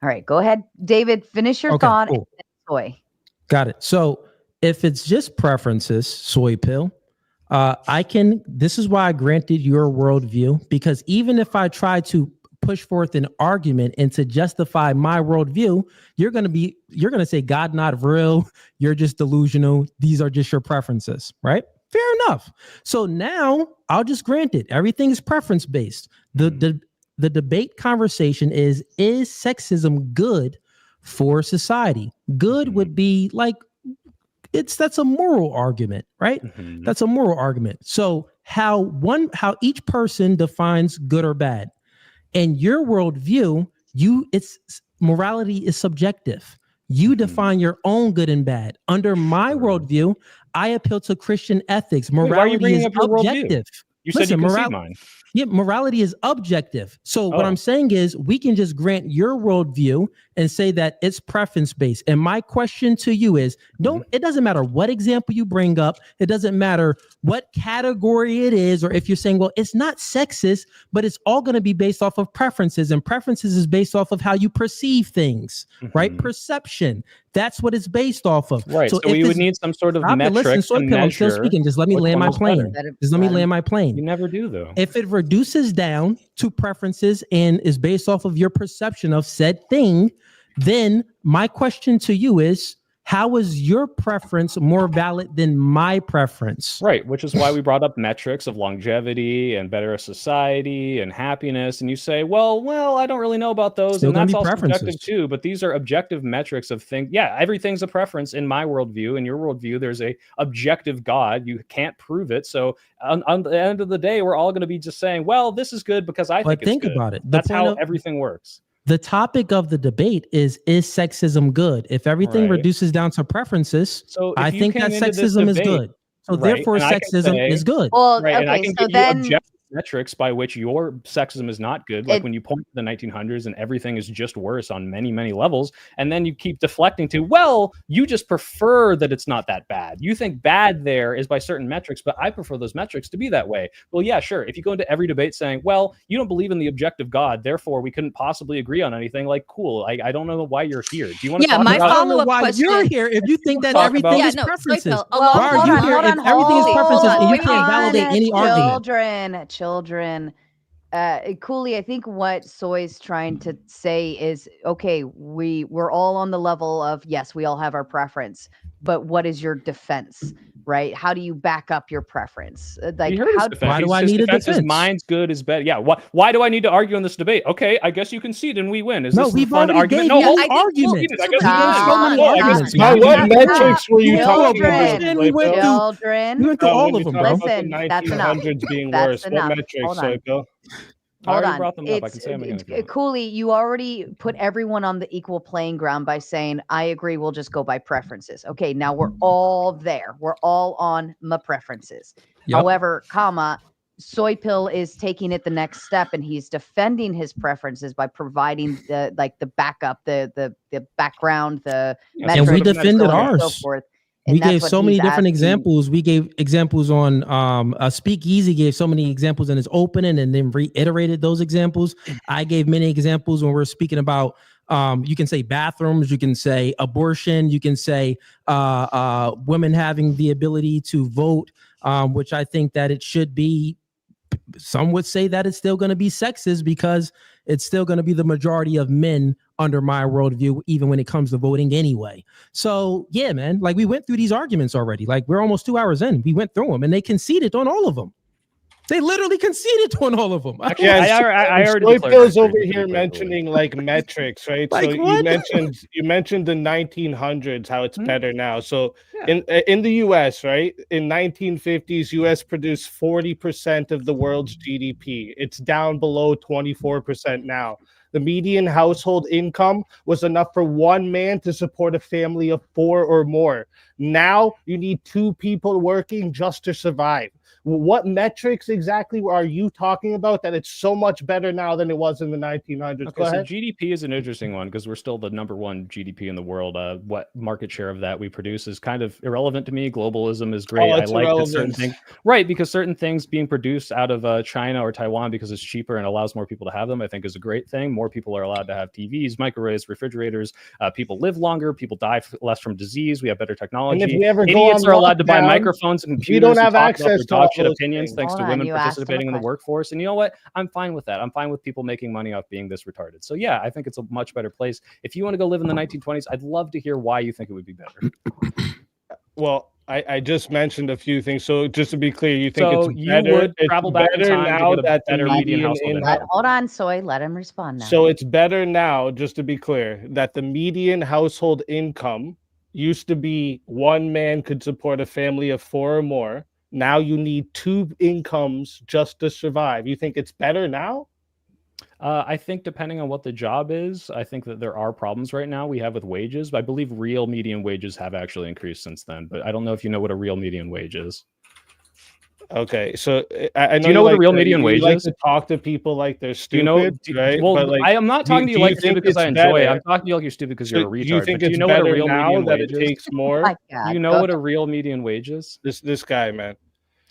All right, go ahead, David. Finish your thought. Cool. Soy. Got it. So if it's just preferences, Soy Pill, this is why I granted your worldview, because even if I try to push forth an argument and to justify my worldview, you're going to say God not real. You're just delusional. These are just your preferences, right? Fair enough. So now I'll just grant it. Everything is preference based. The debate conversation is sexism good for society? Good would be like, that's a moral argument, right? That's a moral argument. So how each person defines good or bad. And your worldview, morality is subjective. You define your own good and bad. Under my worldview, I appeal to Christian ethics. Morality is objective. You said you concede mine. Yeah, morality is objective. So what Oh. I'm saying is we can just grant your worldview and say that it's preference based. And my question to you is, it doesn't matter what example you bring up. It doesn't matter what category it is, or if you're saying, well, it's not sexist, but it's all going to be based off of preferences, and preferences is based off of how you perceive things, right? Perception. That's what it's based off of. Right. So we would need some sort of metric listen, to Soy Pill, I'm still measure speaking. Just let me which land one my is better. plane. Just let me land my plane. You never do, though. If it reduces down to preferences and is based off of your perception of said thing, then my question to you is, how is your preference more valid than my preference? Right, which is why we brought up metrics of longevity and better society and happiness. And you say, well, I don't really know about those. Still and gonna that's be all preferences. subjective too. But these are objective metrics of things. Yeah, everything's a preference in my worldview. In your worldview, there's a objective God. You can't prove it. So on the end of the day, we're all going to be just saying, well, this is good because I think it's good. About it. That's how everything works. The topic of the debate is sexism good? If everything reduces down to preferences, so I think that sexism is good. So therefore, sexism is good. Well, Right, and I okay, can so give you then objective metrics by which your sexism is not good, like when you point to the 1900s and everything is just worse on many, many levels, and then you keep deflecting to, well, you just prefer that it's not that bad. You think bad there is by certain metrics, but I prefer those metrics to be that way. Well, yeah, sure. If you go into every debate saying, well, you don't believe in the objective God, therefore we couldn't possibly agree on anything, like, cool, I don't know why you're here. Do you want to talk my about follow-up question? You're here if you think that everything is preferences. Well, Why are you here if everything is preferences and you can't validate any argument? Children. Cooley, I think what Soy's trying to say is, okay, we're all on the level of, yes, we all have our preference, but what is your defense, right? How do you back up your preference? Like, why do I need a defense? Mine's good is better. Yeah. Why do I need to argue in this debate? Okay, I guess you concede and we win. Is No, this we've a fun already argument? gave No, you arguments. I guess We gave so many arguments. Now, what metrics were you talking Children, about? children. We went through all of them, bro. Listen, that's enough. 1900s being That's worse. enough. What metrics, Hold on. Soy Pill? Hold on. Brought them up. I can say them again if you want. Cooley, you already put everyone on the equal playing ground by saying, I agree, we'll just go by preferences. Okay, now we're all there. We're all on my preferences. Yep. However, Soy Pill is taking it the next step, and he's defending his preferences by providing the backup, the background, the and we defended ours. So forth. We gave so many different examples. We gave examples on SpeakEazy gave so many examples in his opening and then reiterated those examples. I gave many examples when we're speaking about you can say bathrooms, you can say abortion, you can say women having the ability to vote, which I think that it should be. Some would say that it's still going to be sexist because it's still going to be the majority of men under my worldview, even when it comes to voting anyway. So yeah, man, like we went through these arguments already. Like we're almost 2 hours in. We went through them and they conceded on all of them. They literally conceded on all of them. Actually, I already Soy Pill's over here mentioning like metrics, right? Like so what? you mentioned the 1900s, how it's better now. So in the US, right? In 1950s, US produced 40% of the world's GDP. It's down below 24% now. The median household income was enough for one man to support a family of 4 or more. Now you need 2 people working just to survive. What metrics exactly are you talking about that it's so much better now than it was in the 1900s? Okay, Go so ahead. GDP is an interesting one because we're still the #1 GDP in the world. What market share of that we produce is kind of irrelevant to me. Globalism is great. I like that certain things, right? Because certain things being produced out of China or Taiwan because it's cheaper and allows more people to have them, I think is a great thing. More people are allowed to have TVs, microwaves, refrigerators. People live longer. People die less from disease. We have better technology. And if we ever Idiots go are allowed to buy lockdown, microphones and we computers. don't have and talk access about their to dog all shit those opinions things. thanks to Hold on, women you asked him a participating in the question. workforce. And you know what? I'm fine with that. I'm fine with people making money off being this retarded. So yeah, I think it's a much better place. If you want to go live in the 1920s, I'd love to hear why you think it would be better. Well, I just mentioned a few things. So just to be clear, you think So it's you better, would travel back in time to now get a that the better median median household income. income. Hold on, Soy. Let him respond now. So it's better now, just to be clear, that the median household income used to be one man could support a family of 4 or more. Now you need 2 incomes just to survive. You think it's better now? I think depending on what the job is, I think that there are problems right now we have with wages. I believe real median wages have actually increased since then, but I don't know if you know what a real median wage is. Okay, so I know Do you know what a real to, median you wage like is? to talk to people like they're Do you know? stupid, right? Well, But like, I am not talking to you do like you stupid think because I it's enjoy it. better? I'm talking to you like you're stupid because you're a So you retard. think But do you it's know what a better real now median that wage it is? takes more? My Do God, you know go what a ahead. real median wage is? This guy, man.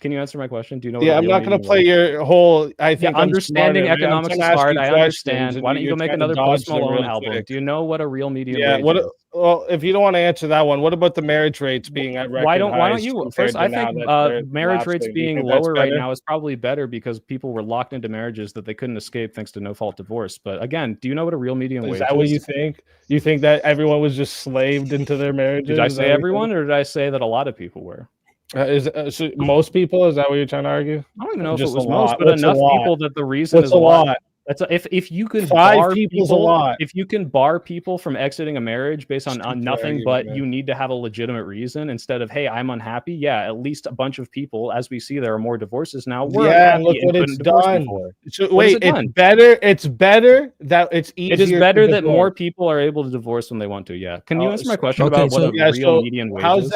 Can you answer my question? Do you know what Yeah, a I'm real not gonna median play wage is? your whole. I Yeah, think I'm understanding smarter. I'm economics trying is to ask hard. you I questions, understand. and Why don't you you're go make trying to another dodge Post them Malone real album? quick. Do you know what a real median Yeah. wage is? Well, if you don't want to answer that one, what about the marriage rates being at Why record don't highs you compared first? to I now think that they're marriage rates lapsing? Do you being think that's lower right better? now is probably better because people were locked into marriages that they couldn't escape thanks to no fault divorce. But again, do you know what a real median Is wage that what is? you think? You think that everyone was just slaved into their marriages? Did I Is that say what you think? everyone, or did I say that a lot of people were? So most people? Is that what you're trying to argue? I don't even know if it Just a was most, lot. but What's a enough lot? people that the reason What's is a a lot. lot? If you can 5 bar people's a people, lot. if you can bar people from exiting a marriage based on Stupid nothing argument, but man. you need to have a legitimate reason instead of hey I'm unhappy. Yeah, at least a bunch of people, as we see, there are more divorces now. We're Yeah, and unhappy look and what it's couldn't divorce done. before. So, What has wait, it done? it's better that it's easier. It is better to that more divorce. people are able to divorce when they want to. Yeah. Can you answer my question Okay, about what so- a Yeah, real so median wage how's is?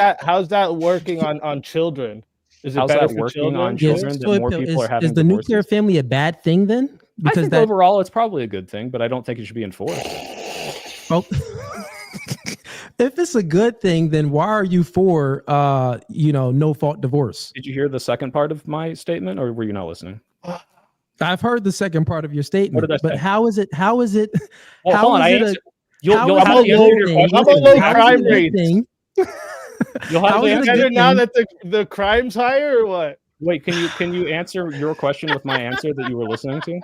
that working on children? Is it How's better that for working on children? Yes, children that Soy more Pill, people are is having the nuclear divorces? family a bad thing then? I think overall it's probably a good thing, but I don't think it should be enforced. Oh, if it's a good thing, then why are you for no fault divorce? Did you hear the second part of my statement, or were you not listening? I've heard the second part of your statement, What did I but say? how is it? Well, hold on. is I it answered. You'll how have is to it a answer good your thing? question. How about Listen, low how is it crime a good rates? thing? You'll have How to is it a answer. good Better now thing? that the crime's higher or what? Wait, can you answer your question with my answer that you were listening to?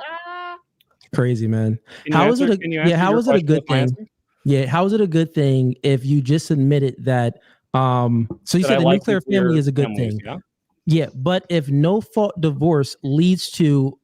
Crazy, man. Can you How is answer, it? can you Yeah, answer how your is it a question good with my thing? answer? Yeah, how is it a good thing if you just admitted that? So you That said I the like nuclear family is a good families, thing. yeah? Yeah, but if no fault divorce leads to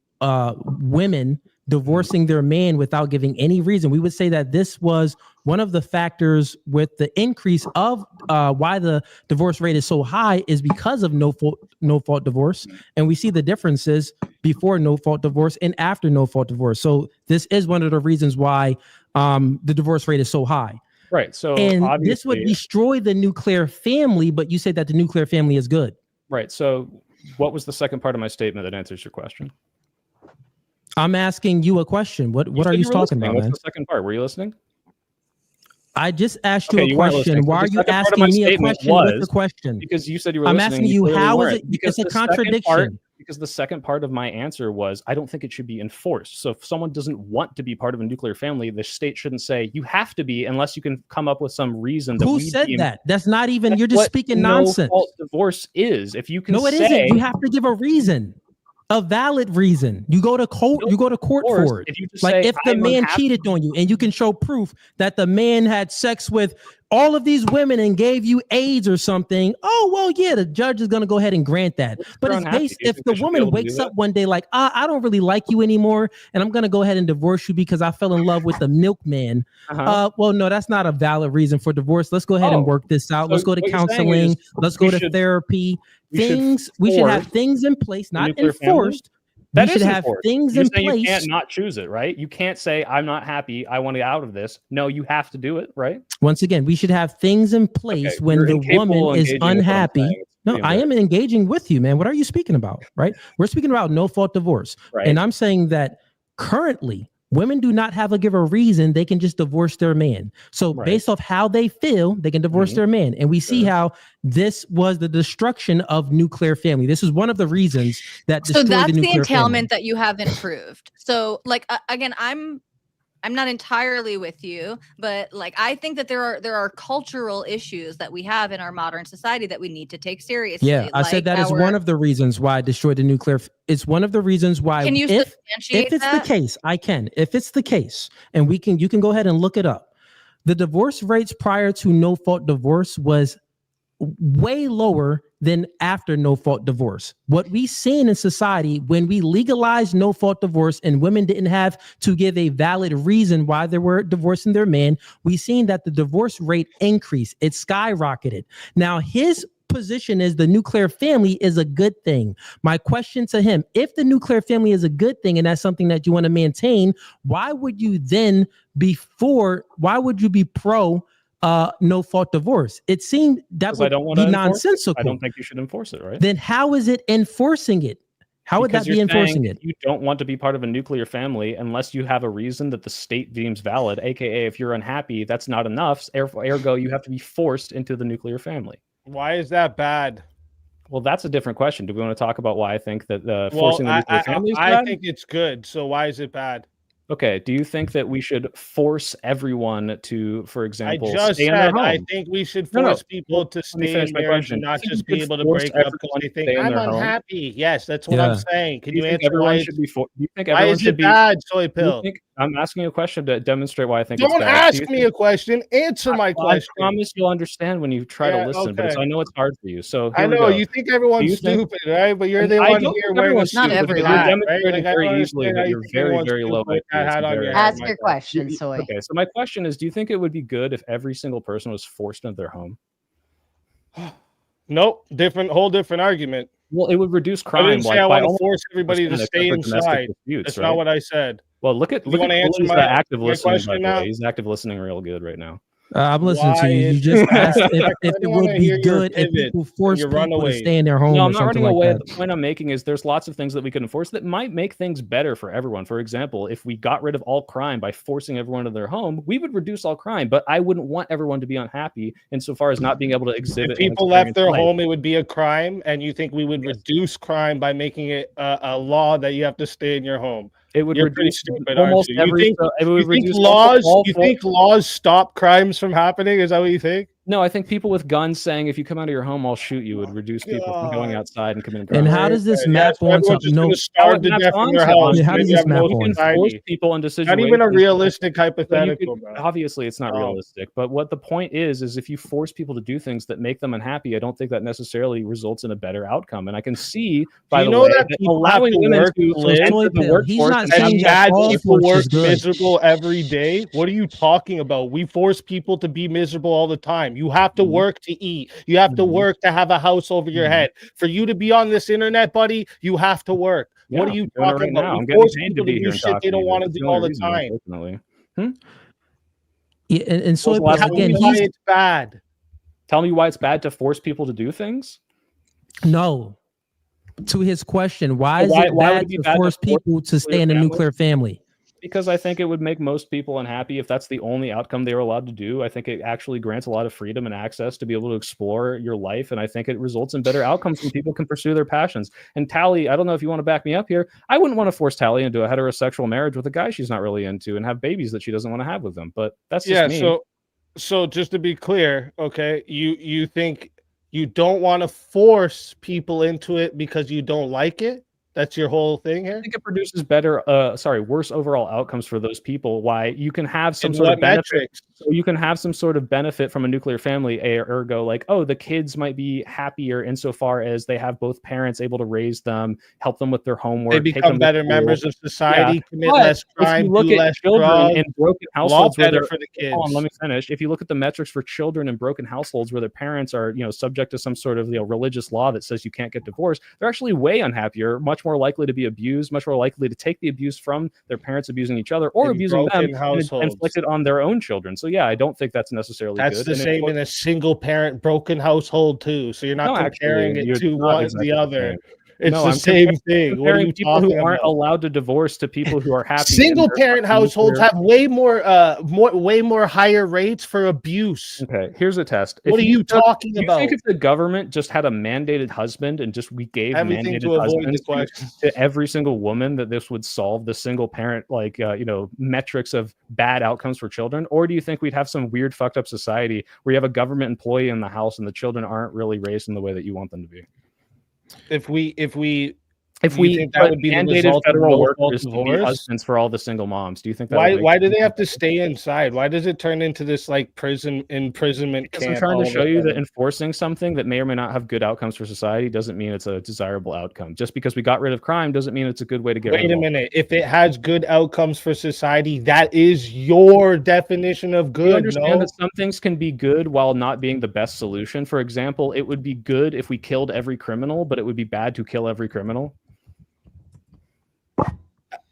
women divorcing their man without giving any reason, we would say that this was one of the factors with the increase of why the divorce rate is so high is because of no fault divorce, and we see the differences before no fault divorce and after no fault divorce. So this is one of the reasons why the divorce rate is so high. Right. So And obviously, this would destroy the nuclear family, but you said that the nuclear family is good. right. So what was the second part of my statement that answers your question? I'm asking you a question. What are you talking about, What's man? the second part? Were you listening? I just asked you Okay, a you weren't question. listening. So Why the are you second part of my asking me a statement question with the was- question? Because you said you were I'm listening. asking you, clearly how is weren't. it? Because It's a the second part- contradiction. Because the second part of my answer was, I don't think it should be enforced. So if someone doesn't want to be part of a nuclear family, the state shouldn't say you have to be unless you can come up with some reason that Who we said deem- that? That's not even. That's You're just what speaking no nonsense. fault divorce is. If you can No, it say, isn't. You have to give a reason, a valid reason. You go to court. You go to court divorce, for it. if you just Like say, if the "I'm man unhappy," cheated on you and you can show proof that the man had sex with all of these women and gave you AIDS or something. Oh, well, yeah, the judge is going to go ahead and grant that. But you're it's unhappy, based do you if think the I should be woman able to do wakes that? up one day like, I don't really like you anymore, and I'm going to go ahead and divorce you because I fell in love with the milkman. Well, no, that's not a valid reason for divorce. Let's go ahead and work this out. So Let's go to what you're saying counseling. is Let's we go to should- therapy. we should We should have force things in place, the not nuclear family? enforced. That We should is have enforced. things You're in saying place. You can't not choose it, right? You can't say, I'm not happy, I want to get out of this. No, you have to do it, right? Once again, we should have things in place Okay, when you're the incapable woman of is engaging with what I'm unhappy. saying. It's No, pretty I am engaging with you, man. What are you speaking about? Right? We're speaking about no fault divorce. Right. And I'm saying that currently women do not have a give a reason. They can just divorce their man. So based off how they feel, they can divorce their man. And we see how this was the destruction of nuclear family. This is one of the reasons that So destroyed that's the the nuclear family. entailment that you haven't proved. So like again, I'm not entirely with you, but like I think that there are cultural issues that we have in our modern society that we need to take seriously. Yeah, I said that is one of the reasons why I destroyed the nuclear. It's one of the reasons why. Can you if substantiate it's that? the case, I can. If it's the case, and you can go ahead and look it up. The divorce rates prior to no fault divorce was way lower than after no fault divorce. What we seen in society when we legalized no fault divorce and women didn't have to give a valid reason why they were divorcing their man, we seen that the divorce rate increased. It skyrocketed. Now his position is the nuclear family is a good thing. My question to him, if the nuclear family is a good thing and that's something that you want to maintain, why would you then why would you be pro no fault divorce. It seemed that would be nonsensical. I don't think you should enforce it, right? Then how is it enforcing it? How would that be enforcing it? You don't want to be part of a nuclear family unless you have a reason that the state deems valid, aka if you're unhappy, that's not enough. Ergo, you have to be forced into the nuclear family. Why is that bad? Well, that's a different question. Do we want to talk about why I think that forcing the nuclear family is bad? I think it's good. So why is it bad? Okay. Do you think that we should force everyone to, for example, I just stay in their said home? I think we should force people to stay in marriage and not just be able to break up because they think I'm unhappy. Yes, that's what I'm saying. Can you answer why? Do you think everyone should be bad, Soy Pill? I'm asking you a question to demonstrate why I think it's Don't bad. ask me a question. Answer my question. I promise you'll understand when you try to listen, but I know it's hard for you. So I know you think everyone's stupid, right? But you're the one here wearing a suit. Not everyone. You're demonstrating very easily that you're very, very low. Ask your question, Soy. Okay, so my question is, do you think it would be good if every single person was forced into their home? Nope, whole different argument. Well, it would reduce crime. I didn't say I want to force everybody to stay inside. That's not what I said. Well, look at Cooley's active listening. By the way, he's active listening real good right now. I'm listening to you. You just asked if it would be good if people force people to stay in their home. No, I'm or not something running like away. that. The point I'm making is there's lots of things that we can enforce that might make things better for everyone. For example, if we got rid of all crime by forcing everyone to their home, we would reduce all crime. But I wouldn't want everyone to be unhappy insofar as not being able to exhibit. If people left their home, it would be a crime, and you think we would reduce crime by making it a law that you have to stay in your home? It would reduce stupid, almost every. You think laws stop crimes from happening? Is that what you think? No, I think people with guns saying, if you come out of your home, I'll shoot you, would reduce people from going outside and committing crimes. And how does this map on something? No, how does this map on? Force people into situations. Not even a realistic hypothetical. Obviously, it's not realistic. But what the point is if you force people to do things that make them unhappy, I don't think that necessarily results in a better outcome. And I can see, by the way, that allowing women to enter the workforce and bad people work miserable every day. What are you talking about? We force people to be miserable all the time. You have to work to eat. You have to work to have a house over your head. For you to be on this internet, buddy, you have to work. What are you talking about? You force people to do shit they don't want to do all the time. Yeah, and so again, why it's bad. Tell me why it's bad to force people to do things. No. To his question, why is it bad to force people to stay in a nuclear family? Because I think it would make most people unhappy if that's the only outcome they were allowed to do. I think it actually grants a lot of freedom and access to be able to explore your life. And I think it results in better outcomes when people can pursue their passions. And Tally, I don't know if you want to back me up here. I wouldn't want to force Tally into a heterosexual marriage with a guy she's not really into and have babies that she doesn't want to have with them. But that's just me. So just to be clear, okay, you think you don't want to force people into it because you don't like it? That's your whole thing here? I think it produces worse overall outcomes for those people. Why you can have some sort of benefit. So you can have some sort of benefit from a nuclear family, ergo, like, oh, the kids might be happier insofar as they have both parents able to raise them, help them with their homework. They become better members of society, commit less crime, do less children in broken households where they're for the kids. Let me finish. If you look at the metrics for children in broken households where their parents are, subject to some sort of religious law that says you can't get divorced, they're actually way unhappier, much more likely to be abused, much more likely to take the abuse from their parents abusing each other or abusing them and inflict it on their own children. So yeah, I don't think that's necessarily good. That's the same in a single parent broken household too. So you're not comparing it to one the other. It's the same thing. What are you people who aren't allowed to divorce to people who are happy? Single parent households have way more higher rates for abuse. Okay, here's a test. What are you talking about? You think if the government just had a mandated husband and we gave mandated husbands to every single woman, that this would solve the single parent metrics of bad outcomes for children? Or do you think we'd have some weird fucked up society where you have a government employee in the house and the children aren't really raised in the way that you want them to be? If we think that would be mandated federal workers to be husbands for all the single moms, do you think that why do they have to stay inside? Why does it turn into this like imprisonment camp? I'm trying to show you that enforcing something that may or may not have good outcomes for society doesn't mean it's a desirable outcome. Just because we got rid of crime doesn't mean it's a good way to get rid of it. Wait a minute. If it has good outcomes for society, that is your definition of good. You understand that some things can be good while not being the best solution. For example, it would be good if we killed every criminal, but it would be bad to kill every criminal.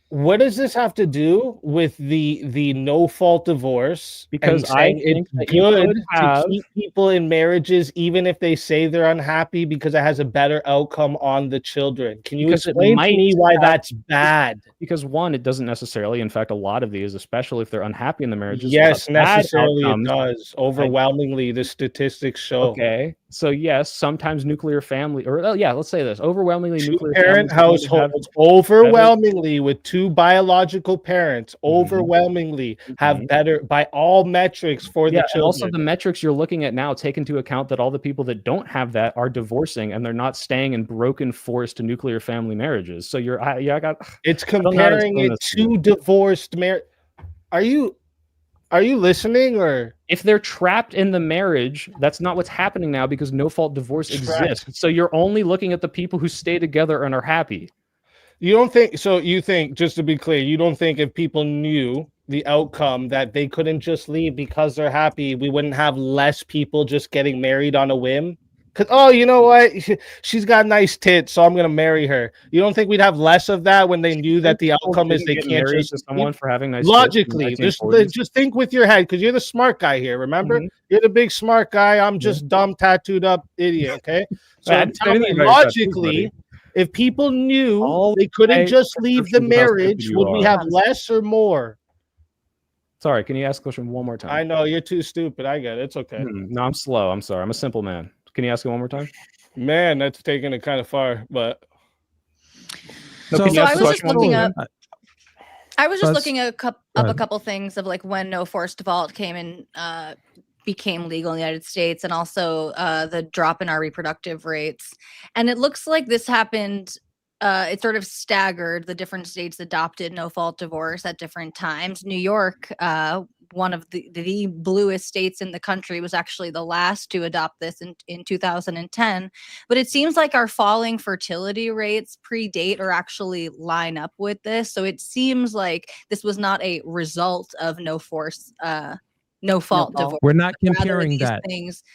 What does this have to do with the no fault divorce? Because and I saying think it's that you good could to have keep people in marriages even if they say they're unhappy because it has a better outcome on the children? Can you because it explain to might me why have that's bad? because one, it doesn't necessarily. In fact, a lot of these, especially if they're unhappy in the marriages, will have Yes, bad necessarily it outcomes. does. Overwhelmingly, the statistics show. Okay, so yes, sometimes nuclear family, or let's say this: overwhelmingly nuclear Two-parent families are going to have households overwhelmingly with two biological parents overwhelmingly have better by all metrics for the and also children. the metrics you're looking at now take into account that all the people that don't have that are divorcing and they're not staying in broken, forced nuclear family marriages. So It's I don't know how to comparing explain it this to you. to divorced marriage. Are you listening? Or if they're trapped in the marriage, that's not what's happening now because no fault divorce exists. So you're only looking at the people who stay together and are happy. You don't think so? You think, just to be clear, you don't think if people knew the outcome that they couldn't just leave because they're happy, we wouldn't have less people just getting married on a whim? Because, oh, you know what? She's got nice tits, so I'm going to marry her. You don't think we'd have less of that when they knew that the outcome is they get can't married just to someone for having nice logically, tits in the 1940s? just think with your head, because you're the smart guy here. Remember, you're the big smart guy. I'm just dumb, tattooed up idiot. Okay, so tell me logically, if people knew they couldn't just leave the marriage, would we have less or more? Sorry, can you ask the question one more time? I know you're too stupid. I get it. It's okay. No, I'm slow. I'm sorry. I'm a simple man. Can you ask it one more time? Man, that's taking it kind of far, but. So I was just looking up. I was just looking up a couple things of like when no forced default came in, became legal in the United States, and also the drop in our reproductive rates. And it looks like this happened. It sort of staggered. The different states adopted no fault divorce at different times. New York, one of the bluest states in the country, was actually the last to adopt this in 2010. But it seems like our falling fertility rates predate or actually line up with this. So it seems like this was not a result of no fault divorce. We're not comparing that.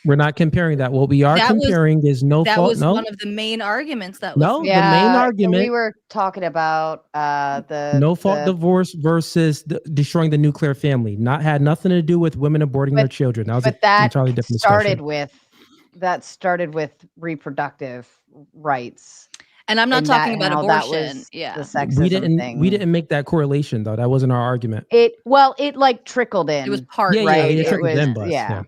We're not comparing that. What we are comparing is no fault. That was no. one of the main arguments that was. No, the main argument. So we were talking about the no fault divorce versus destroying the nuclear family. Had nothing to do with women aborting their children. That was an entirely different discussion. That started with reproductive rights. And I'm not talking about abortion. Yeah, the sexism thing. We didn't make that correlation though. That wasn't our argument. It like trickled in. It was part, right? It trickled in, but yeah.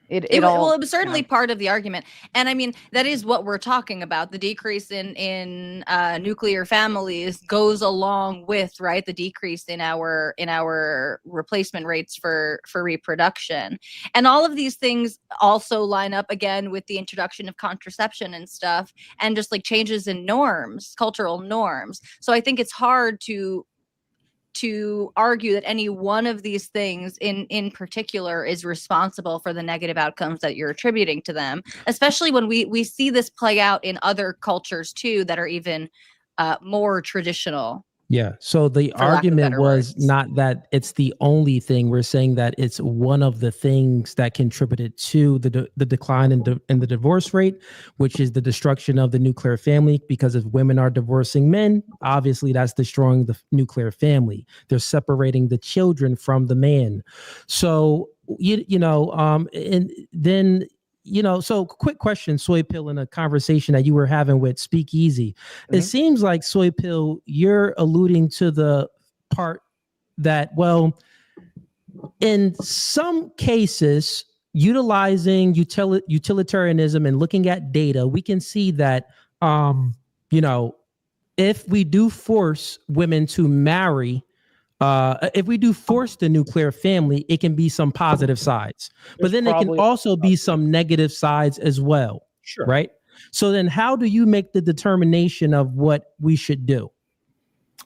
It was certainly part of the argument. And I mean, that is what we're talking about. The decrease in nuclear families goes along with, right, the decrease in our replacement rates for reproduction. And all of these things also line up again with the introduction of contraception and stuff, and just like changes in norms, cultural norms. So I think it's hard to argue that any one of these things in particular is responsible for the negative outcomes that you're attributing to them, especially when we see this play out in other cultures too that are even more traditional. Yeah. So the argument was not that it's the only thing. We're saying that it's one of the things that contributed to the decline in the divorce rate, which is the destruction of the nuclear family. Because if women are divorcing men, obviously that's destroying the nuclear family. They're separating the children from the man. So and then. So quick question, Soy Pill, in a conversation that you were having with SpeakEazy. It seems like, Soy Pill, you're alluding to the part that, well, in some cases, utilizing utilitarianism and looking at data, we can see that, if we do force women to marry, if we do force the nuclear family, it can be some positive sides, but then it can also be some negative sides as well. Sure. Right. So then how do you make the determination of what we should do?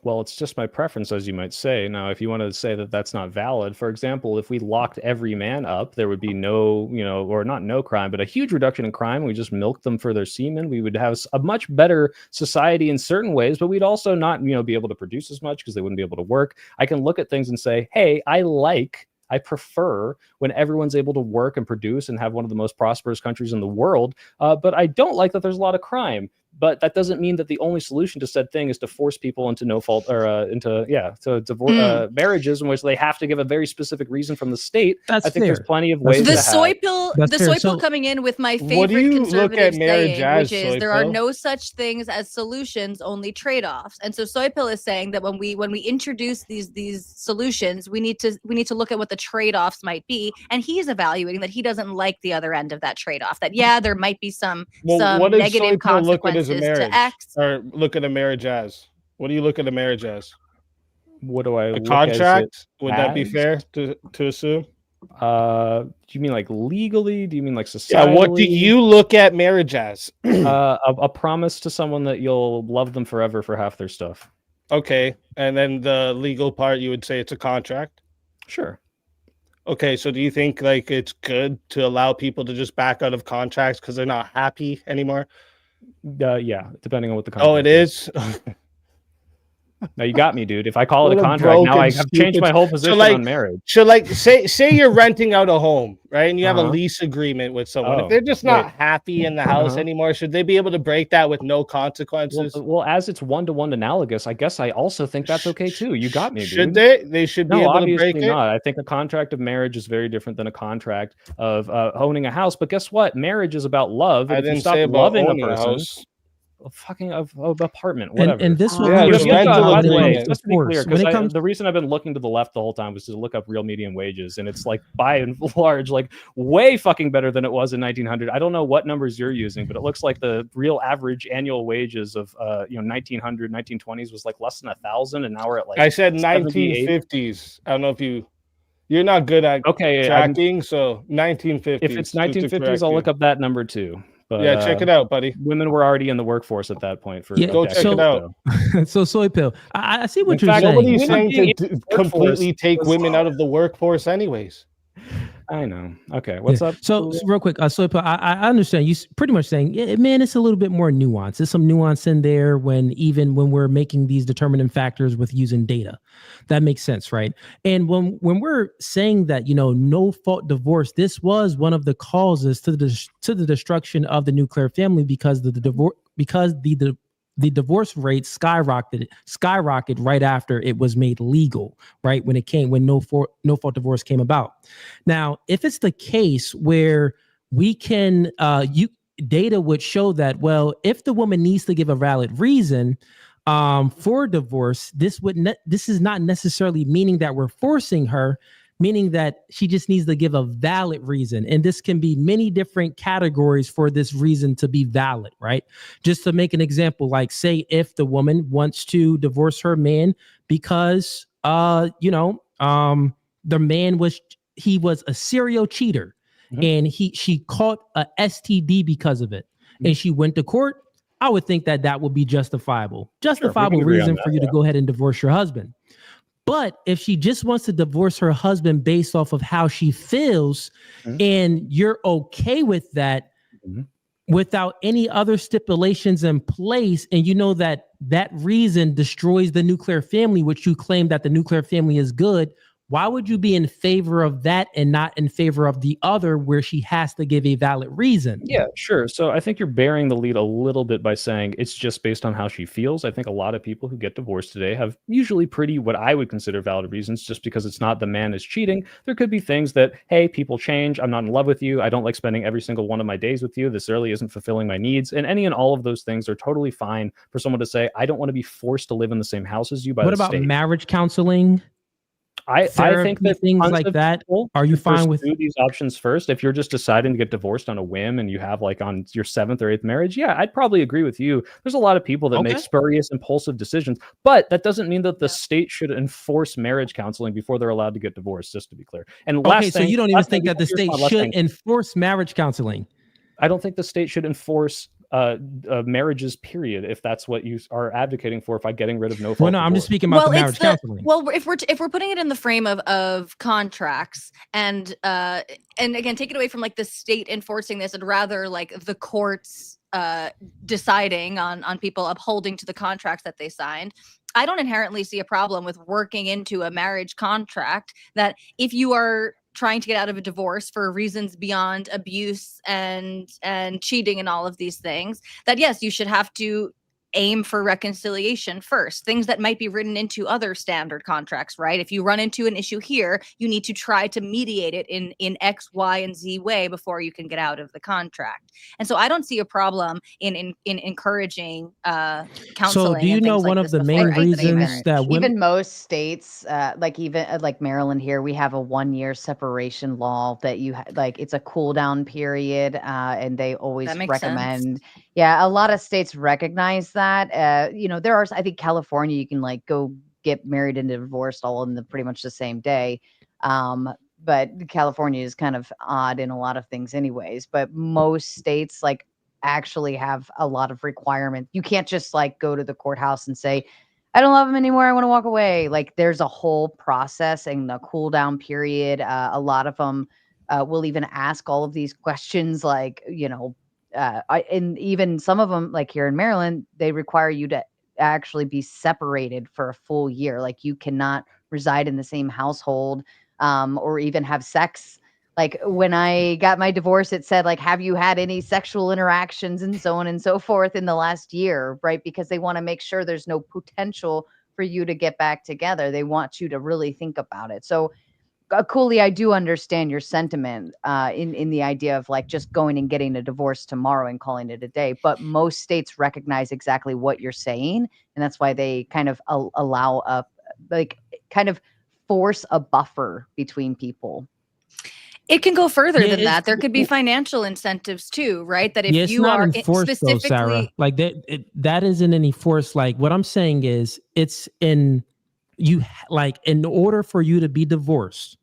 Well, it's just my preference, as you might say. Now, if you want to say that that's not valid, for example, if we locked every man up, there would be no, or not no crime, but a huge reduction in crime. We just milked them for their semen. We would have a much better society in certain ways, but we'd also not, be able to produce as much because they wouldn't be able to work. I can look at things and say, hey, I prefer when everyone's able to work and produce and have one of the most prosperous countries in the world, but I don't like that there's a lot of crime. But that doesn't mean that the only solution to said thing is to force people into no fault or to divorce marriages in which they have to give a very specific reason from the state. That's I think there's fair. plenty of ways. The to soy have. pill, That's the fair. soy pill So- coming in with my What do favorite you look conservative at marriage saying, as, which is Soy there are Pill? no such things as solutions, only trade-offs. And so soy pill is saying that when we introduce these solutions, we need to look at what the trade-offs might be. And he's evaluating that he doesn't like the other end of that trade-off. That there might be some What does negative Soy Pill look at as a consequences marriage? to X. Or look at a marriage as? What do you look at a marriage as? What do I A look contract? as Would that be as? fair to assume? Do you mean like legally? Do you mean like societally? Yeah, what do you look at marriage as? A promise to someone that you'll love them forever for half their stuff. Okay, and then the legal part, you would say it's a contract? Sure. Okay, so do you think like it's good to allow people to just back out of contracts because they're not happy anymore? Yeah, depending on what the contract Oh, it is? Now you got me, dude. If I call it What a a contract, now I broken, have changed my stupid- whole So, position like- on marriage. So like say you're renting out a home, right? And you have a Uh-huh. lease agreement with someone. Oh, If they're just not wait. happy in the house Uh-huh. anymore, should they be able to break that with no consequences? Well, as it's one-to-one analogous, I guess I also think that's okay too. You got me, dude. Should they? They should be No, able to obviously break it? not. I think a contract of marriage is very different than a contract of owning a house. But guess what? Marriage is about love. And I if you didn't stop say about loving a owning a person, house. fucking of apartment, whatever. And this will Yeah, be just your rental by the way, agreement. just to be clear, When it because comes the reason I've been looking to the left the whole time was to look up real median wages, and it's like by and large, like way fucking better than it was in 1900. I don't know what numbers you're using, but it looks like the real average annual wages of 1900, 1920s was like less than 1,000, and now we're at like I said 78. 1950s. I don't know if you're not good at tracking, so 1950s. If it's just to 1950s, correct I'll you. look up that number too. But, Yeah, check it out, buddy. Women were already in the workforce at that point. For Yeah, Go check it out. So soy pill. I see what In you're fact, saying. nobody's Women saying being to in the completely workforce take was- women out of the workforce anyways. I know. Okay, what's Yeah. up? So real quick, soy pill. I understand you pretty much saying, yeah, man, it's a little bit more nuance. There's some nuance in there when we're making these determinant factors with using data. That makes sense, right? And when we're saying that, no fault divorce, this was one of the causes to the destruction of the nuclear family because the divorce rate skyrocketed right after it was made legal, right? When no fault divorce came about. Now, if it's the case where we can, data would show that, well, if the woman needs to give a valid reason for divorce, this is not necessarily meaning that we're forcing her, meaning that she just needs to give a valid reason. And this can be many different categories for this reason to be valid, right? Just to make an example, like say if the woman wants to divorce her man because, the man was a serial cheater and she caught a STD because of it. And she went to court. I would think that would be justifiable agree on reason that, for you to go ahead and divorce your husband. But if she just wants to divorce her husband based off of how she feels, and you're okay with that without any other stipulations in place, and you know that reason destroys the nuclear family, which you claim that the nuclear family is good, why would you be in favor of that and not in favor of the other where she has to give a valid reason? Yeah, sure. So I think you're bearing the lead a little bit by saying it's just based on how she feels. I think a lot of people who get divorced today have usually pretty what I would consider valid reasons, just because it's not the man is cheating. There could be things that, hey, people change. I'm not in love with you. I don't like spending every single one of my days with you. This really isn't fulfilling my needs. And any and all of those things are totally fine for someone to say, I don't want to be forced to live in the same house as you by What the about state. marriage counseling? I think that things tons like of that. people Are you should fine with pursue these options first? If you're just deciding to get divorced on a whim and you have like on your 7th or 8th marriage, yeah, I'd probably agree with you. There's a lot of people that make spurious, impulsive decisions, but that doesn't mean that the state should enforce marriage counseling before they're allowed to get divorced, just to be clear. And so you don't even think that the state should enforce marriage counseling? I don't think the state should enforce marriages, period, if that's what you are advocating for, by getting rid of no fault. Well, no, I'm just speaking about the marriage counseling. Well, if we're putting it in the frame of contracts and again, take it away from like the state enforcing this and rather like the courts deciding on people upholding to the contracts that they signed. I don't inherently see a problem with working into a marriage contract that if you are trying to get out of a divorce for reasons beyond abuse and cheating and all of these things, that yes, you should have to aim for reconciliation first. Things that might be written into other standard contracts, right? If you run into an issue here, you need to try to mediate it in X, Y, and Z way before you can get out of the contract. And so I don't see a problem in encouraging counseling. So do you and know things one like of this the main before entering reasons marriage. that women Even most states, like Maryland here, we have a 1-year separation law that like it's a cool down period, and they always That makes recommend. sense. Yeah, a lot of states recognize that. There are, I think California, you can like go get married and divorced all in pretty much the same day. But California is kind of odd in a lot of things anyways, but most states like actually have a lot of requirements. You can't just like go to the courthouse and say, I don't love him anymore, I want to walk away. Like there's a whole process and a cool down period. A lot of them will even ask all of these questions, like, and even some of them, like here in Maryland, they require you to actually be separated for a full year. Like you cannot reside in the same household, or even have sex. Like when I got my divorce, it said like, have you had any sexual interactions and so on and so forth in the last year, right? Because they want to make sure there's no potential for you to get back together. They want you to really think about it. So Cooley, I do understand your sentiment in the idea of like just going and getting a divorce tomorrow and calling it a day. But most states recognize exactly what you're saying, and that's why they kind of allow kind of force a buffer between people. It can go further Yeah, than that. There could be financial incentives too, right? That if it's you not are enforced though, Sarah. specifically Like that isn't any force. Like what I'm saying is, it's in order for you to be divorced.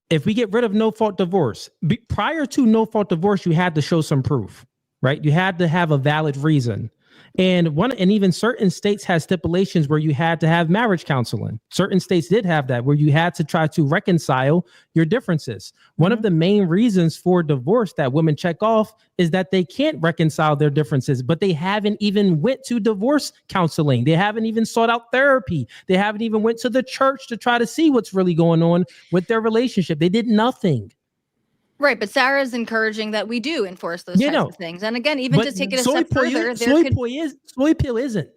If we get rid of no fault divorce, prior to no fault divorce, you had to show some proof, right? You had to have a valid reason. And even certain states had stipulations where you had to have marriage counseling. Certain states did have that, where you had to try to reconcile your differences. One of the main reasons for divorce that women check off is that they can't reconcile their differences, but they haven't even went to divorce counseling. They haven't even sought out therapy. They haven't even went to the church to try to see what's really going on with their relationship. They did nothing. Right, but Sarah's encouraging that we do enforce those types of things. And again, even to take it a step further, Soy Pill isn't.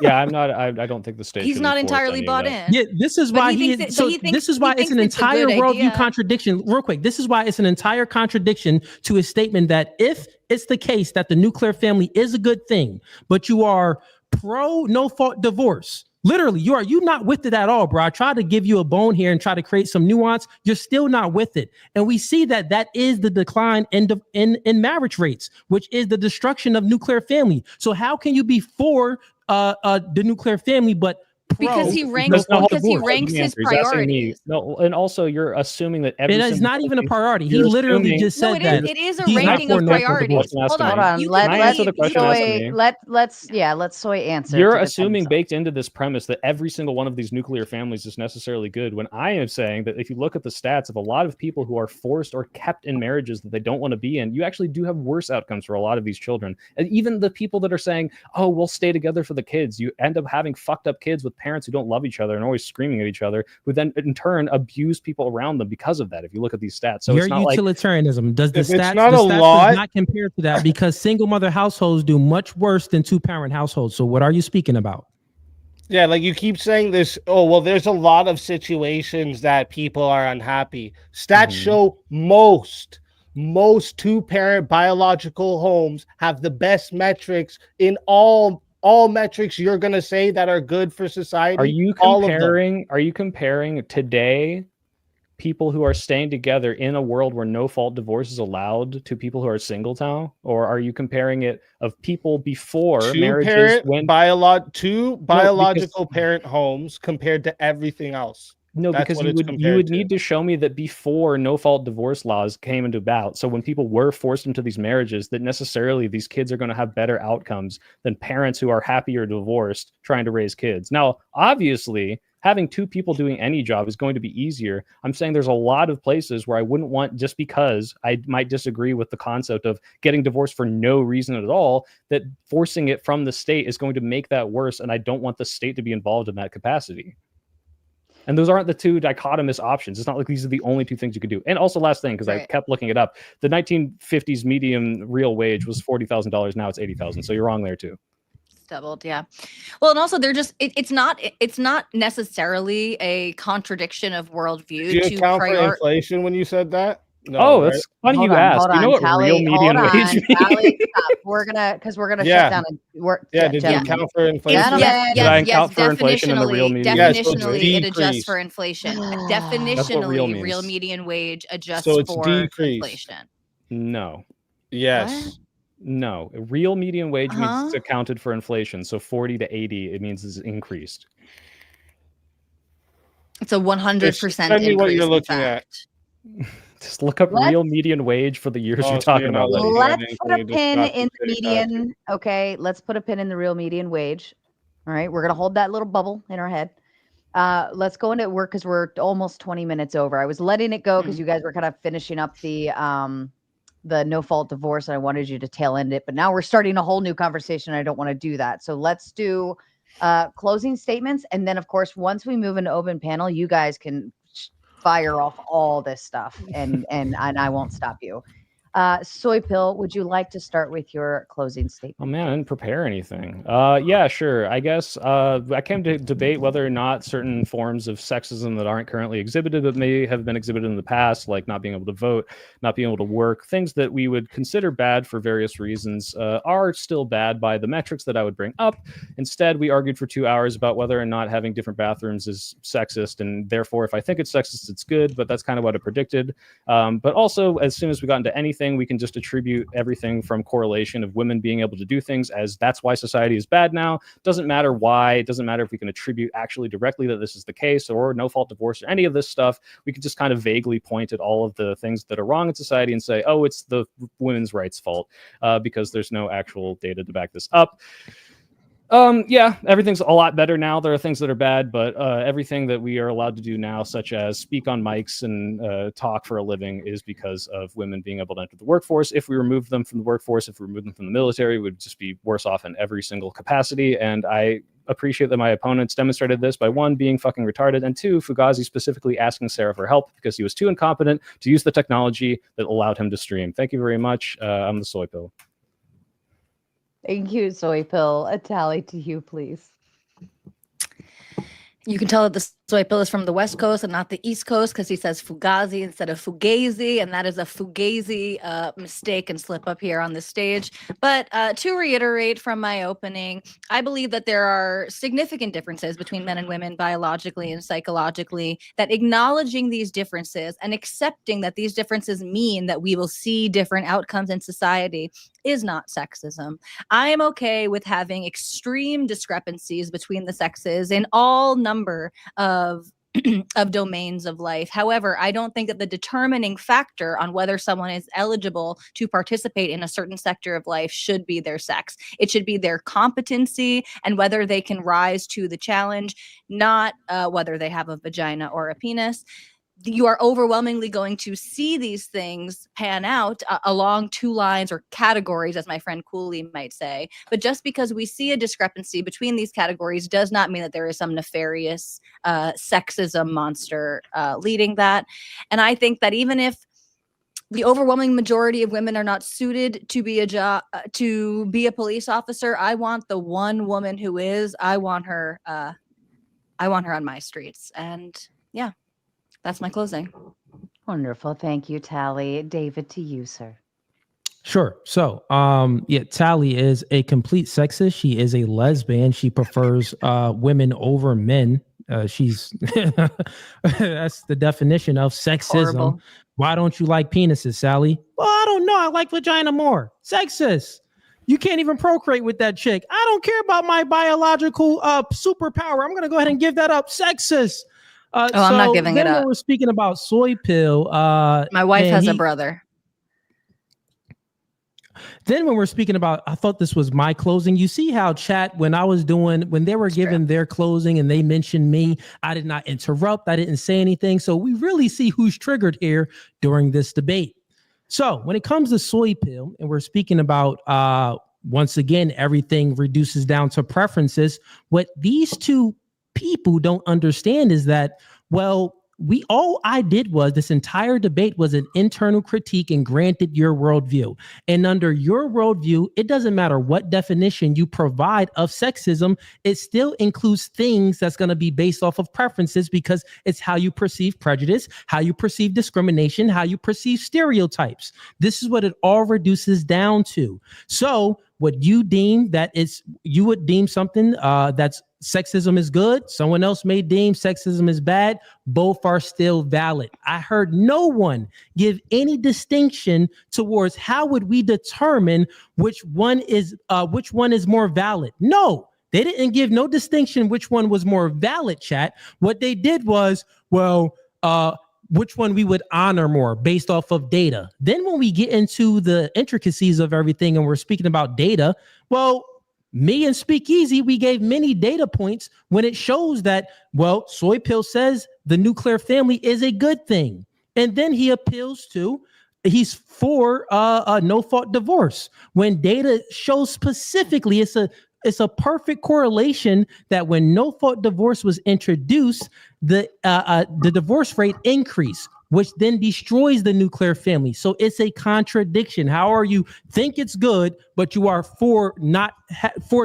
Yeah, I'm not. I don't think the state. He's not entirely bought in. Yeah, this is why this is why it's an entire worldview contradiction. Real quick, this is why it's an entire contradiction to his statement that if it's the case that the nuclear family is a good thing, but you are pro no fault divorce. Literally, you're not with it at all, bro. I try to give you a bone here and try to create some nuance. You're still not with it. And we see that is the decline in marriage rates, which is the destruction of nuclear family. So how can you be for the nuclear family, but because he ranks his priorities. No, and also you're assuming that it is not even a priority. He literally just said that it is a ranking of priorities. Hold on. Let's Soy answer. You're assuming baked into this premise that every single one of these nuclear families is necessarily good, when I am saying that if you look at the stats of a lot of people who are forced or kept in marriages that they don't want to be in, you actually do have worse outcomes for a lot of these children. And even the people that are saying, oh, we'll stay together for the kids, you end up having fucked up kids with parents who don't love each other and always screaming at each other, who then in turn abuse people around them because of that. If you look at these stats, so your it's not utilitarianism does the stats not compare to that, because single mother households do much worse than 2-parent households. So what are you speaking about? Yeah, like you keep saying this, oh, well, there's a lot of situations that people are unhappy. Stats show most 2-parent biological homes have the best metrics in all metrics you're going to say that are good for society. Are you comparing today people who are staying together in a world where no fault divorce is allowed to people who are single now? Or are you comparing it of people before marriages when biological parent homes compared to everything else? No, because you would need to show me that before no fault divorce laws came into about, so when people were forced into these marriages, that necessarily these kids are going to have better outcomes than parents who are happy or divorced trying to raise kids. Now, obviously, having two people doing any job is going to be easier. I'm saying there's a lot of places where I wouldn't want, just because I might disagree with the concept of getting divorced for no reason at all, that forcing it from the state is going to make that worse, and I don't want the state to be involved in that capacity. And those aren't the two dichotomous options. It's not like these are the only two things you could do. And also, last thing, because I kept looking it up, the 1950s median real wage was $40,000. Now it's $80,000. So you're wrong there too. It's doubled, yeah. Well, and also they're just it's not necessarily a contradiction of worldview. Did you account for inflation when you said that? No, that's funny you asked. Do you know what real median wage means? Tally, we're gonna shut down and work. Yeah, did you account for inflation? Did I account for inflation in the real median wage? Definitionally, it adjusts for inflation. Definitionally, real median wage adjusts for inflation. No. Yes. What? No. Real median wage means it's accounted for inflation. So 40 to 80, it means it's increased. It's a 100% Tell me what you're looking at. Just look up real median wage for the years you're talking about. Let's put a pin in the median. Okay, let's put a pin in the real median wage. All right, we're gonna hold that little bubble in our head. Let's go into work because we're almost 20 minutes over. I was letting it go because you guys were kind of finishing up the no fault divorce, and I wanted you to tail end it. But now we're starting a whole new conversation. I don't want to do that. So let's do closing statements, and then of course once we move into open panel, you guys can fire off all this stuff, and I won't stop you. Soy Pill, would you like to start with your closing statement? Oh man, I didn't prepare anything. Yeah, sure. I guess I came to debate whether or not certain forms of sexism that aren't currently exhibited but may have been exhibited in the past, like not being able to vote, not being able to work, things that we would consider bad for various reasons, are still bad by the metrics that I would bring up. Instead, we argued for 2 hours about whether or not having different bathrooms is sexist, and therefore, if I think it's sexist, it's good, but that's kind of what I predicted. But also, as soon as we got into anything, we can just attribute everything from correlation of women being able to do things as that's why society is bad now. Doesn't matter why. It doesn't matter if we can attribute actually directly that this is the case or no fault divorce or any of this stuff. We can just kind of vaguely point at all of the things that are wrong in society and say, oh, it's the women's rights fault, because there's no actual data to back this up. Yeah, everything's a lot better now. There are things that are bad, but everything that we are allowed to do now, such as speak on mics and talk for a living, is because of women being able to enter the workforce. If we removed them from the workforce, if we removed them from the military, we would just be worse off in every single capacity. And I appreciate that my opponents demonstrated this by, one, being fucking retarded, and two, Fugazi specifically asking Sara for help because he was too incompetent to use the technology that allowed him to stream. Thank you very much. I'm the Soy Pill. Thank you, Soy Pill. A tally to you, please. You can tell that the Soy Pill is from the West Coast and not the East Coast because he says Fugazi instead of Fugazi, and that is a Fugazi mistake and slip up here on the stage. But to reiterate from my opening, I believe that there are significant differences between men and women biologically and psychologically, that acknowledging these differences and accepting that these differences mean that we will see different outcomes in society is not sexism. I am okay with having extreme discrepancies between the sexes in all number of domains of life. However, I don't think that the determining factor on whether someone is eligible to participate in a certain sector of life should be their sex. It should be their competency and whether they can rise to the challenge, not whether they have a vagina or a penis. You are overwhelmingly going to see these things pan out along two lines or categories, as my friend Cooley might say. But just because we see a discrepancy between these categories does not mean that there is some nefarious sexism monster leading that. And I think that even if the overwhelming majority of women are not suited to be a police officer, I want the one woman who is. I want her on my streets. And yeah. That's my closing. Wonderful. Thank you, Tally. David, to you, sir. Sure. So, yeah, Tally is a complete sexist. She is a lesbian. She prefers women over men. She's that's the definition of sexism. Horrible. Why don't you like penises, Sally? Well, I don't know. I like vagina more. Sexist. You can't even procreate with that chick. I don't care about my biological superpower. I'm going to go ahead and give that up. Sexist. I'm not giving it up. When we're speaking about Soy Pill. My wife has a brother. Then when we're speaking about, I thought this was my closing. You see how chat, when they were giving their closing and they mentioned me, I did not interrupt. I didn't say anything. So we really see who's triggered here during this debate. So when it comes to Soy Pill, and we're speaking about, once again, everything reduces down to preferences. What these two people don't understand is that Well, all I did was this entire debate was an internal critique and granted your worldview. And under your worldview, it doesn't matter what definition you provide of sexism, it still includes things that's going to be based off of preferences because it's how you perceive prejudice, how you perceive discrimination, how you perceive stereotypes. This is what it all reduces down to. So what you deem you would deem something that's sexism is good. Someone else may deem sexism is bad. Both are still valid. I heard no one give any distinction towards how would we determine which one is more valid. No, they didn't give no distinction which one was more valid, chat. What they did was, which one we would honor more based off of data. Then when we get into the intricacies of everything and we're speaking about data, well, me and SpeakEazy, we gave many data points when it shows that, well, Soy Pill says the nuclear family is a good thing. And then he appeals to, he's for a no-fault divorce when data shows specifically it's a perfect correlation that when no-fault divorce was introduced, the divorce rate increased, which then destroys the nuclear family. So it's a contradiction. How are you think it's good, but you are for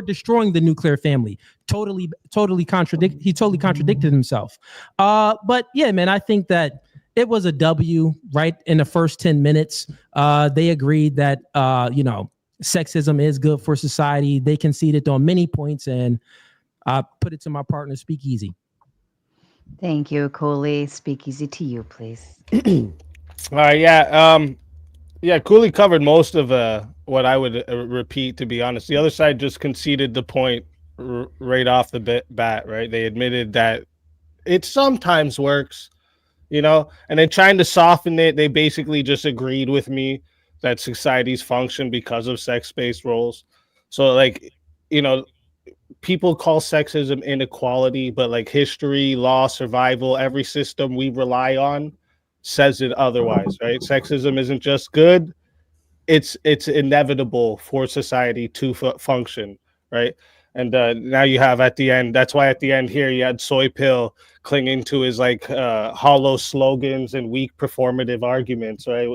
destroying the nuclear family? He totally contradicted himself. But yeah, man, I think that it was a W right in the first 10 minutes. They agreed that, sexism is good for society. They conceded on many points, and I put it to my partner, SpeakEazy. Thank you, Cooley. SpeakEazy to you, please. All right, yeah, Cooley covered most of what I would repeat, to be honest. The other side just conceded the point right off the bat, right? They admitted that it sometimes works, and then trying to soften it, they basically just agreed with me that societies function because of sex-based roles. So, people call sexism inequality, but history, law, survival, every system we rely on says it otherwise, right? Sexism isn't just good, it's inevitable for society to function, right? And now you have at the end, that's why at the end here you had Soy Pill clinging to his hollow slogans and weak performative arguments, right?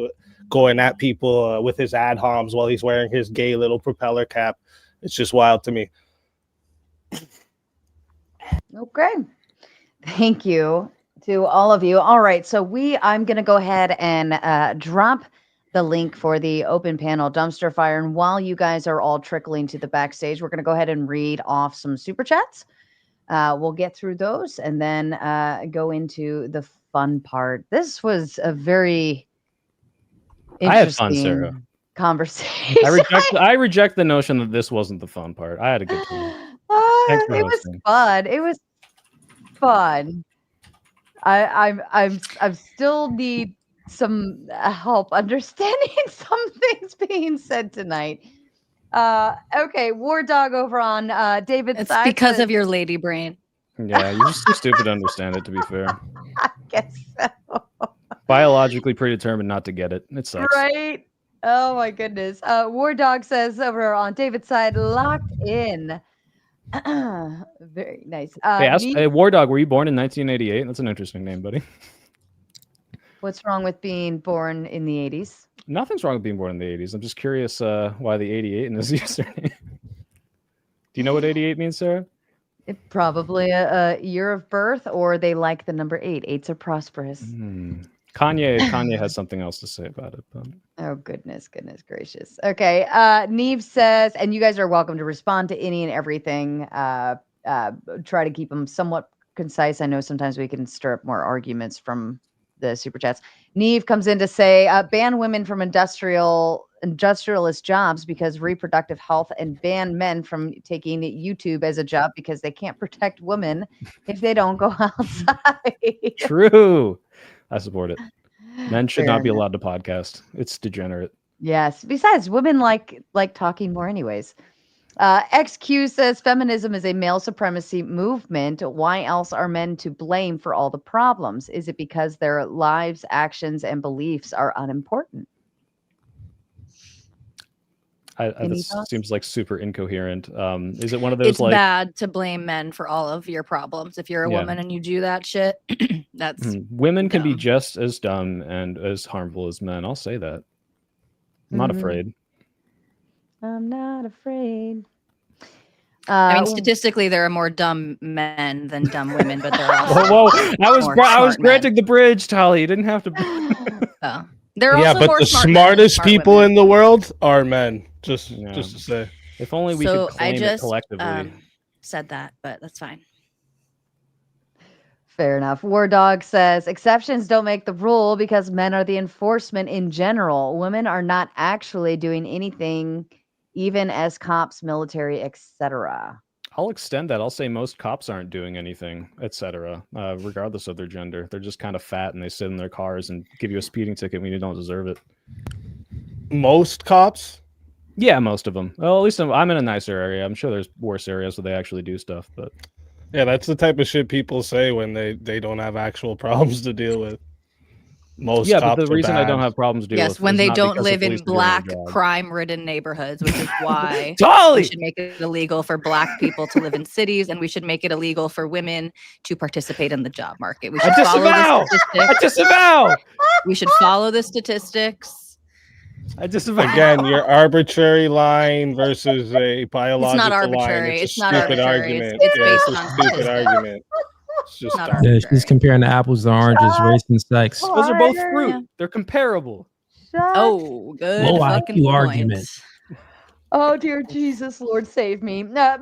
Going at people with his ad homs while he's wearing his gay little propeller cap. It's just wild to me. Okay. Thank you to all of you. All right. So I'm going to go ahead and drop the link for the open panel dumpster fire. And while you guys are all trickling to the backstage, we're going to go ahead and read off some super chats. We'll get through those and then go into the fun part. This was a very interesting I had fun, Sarah. Conversation. I reject the notion that this wasn't the fun part. I had a good time. It was fun. It was fun. I still need some help understanding some things being said tonight. Okay, War Dog over on David's it's side. Because of your lady brain. Yeah, you're just too stupid to understand it, to be fair. I guess so. Biologically predetermined not to get it. It sucks. Right? Oh my goodness. War Dog says over on David's side, locked in. Very nice. Hey, War Dog, were you born in 1988? That's an interesting name, buddy. What's wrong with being born in the 80s? Nothing's wrong with being born in the 80s. I'm just curious why the 88 in his username. Do you know what 88 means, Sarah? Probably a year of birth, or they like the number 8. 8s are prosperous. Kanye has something else to say about it. But... Oh, goodness gracious. Okay. Neve says, and you guys are welcome to respond to any and everything. Try to keep them somewhat concise. I know sometimes we can stir up more arguments from the super chats. Neve comes in to say, ban women from industrialist jobs because reproductive health, and ban men from taking YouTube as a job because they can't protect women if they don't go outside. True. I support it. Men should not be allowed to podcast. It's degenerate. Yes. Besides, women like talking more anyways. XQ says feminism is a male supremacy movement. Why else are men to blame for all the problems? Is it because their lives, actions, and beliefs are unimportant? This seems like super incoherent. Is it one of those It's like bad to blame men for all of your problems. If you're a woman and you do that shit, that's women can be dumb. just as dumb and as harmful as men. I'll say that. I'm not afraid. I'm not afraid. I mean, statistically, there are more dumb men than dumb women, but there are also Whoa! I was smart granting the bridge, Tally. You didn't have to. There are also but more the smart men than smartest smart people women. in the world are men. Just to say. If only we So could claim it collectively. Said that, but that's fine. Fair enough. War Dog says exceptions don't make the rule because men are the enforcement in general. Women are not actually doing anything, even as cops, military, etc. I'll extend that. I'll say most cops aren't doing anything, etc. Regardless of their gender. They're just kind of fat and they sit in their cars and give you a speeding ticket when you don't deserve it. Most cops? Yeah, most of them. Well, at least I'm in a nicer area. I'm sure there's worse areas where they actually do stuff, but yeah, that's the type of shit people say when they don't have actual problems to deal with. Most cops but the reason are I don't bad. have problems to deal with When is they not don't because the live in police are doing their black job. crime-ridden neighborhoods, which is why Tolly! we should make it illegal for black people to live in cities, and we should make it illegal for women to participate in the job market. We should follow the statistics. I disavow! We should follow the statistics. I disavow. Again, your arbitrary line versus a biological line. arbitrary. It's It's a not stupid arbitrary. argument. It's Yeah, based it's a on stupid statistics. argument. It's just Not dumb. Yeah, she's comparing the apples to oranges, race and sex. Those are both fruit. They're comparable. Oh, good Low fucking IQ point. argument. Oh, dear Jesus, Lord save me. Matt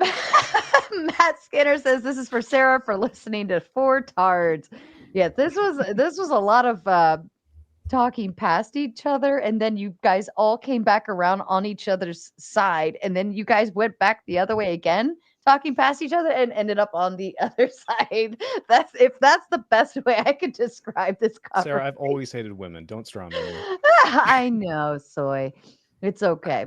Skinner says this is for Sarah for listening to Four Tards. Yeah, this was a lot of talking past each other, and then you guys all came back around on each other's side, and then you guys went back the other way again, talking past each other, and ended up on the other side. That's the best way I could describe this conversation. Sarah, I've always hated women. Don't straw me. I know, Soy. It's okay.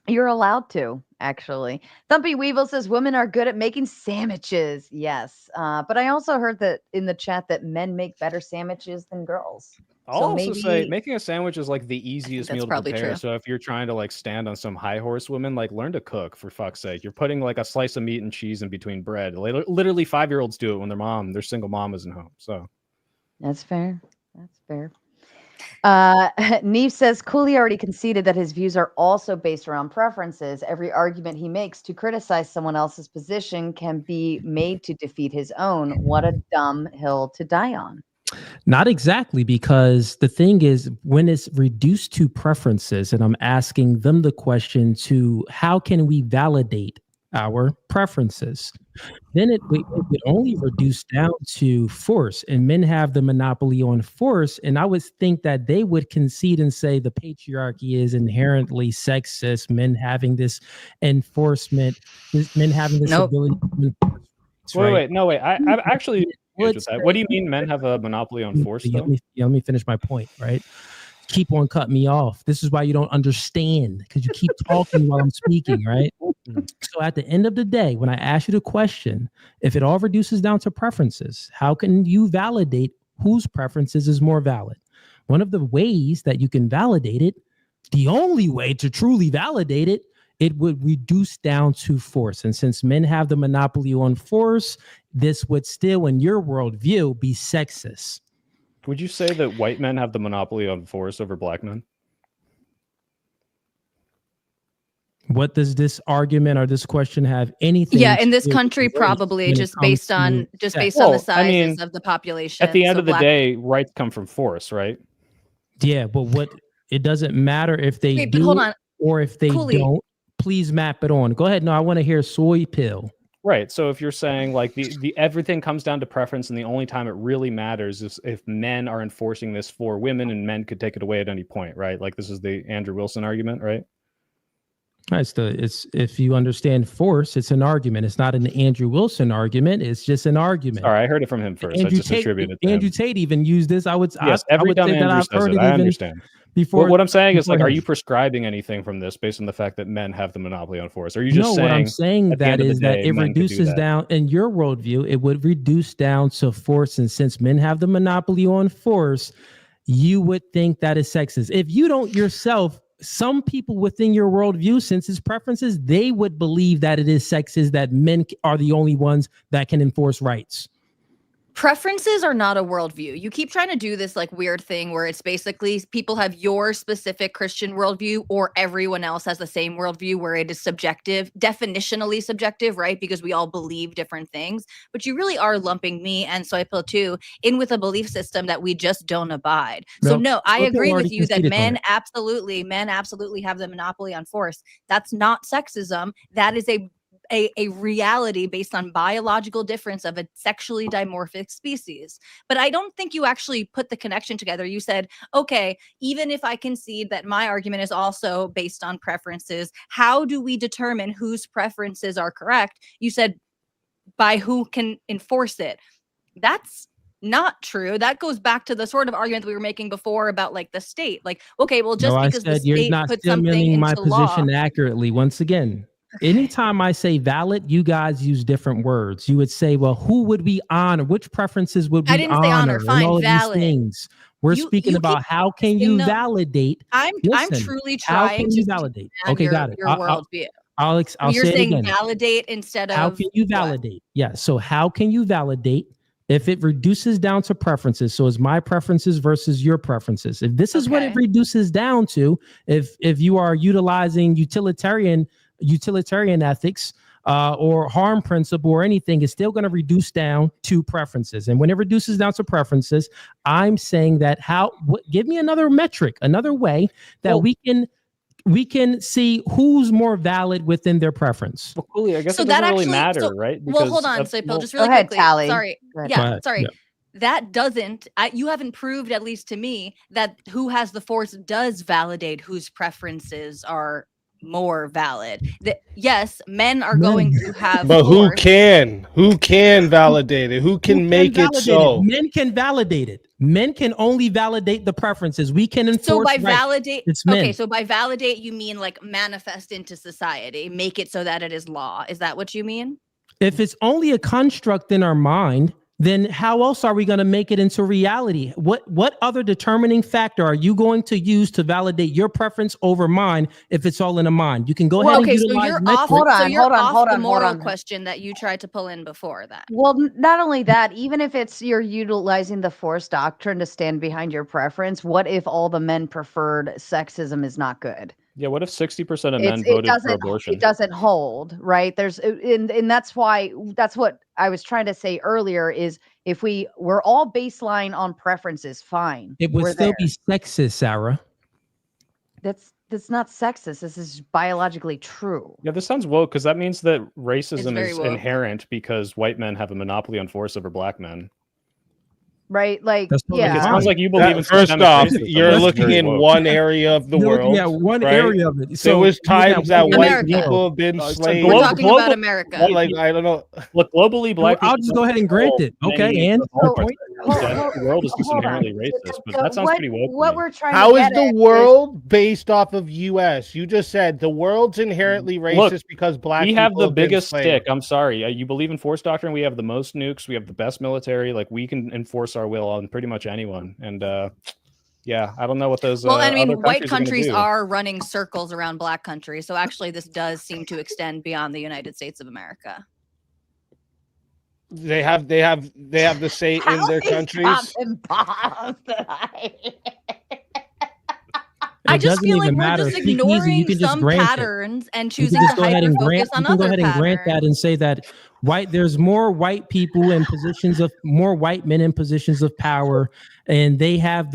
You're allowed to, actually. Thumpy Weevil says women are good at making sandwiches. Yes. But I also heard that in the chat that men make better sandwiches than girls. I'll also say making a sandwich is like the easiest meal to probably prepare. true. So if you're trying to like stand on some high horse woman, like learn to cook for fuck's sake. You're putting like a slice of meat and cheese in between bread. Literally 5-year-olds do it when their single mom isn't home. So That's fair. That's fair. Neve says Cooley already conceded that his views are also based around preferences. Every argument he makes to criticize someone else's position can be made to defeat his own. What a dumb hill to die on. Not exactly, because the thing is, when it's reduced to preferences, and I'm asking them the question to how can we validate our preferences, then it would only reduce down to force, and men have the monopoly on force. And I would think that they would concede and say the patriarchy is inherently sexist, men having this enforcement, men having this ability to enforce. Wait. I've actually with that. What do you mean men have a monopoly on force, though? Let me finish my point, right? Keep on cutting me off. This is why you don't understand, because you keep talking while I'm speaking, right? So at the end of the day, when I ask you the question, if it all reduces down to preferences, how can you validate whose preferences is more valid? One of the ways that you can validate it, the only way to truly validate it, it would reduce down to force. And since men have the monopoly on force, this would still, in your worldview, be sexist. Would you say that white men have the monopoly on force over black men? What does this argument or this question have anything? Yeah, in this to do country, with race probably when it just comes based on to sex? on the sizes of the population. At the end So of the black- day, rights come from force, right? Yeah, but what it doesn't matter if they Wait, but do hold on. or if they Cooley. don't. Please map it on. Go ahead. No, I want to hear Soy Pill. Right. So if you're saying like the everything comes down to preference, and the only time it really matters is if men are enforcing this for women, and men could take it away at any point, right? Like this is the Andrew Wilson argument, right? It's if you understand force, it's an argument. It's not an Andrew Wilson argument. It's just an argument. All right, I heard it from him first. I just attributed it to Andrew him. Tate even used this. I would Yes, I every would time say that Andrew I've says heard it, it I even understand. before. What I'm saying is, like, before are him. you prescribing anything from this based on the fact that men have the monopoly on force? Or are you just No, saying? what I'm saying at the that end of the is that day, it men could do reduces that? down in your worldview. It would reduce down to force, and since men have the monopoly on force, you would think that is sexist. If you don't yourself some people within your worldview, since it's preferences, they would believe that it is sexist, that men are the only ones that can enforce rights. Preferences are not a worldview. You keep trying to do this like weird thing where it's basically people have your specific Christian worldview or everyone else has the same worldview where it is subjective, definitionally subjective, right? Because we all believe different things. But you really are lumping me and Soy Pill too in with a belief system that we just don't abide. So no, I agree with you that men absolutely have the monopoly on force. That's not sexism. That is a reality based on biological difference of a sexually dimorphic species. But I don't think you actually put the connection together. You said, okay, even if I concede that my argument is also based on preferences, how do we determine whose preferences are correct? You said by who can enforce it. That's not true. That goes back to the sort of argument that we were making before about like the state. Like, okay, well, just because the state puts something into my law. Position accurately. Once again, anytime I say valid, you guys use different words. You would say, well, who would we honor? Which preferences would we honor? I didn't say honor. Fine, all valid. These things. We're speaking about how can you validate? I'm truly trying how can you validate? Okay, got it. Your worldview. I'll You're say saying it again. validate instead of how can you validate? Yeah. So how can you validate if it reduces down to preferences? So it's my preferences versus your preferences. If this is what it reduces down to, if you are utilizing utilitarian ethics or harm principle or anything, it's still going to reduce down to preferences. And when it reduces down to preferences, I'm saying that give me another metric, another way that we can see who's more valid within their preference. Well, Cooley, I guess it doesn't really matter, right? Well, hold on, Soy Pill, just really quickly. Tally. Sorry. Yeah, sorry. That doesn't, you haven't proved, at least to me, that who has the force does validate whose preferences are more valid. Yes, men are going to have but force. who can validate it? Who can make it so? Men can validate it. Men can only validate the preferences. We can enforce. So by validate, it's men. Okay, so by validate you mean like manifest into society, make it so that it is law. Is that what you mean? If it's only a construct in our mind, then how else are we going to make it into reality? What other determining factor are you going to use to validate your preference over mine if it's all in a mind? You can go ahead and utilize metrics. Hold on, the moral question that you tried to pull in before that. Well, not only that, even if you're utilizing the force doctrine to stand behind your preference, what if all the men preferred sexism is not good? Yeah, what if 60% of men voted for abortion? It doesn't hold, right? And that's what I was trying to say earlier is if we're all baseline on preferences, fine. It would still be sexist, Sara. That's not sexist. This is biologically true. Yeah, this sounds woke because that means that racism is inherent because white men have a monopoly on force over black men. Right, like it sounds like you believe in first off, you're looking in one area of the world. Yeah, one area of it. So there was times that white people have been slaves. We're talking about America. Like I don't know. Look, globally, black. I'll just go ahead and grant it. Okay, and the world is just inherently racist, but that sounds pretty woke. What we're trying How to is the world based off of U.S.? You just said the world's inherently racist because black. We have the biggest stick. I'm sorry. You believe in force doctrine. We have the most nukes. We have the best military. Like we can enforce our will on pretty much anyone. And yeah, I don't know what those. Well, I mean, white countries are running circles around black countries, so actually, this does seem to extend beyond the United States of America. They have the say in their countries. I just feel like we're just ignoring some patterns and choosing to hyper-focus on other patterns. You can go ahead and grant that and say that there's more white people in more white men in positions of power, and they have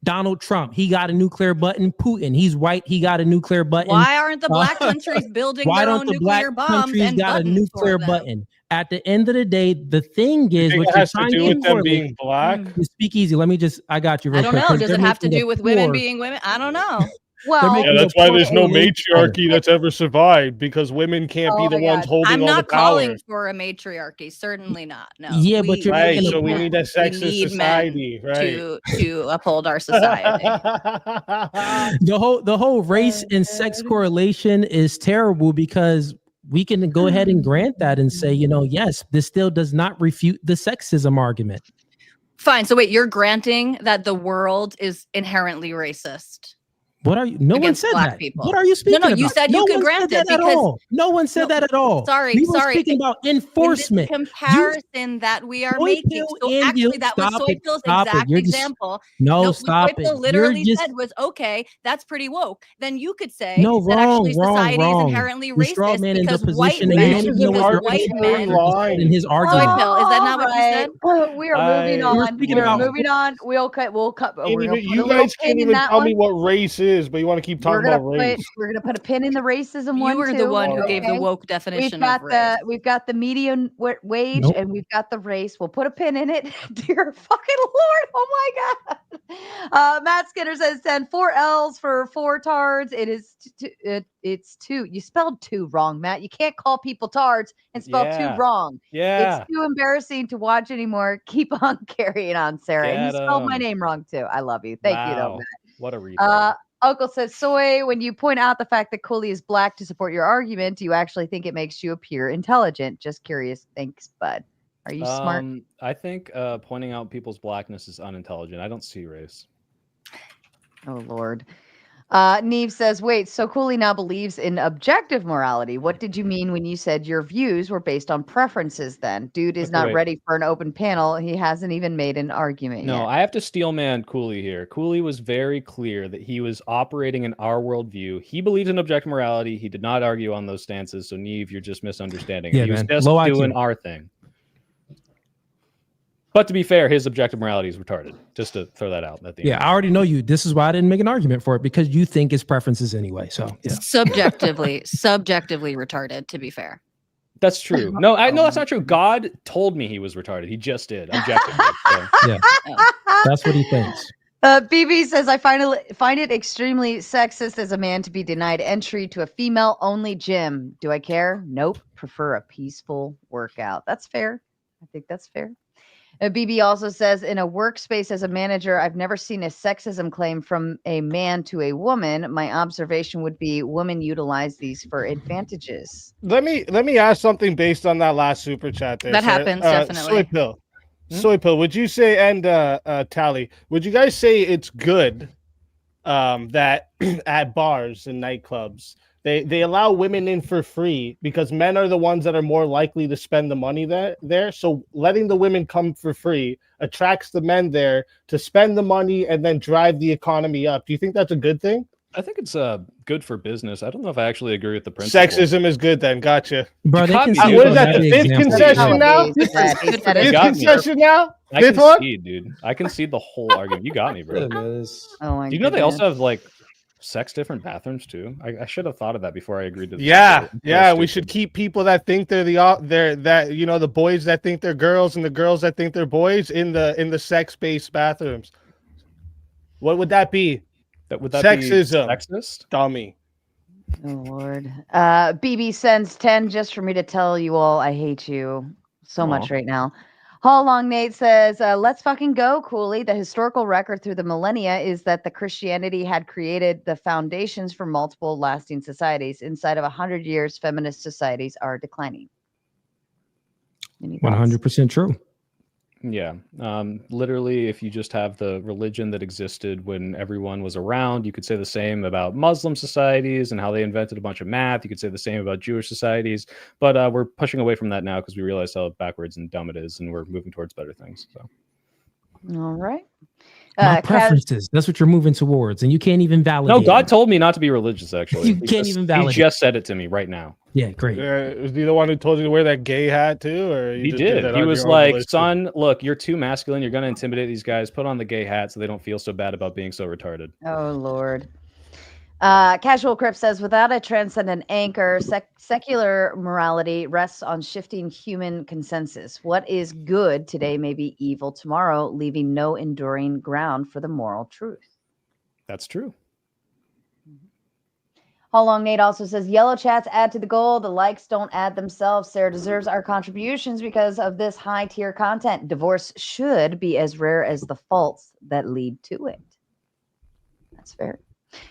Donald Trump, he got a nuclear button. Putin, he's white, he got a nuclear button. Why aren't the black countries building their own nuclear bombs and got a nuclear button? At the end of the day, the thing is, what has to do with them being black. SpeakEazy. I got you. I don't know. Does it have to do with women being women? I don't know. Well, yeah, that's why there's no matriarchy that's ever survived, because women can't be the ones holding all the power. I'm not calling for a matriarchy. Certainly not. No. Yeah, but you're right. So we need a sexist society, right? To uphold our society. The whole race and sex correlation is terrible because we can go ahead and grant that and say, yes, this still does not refute the sexism argument. Fine. So wait, you're granting that the world is inherently racist. What are you? No one against said Black that. people. What are you speaking No, about? you said No you could one grant said it that at because all. No one said that at all. Sorry, We were sorry. speaking about In enforcement. this comparison that we are Soy making. Pill So and actually, you that was stop Soy it. Pill's Stop it. exact You're just example. no, What stop Soy Pill it. literally You're said just was, okay, that's pretty woke. Then you could say no that actually wrong. society is inherently You're straw racist manning the because white position, and you don't men, even know what your white own men. pastor just said in his Soy argument. Pill, is that not what you said? We are moving We were on. speaking We're about moving on. We'll cut. We're gonna put You a little guys pin can't in even that tell one. me what race is, but you want to keep talking about race. We're gonna put a pin in the racism You one were too. the one who gave the woke definition of race. We've got the median wage Nope. and we've got the race. We'll put a pin in it. Dear fucking Lord. Oh my God. Matt Skinner says 4 L's for 4 tards. It is it's 2. You spelled 2 wrong, Matt. You can't call people tards and spell 2 wrong. Yeah. It's too embarrassing to watch anymore. Keep on carrying on, Sarah. And you spelled my name wrong too. I love you. Thank you though, Matt. What a retard. Uncle says, Soy, when you point out the fact that Cooley is Black to support your argument, do you actually think it makes you appear intelligent? Just curious. Thanks, bud. Are you smart? I think pointing out people's blackness is unintelligent. I don't see race. Oh, Lord. Neve says, wait, so Cooley now believes in objective morality. What did you mean when you said your views were based on preferences then? Dude is not ready for an open panel. He hasn't even made an argument No, yet. I have to steel man Cooley here. Cooley was very clear that he was operating in our worldview. He believed in objective morality. He did not argue on those stances. So, Neve, you're just misunderstanding. Yeah, he was man. just Low doing IQ. our thing. But to be fair, his objective morality is retarded. Just to throw that out at the end. Yeah, I already know you. This is why I didn't make an argument for it, because you think it's preferences anyway. So yeah. Subjectively retarded, to be fair. That's true. No, that's not true. God told me he was retarded. He just did. Objectively. So. Yeah. That's what he thinks. BB says, I find it extremely sexist as a man to be denied entry to a female-only gym. Do I care? Nope. Prefer a peaceful workout. That's fair. I think that's fair. BB also says, in a workspace as a manager, I've never seen a sexism claim from a man to a woman. My observation would be women utilize these for advantages. Let me ask something based on that last super chat there. That happens, definitely. Soy Pill. Soy Pill, would you say, and Tally, would you guys say it's good that at bars and nightclubs, they allow women in for free because men are the ones that are more likely to spend the money there. So letting the women come for free attracts the men there to spend the money and then drive the economy up. Do you think that's a good thing? I think it's good for business. I don't know if I actually agree with the principle. Sexism is good then. Gotcha. Bro, they can what is that, the fifth concession now? Fifth concession now? I Fifth one? concede, dude. I concede the whole argument. You got me, bro. Oh my Do you know they also have like different bathrooms too? I should have thought of that before I agreed to this. Yeah. We should keep people that think they're the boys that think they're girls and the girls that think they're boys in the sex-based bathrooms. What would that be? Would that Sexism. Be sexist? Dummy. Oh, Lord. BB sends 10 just for me to tell you all I hate you so much right now. Haul Long Nate says, let's fucking go, Cooley. The historical record through the millennia is that the Christianity had created the foundations for multiple lasting societies. Inside of 100 years, feminist societies are declining. 100% true. Yeah. Literally, if you just have the religion that existed when everyone was around, you could say the same about Muslim societies and how they invented a bunch of math. You could say the same about Jewish societies. But we're pushing away from that now because we realize how backwards and dumb it is, and we're moving towards better things. So. All right. My preferences. That's what you're moving towards, and you can't even validate. No, God told me not to be religious. Actually, You can't even validate. He just said it to me right now. Yeah, great. Was he the one who told you to wear that gay hat too, or He did. He was like, "Son, look, you're too masculine. You're going to intimidate these guys. Put on the gay hat so they don't feel so bad about being so retarded." Oh, Lord. Casual Crip says, without a transcendent anchor, secular morality rests on shifting human consensus. What is good today may be evil tomorrow, leaving no enduring ground for the moral truth. That's true. How Long Nate also says, yellow chats add to the goal. The likes don't add themselves. Sarah deserves our contributions because of this high tier content. Divorce should be as rare as the faults that lead to it. That's fair.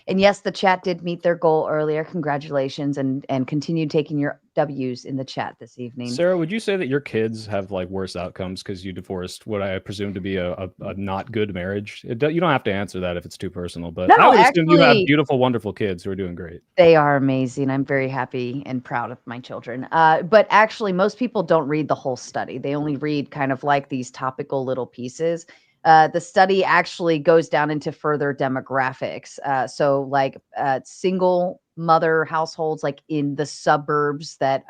And yes, the chat did meet their goal earlier. Congratulations, and continue taking your W's in the chat this evening. Sarah, would you say that your kids have like worse outcomes because you divorced what I presume to be a not good marriage? You don't have to answer that if it's too personal, but No, I would assume you have actually- beautiful, wonderful kids who are doing great. They are amazing. I'm very happy and proud of my children. But actually, most people don't read the whole study. They only read kind of like these topical little pieces. The study actually goes down into further demographics. So like single mother households, like in the suburbs that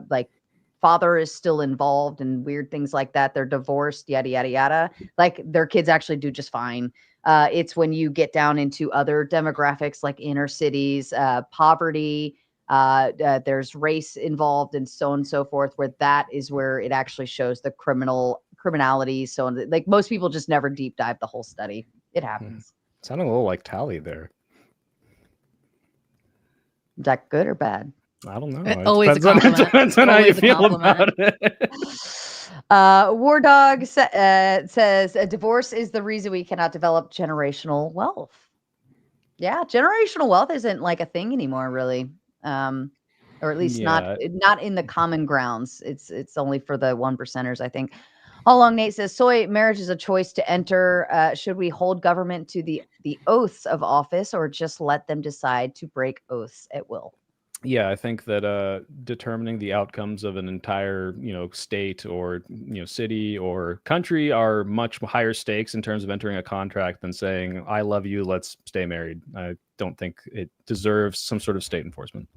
like father is still involved and weird things like that. They're divorced, yada, yada, yada. Like their kids actually do just fine. It's when you get down into other demographics like inner cities, poverty, there's race involved and so on and so forth, where that is where it actually shows the criminality. So like most people just never deep dive the whole study. It happens. Sounding a little like Tally there. Is that good or bad? I don't know. It Always a compliment. depends on how you Always a feel compliment. about it. War Dog says a divorce is the reason we cannot develop generational wealth. Yeah, generational wealth isn't like a thing anymore, really. Or at least not in the common grounds. It's only for the 1%ers, I think. How long Nate says soy marriage is a choice to enter. Should we hold government to the oaths of office or just let them decide to break oaths at will? Yeah, I think that determining the outcomes of an entire, state or, city or country are much higher stakes in terms of entering a contract than saying, I love you, let's stay married. I don't think it deserves some sort of state enforcement.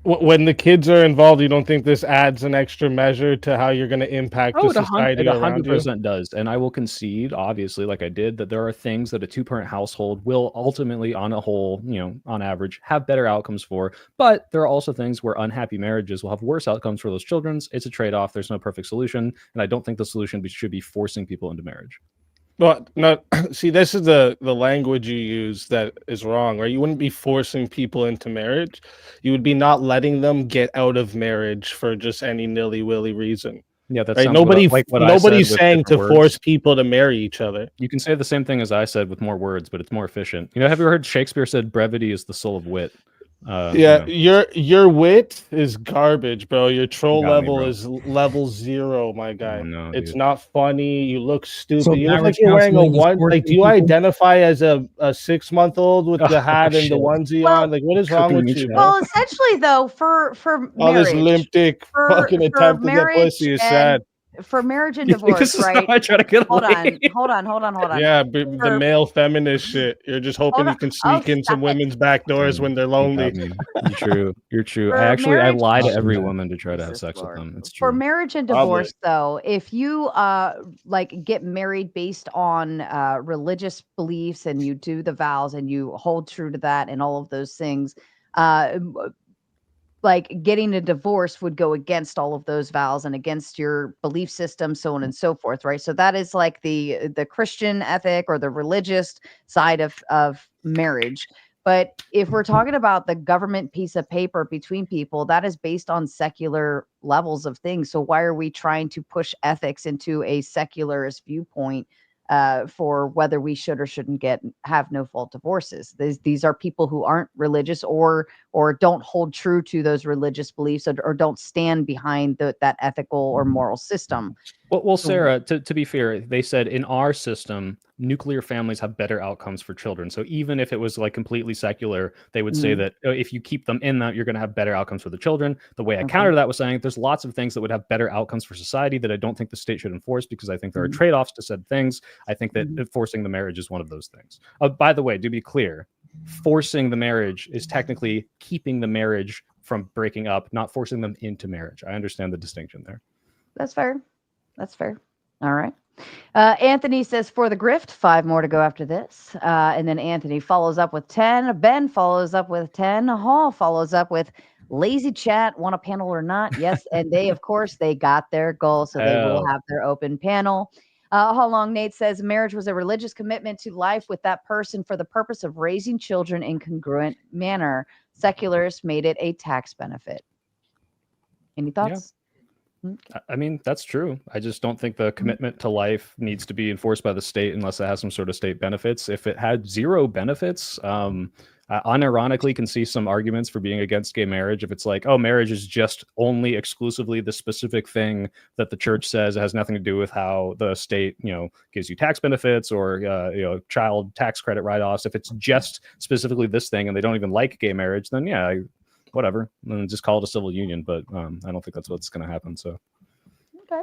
When the kids are involved, you don't think this adds an extra measure to how you're going to impact the society around you? It 100% does. And I will concede, obviously, like I did, that there are things that a two-parent household will ultimately, on a whole, on average, have better outcomes for. But there are also things where unhappy marriages will have worse outcomes for those children. It's a trade-off. There's no perfect solution. And I don't think the solution should be forcing people into marriage. Well, no, see, this is the language you use that is wrong, right? You wouldn't be forcing people into marriage. You would be not letting them get out of marriage for just any nilly-willy reason. Yeah, that's right. Nobody's saying to force people to marry each other. You can say the same thing as I said with more words, but it's more efficient. Have you heard Shakespeare said brevity is the soul of wit? Your wit is garbage, bro. Your troll level bro. is level 0, my guy. No, it's dude. not funny. You look stupid. So You look like you're wearing a one. Like, do you identify as a 6-month-old with the hat and the onesie on? Like, what is wrong with you, bro? Well, essentially, though, for All marriage, this limp dick fucking attempt to get pussy is sad. For marriage and divorce, this is right? how I try to get Hold away. on. Yeah, the male feminist shit. You're just hoping you can sneak in some women's back doors when they're lonely. You're true. For I lie to marriage- every woman to try to have sex with them. It's true. For marriage and divorce, though, if you like get married based on religious beliefs and you do the vows and you hold true to that and all of those things, like getting a divorce would go against all of those vows and against your belief system, so on and so forth, right? So that is like the Christian ethic or the religious side of marriage. But if we're talking about the government piece of paper between people, that is based on secular levels of things. So why are we trying to push ethics into a secularist viewpoint for whether we should or shouldn't have no fault divorces? These are people who aren't religious or don't hold true to those religious beliefs or don't stand behind that ethical or moral system. Well, Sarah, to be fair, they said in our system, nuclear families have better outcomes for children. So even if it was like completely secular, they would say that if you keep them in that, you're going to have better outcomes for the children. The way I counter that was saying there's lots of things that would have better outcomes for society that I don't think the state should enforce because I think there are trade-offs to said things. I think that forcing the marriage is one of those things. By the way, to be clear, forcing the marriage is technically keeping the marriage from breaking up, not forcing them into marriage. I understand the distinction there. That's fair. All right. Anthony says for the grift, 5 more to go after this. And then Anthony follows up with 10. Ben follows up with 10. Hall follows up with lazy chat, want a panel or not? Yes. And they, of course, they got their goal. So they will have their open panel. How long Nate says marriage was a religious commitment to life with that person for the purpose of raising children in congruent manner. Secularists made it a tax benefit. Any thoughts? I mean, that's true. I just don't think the commitment to life needs to be enforced by the state unless it has some sort of state benefits. If it had 0 benefits, unironically can see some arguments for being against gay marriage if it's like, oh, marriage is just only exclusively the specific thing that the church says. It has nothing to do with how the state, gives you tax benefits or child tax credit write-offs. If it's just specifically this thing and they don't even like gay marriage, then yeah, whatever, then just call it a civil union. But I don't think that's what's going to happen. So okay.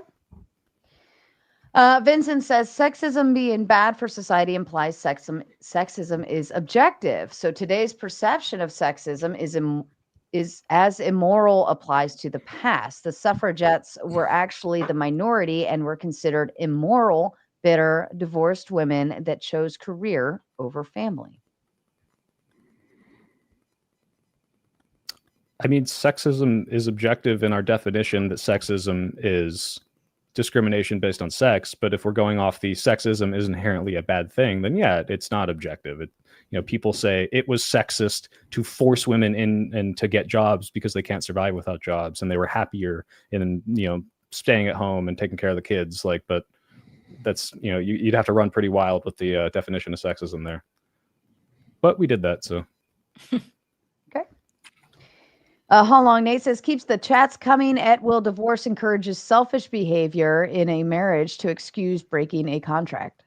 Vincent says sexism being bad for society implies sexism is objective. So today's perception of sexism is as immoral applies to the past. The suffragettes were actually the minority and were considered immoral, bitter, divorced women that chose career over family. I mean, sexism is objective in our definition that sexism is discrimination based on sex. But if we're going off the sexism is inherently a bad thing, then yeah, it's not objective. People say it was sexist to force women in and to get jobs because they can't survive without jobs, and they were happier in staying at home and taking care of the kids. But that's you'd have to run pretty wild with the definition of sexism there. But we did that, so. How long? Nate says keeps the chats coming. At will divorce encourages selfish behavior in a marriage to excuse breaking a contract.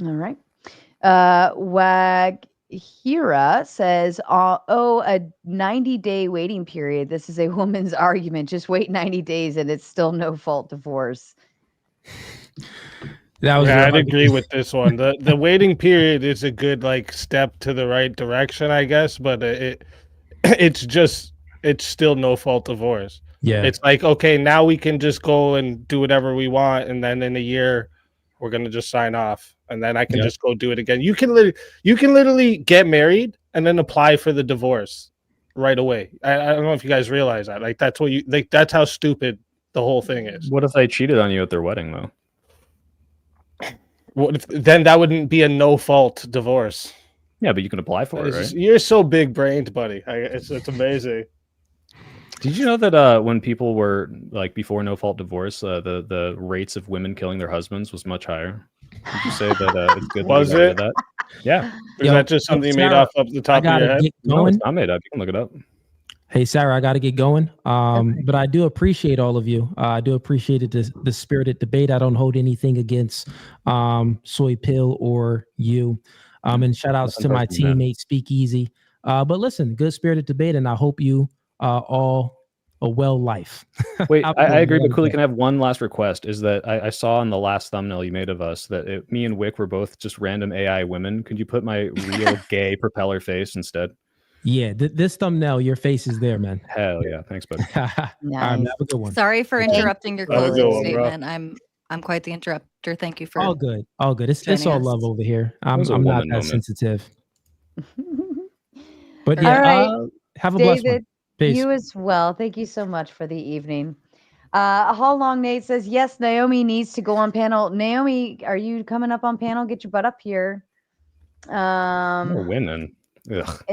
All right. Waghira says, a 90-day waiting period. This is a woman's argument. Just wait 90 days and it's still no fault divorce. I'd agree with this one. The waiting period is a good step to the right direction, I guess, but it's still no fault divorce. Yeah, it's like, okay, now we can just go and do whatever we want, and then in a year we're gonna just sign off, and then I can just go do it again. You can literally get married and then apply for the divorce right away. I don't know if you guys realize that. That's what that's how stupid the whole thing is. What if they cheated on you at their wedding though? Then that wouldn't be a no-fault divorce. Yeah, but you can apply for it, right? You're so big-brained, buddy. It's amazing. Did you know that when people were before no-fault divorce, the rates of women killing their husbands was much higher? Did you say that it's good? Was it? That? Yeah. Is that just something you made off the top of your head? No, it's not made up. You can look it up. Hey, Sarah, I got to get going. But I do appreciate all of you. I do appreciate the spirited debate. I don't hold anything against Soy Pill or you. And shout outs to my teammate SpeakEazy. But listen, good spirited debate, and I hope you all a well life. Wait, I agree, but Cooley, can I have one last request? Is that I saw in the last thumbnail you made of us that me and Wick were both just random AI women. Could you put my real gay propeller face instead? Yeah, this thumbnail, your face is there, man. Have thanks, buddy. Nice. All right, have a good one. Sorry for interrupting your Have a good closing one, bro. statement. I'm quite the interrupter. Thank you for all good. It's joining all us. love over here. I'm was a not woman that moment. sensitive. But yeah, All right, have a blessed one. David, Peace. you as well. Thank you so much for the evening. How long? Nate says yes. Naomi needs to go on panel. Naomi, are you coming up on panel? Get your butt up here. More women. Ugh.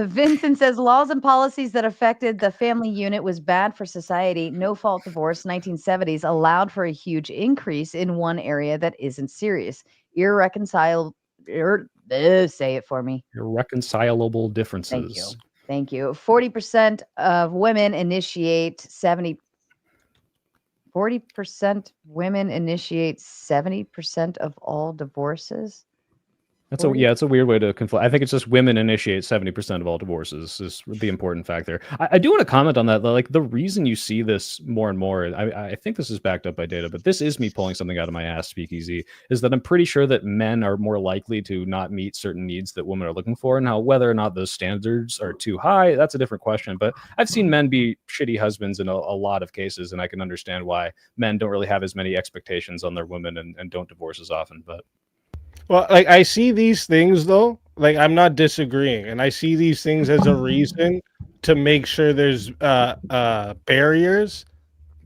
Vincent says laws and policies that affected the family unit was bad for society. No fault divorce 1970s allowed for a huge increase in one area that isn't serious. Irreconcilable. Say it for me. Irreconcilable differences. Thank you. 40% of women initiate 70% women initiate 70% of all divorces. It's a weird way to conflate. I think it's just women initiate 70% of all divorces is the important fact there. I do want to comment on that. The reason you see this more and more, I think this is backed up by data, but this is me pulling something out of my ass, SpeakEazy, is that I'm pretty sure that men are more likely to not meet certain needs that women are looking for. Now, whether or not those standards are too high, that's a different question. But I've seen men be shitty husbands in a lot of cases, and I can understand why men don't really have as many expectations on their women and don't divorce as often. But well, I see these things though. I'm not disagreeing, and I see these things as a reason to make sure there's barriers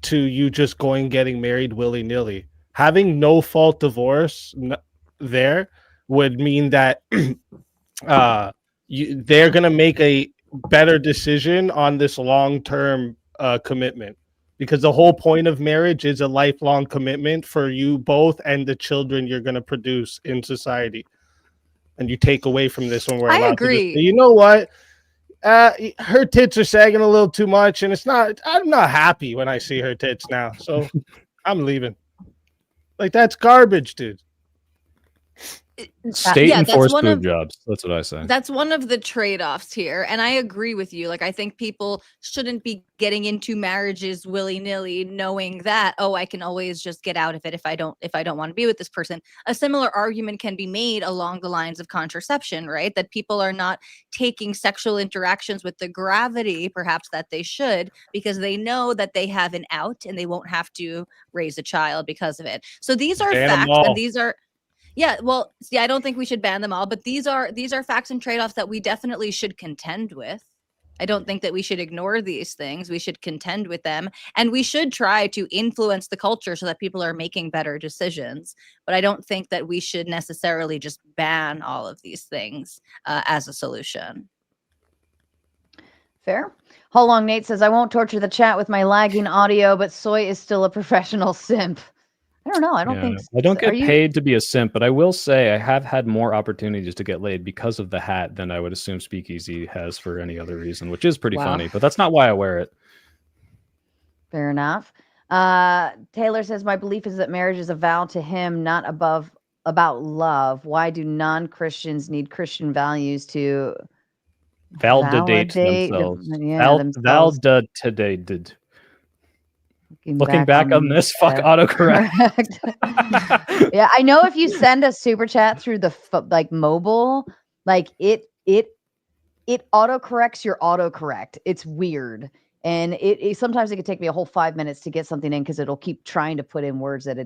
to you just getting married willy-nilly. Having no fault divorce there would mean that they're gonna make a better decision on this long-term commitment. Because the whole point of marriage is a lifelong commitment for you both and the children you're going to produce in society. and you take away from this when we're I allowed to agree. just say, you know what? Her tits are sagging a little too much, and I'm not happy when I see her tits now, so I'm leaving. Like, that's garbage, dude. State-enforced boob jobs. That's what I say. That's one of the trade-offs here, and I agree with you. Like, I think people shouldn't be getting into marriages willy-nilly, knowing that, oh, I can always just get out of it if I don't want to be with this person. A similar argument can be made along the lines of contraception, right? That people are not taking sexual interactions with the gravity, perhaps, that they should, because they know that they have an out and they won't have to raise a child because of it. So these are facts, and these are. Yeah, well, see, I don't think we should ban them all, but these are facts and trade-offs that we definitely should contend with. I don't think that we should ignore these things. We should contend with them, and we should try to influence the culture so that people are making better decisions. But I don't think that we should necessarily just ban all of these things as a solution. Fair. How long Nate says, I won't torture the chat with my lagging audio, but Soy is still a professional simp. I don't know. I don't think I don't get paid to be a simp, but I will say I have had more opportunities to get laid because of the hat than I would assume SpeakEazy has for any other reason, which is pretty funny, but that's not why I wear it. Fair enough. Taylor says, my belief is that marriage is a vow to him, not about love. Why do non-Christians need Christian values to validate themselves? Validated. Looking back on this, fuck autocorrect. Yeah, I know if you send a super chat through the mobile, like it autocorrects your autocorrect. It's weird, and it sometimes it could take me a whole 5 minutes to get something in because it'll keep trying to put in words that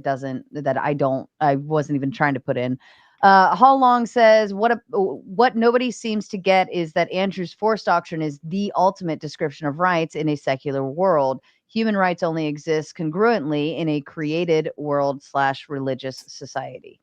I wasn't even trying to put in. Hall Long says, what nobody seems to get is that Andrew's force doctrine is the ultimate description of rights in a secular world. Human rights only exist congruently in a created world / religious society.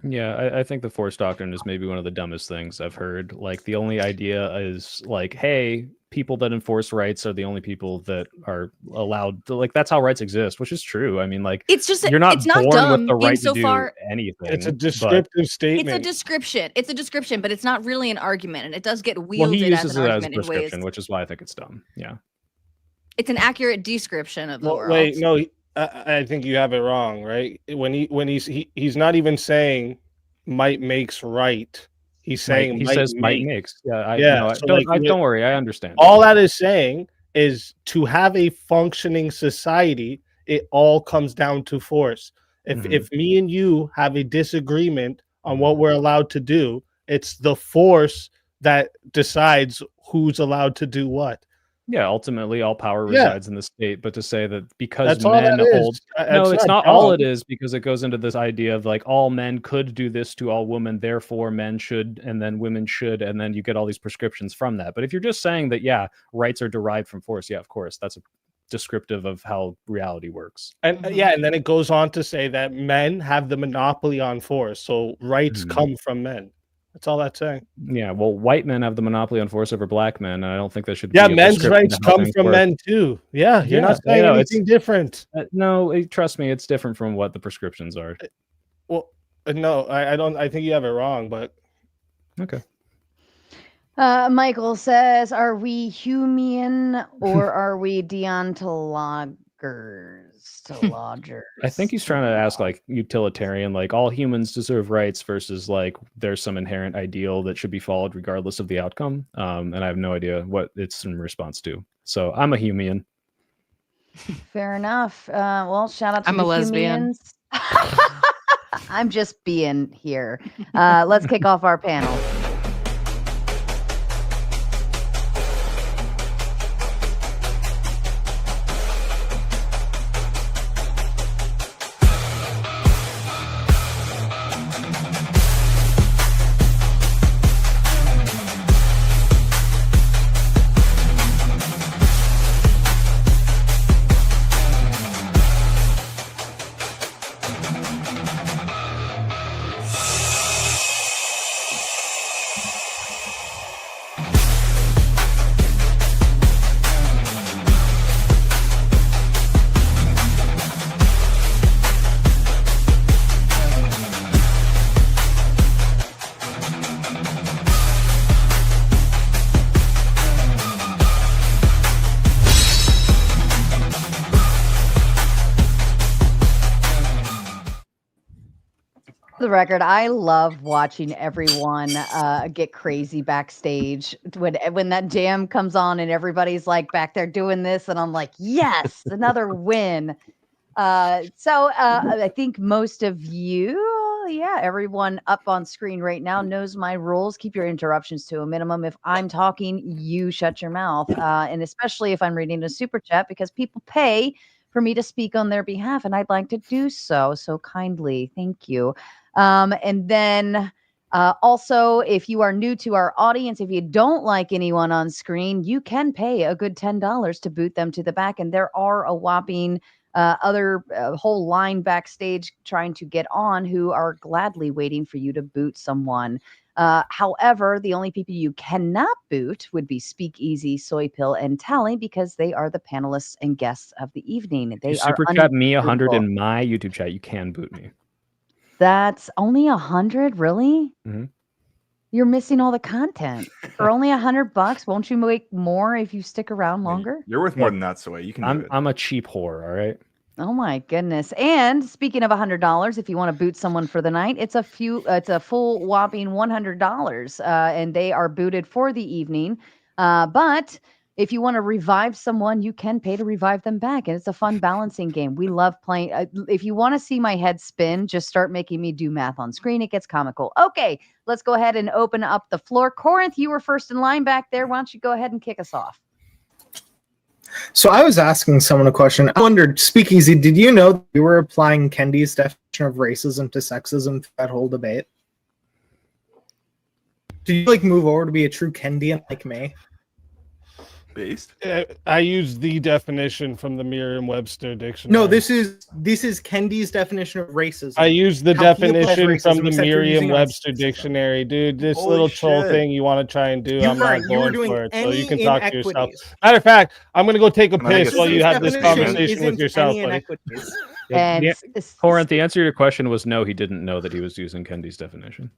Yeah, I think the force doctrine is maybe one of the dumbest things I've heard. Like, the only idea is like, hey, people that enforce rights are the only people that are allowed to, like, that's how rights exist, which is true. I mean, like, it's just you're not born dumb with the right to do insofar anything. It's a descriptive statement. It's a description, but it's not really an argument, and it does get wielded well, he uses as an it argument as a prescription, in ways. which is why I think it's dumb. Yeah. It's an accurate description of the world. Wait, no, I think you have it wrong, right? When he's not even saying might makes right. He's saying he says might makes. Don't worry, I understand. All that is saying is to have a functioning society, it all comes down to force. If me and you have a disagreement on what we're allowed to do, it's the force that decides who's allowed to do what. Yeah, ultimately, all power resides in the state. But to say that because men hold, no, it's not all it is, because it goes into this idea of like all men could do this to all women, therefore men should, and then women should, and then you get all these prescriptions from that. But if you're just saying that, yeah, rights are derived from force, yeah, of course, that's a descriptive of how reality works. And and then it goes on to say that men have the monopoly on force, so rights come from men. That's all that's saying. Yeah, well, white men have the monopoly on force over black men, and I don't think that should. Yeah, men's rights come from men too. Yeah, you're not saying anything different. No, trust me, it's different from what the prescriptions are. Well, no, I don't. I think you have it wrong, but okay. Michael says, "Are we human or are we deontologers?" I think he's trying to ask like utilitarian, like all humans deserve rights versus like there's some inherent ideal that should be followed regardless of the outcome. And I have no idea what it's in response to. So I'm a human. Fair enough. Well, shout out to I'm a lesbian. I'm just being here. Let's kick off our panel. The record, I love watching everyone get crazy backstage when that jam comes on and everybody's like back there doing this, and I'm like, yes, another win. I think most of you, everyone up on screen right now knows my rules. Keep your interruptions to a minimum. If I'm talking, you shut your mouth, and especially if I'm reading a super chat, because people pay for me to speak on their behalf, and I'd like to do so kindly. Thank you. And then also, if you are new to our audience, if you don't like anyone on screen, you can pay a good $10 to boot them to the back. And there are a whopping other whole line backstage trying to get on who are gladly waiting for you to boot someone. However, the only people you cannot boot would be SpeakEazy, Soy Pill, and Tally, because they are the panelists and guests of the evening. They You are super chat me 100 unbootable. in my YouTube chat. You can boot me. That's only 100, really? Mm-hmm. You're missing all the content for only $100. Won't you make more if you stick around longer? You're worth more than that, Soy. You can do it. I'm a cheap whore, all right? Oh my goodness. And speaking of $100, if you want to boot someone for the night, it's a full whopping $100. And they are booted for the evening. But if you want to revive someone, you can pay to revive them back. And it's a fun balancing game. We love playing. If you want to see my head spin, just start making me do math on screen. It gets comical. Okay, let's go ahead and open up the floor. Corinth, you were first in line back there. Why don't you go ahead and kick us off? So I was asking someone a question. I wondered, SpeakEazy, did you know you were applying Kendi's definition of racism to sexism through that whole debate? Did you like move over to be a true Kendian like me? Based? I used the definition from the Merriam-Webster dictionary. No, this is Kendi's definition of racism. I used the How he applies definition racism, from the except you're using it on Merriam-Webster dictionary, dude. This Holy little troll shit. thing you want to try and do, You're I'm right, not you were going doing for it. So any you can talk to yourself. inequities. Matter of fact, I'm going to go take a Can I piss get while some you have this definition conversation with isn't yourself, any buddy. inequities. And Yeah, Corinth, the answer to your question was no, he didn't know that he was using Kendi's definition.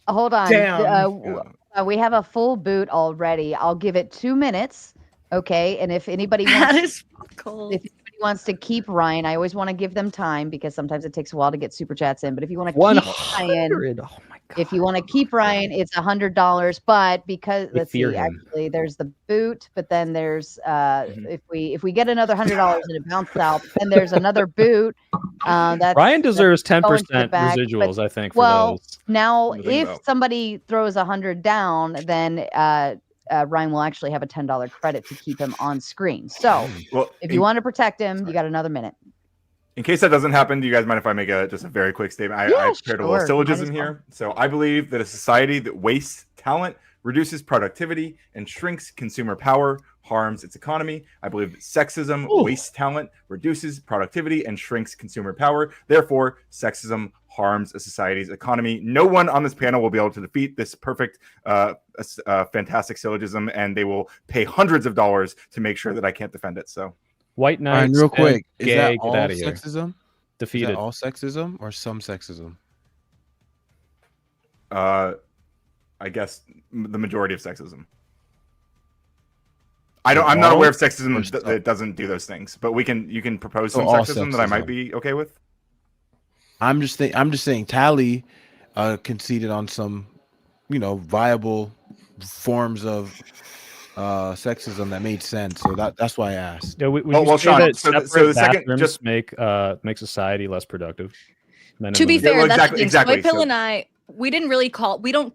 Hold on. Damn. We have a full boot already. I'll give it 2 minutes. Okay. And if anybody That wants, is cold. if anybody wants to keep Ryan, I always want to give them time because sometimes it takes a while to get super chats in. But if you want to keep Ryan, 100. Oh my God. if you want to keep Ryan, it's $100. But because We let's fear see, him. actually, there's the boot, but then there's if we get another $100 and it bounces out, then there's another boot. That's Ryan deserves that's going to the 10% back, residuals, I think, for well, those. now What do you think if about? somebody throws 100 down, then Ryan will actually have a $10 credit to keep him on screen. So Well, if you want to protect him, you got another minute. in case that doesn't happen, do you guys mind if I make just a very quick statement? I prepared a little sure. syllogism Might as well. here. So I believe that a society that wastes talent, reduces productivity, and shrinks consumer power harms its economy. I believe that sexism wastes talent, reduces productivity, and shrinks consumer power. Therefore, sexism harms a society's economy. No one on this panel will be able to defeat this perfect, fantastic syllogism, and they will pay hundreds of dollars to make sure that I can't defend it. So, White knights, real quick, is gay, that get all out of here. sexism? Is Defeated. that all sexism or some sexism? I guess the majority of sexism. I'm not aware of sexism that doesn't do those things, but you can propose some sexism that I might be okay with. I'm just saying Tally conceded on some, viable forms of sexism that made sense. So that's why I asked. Yeah, would Well, you say Sean, that so the separate second- bathrooms just- make society less productive? To be fair, well, that's the exactly, thing. Soy Pill so- and I, we don't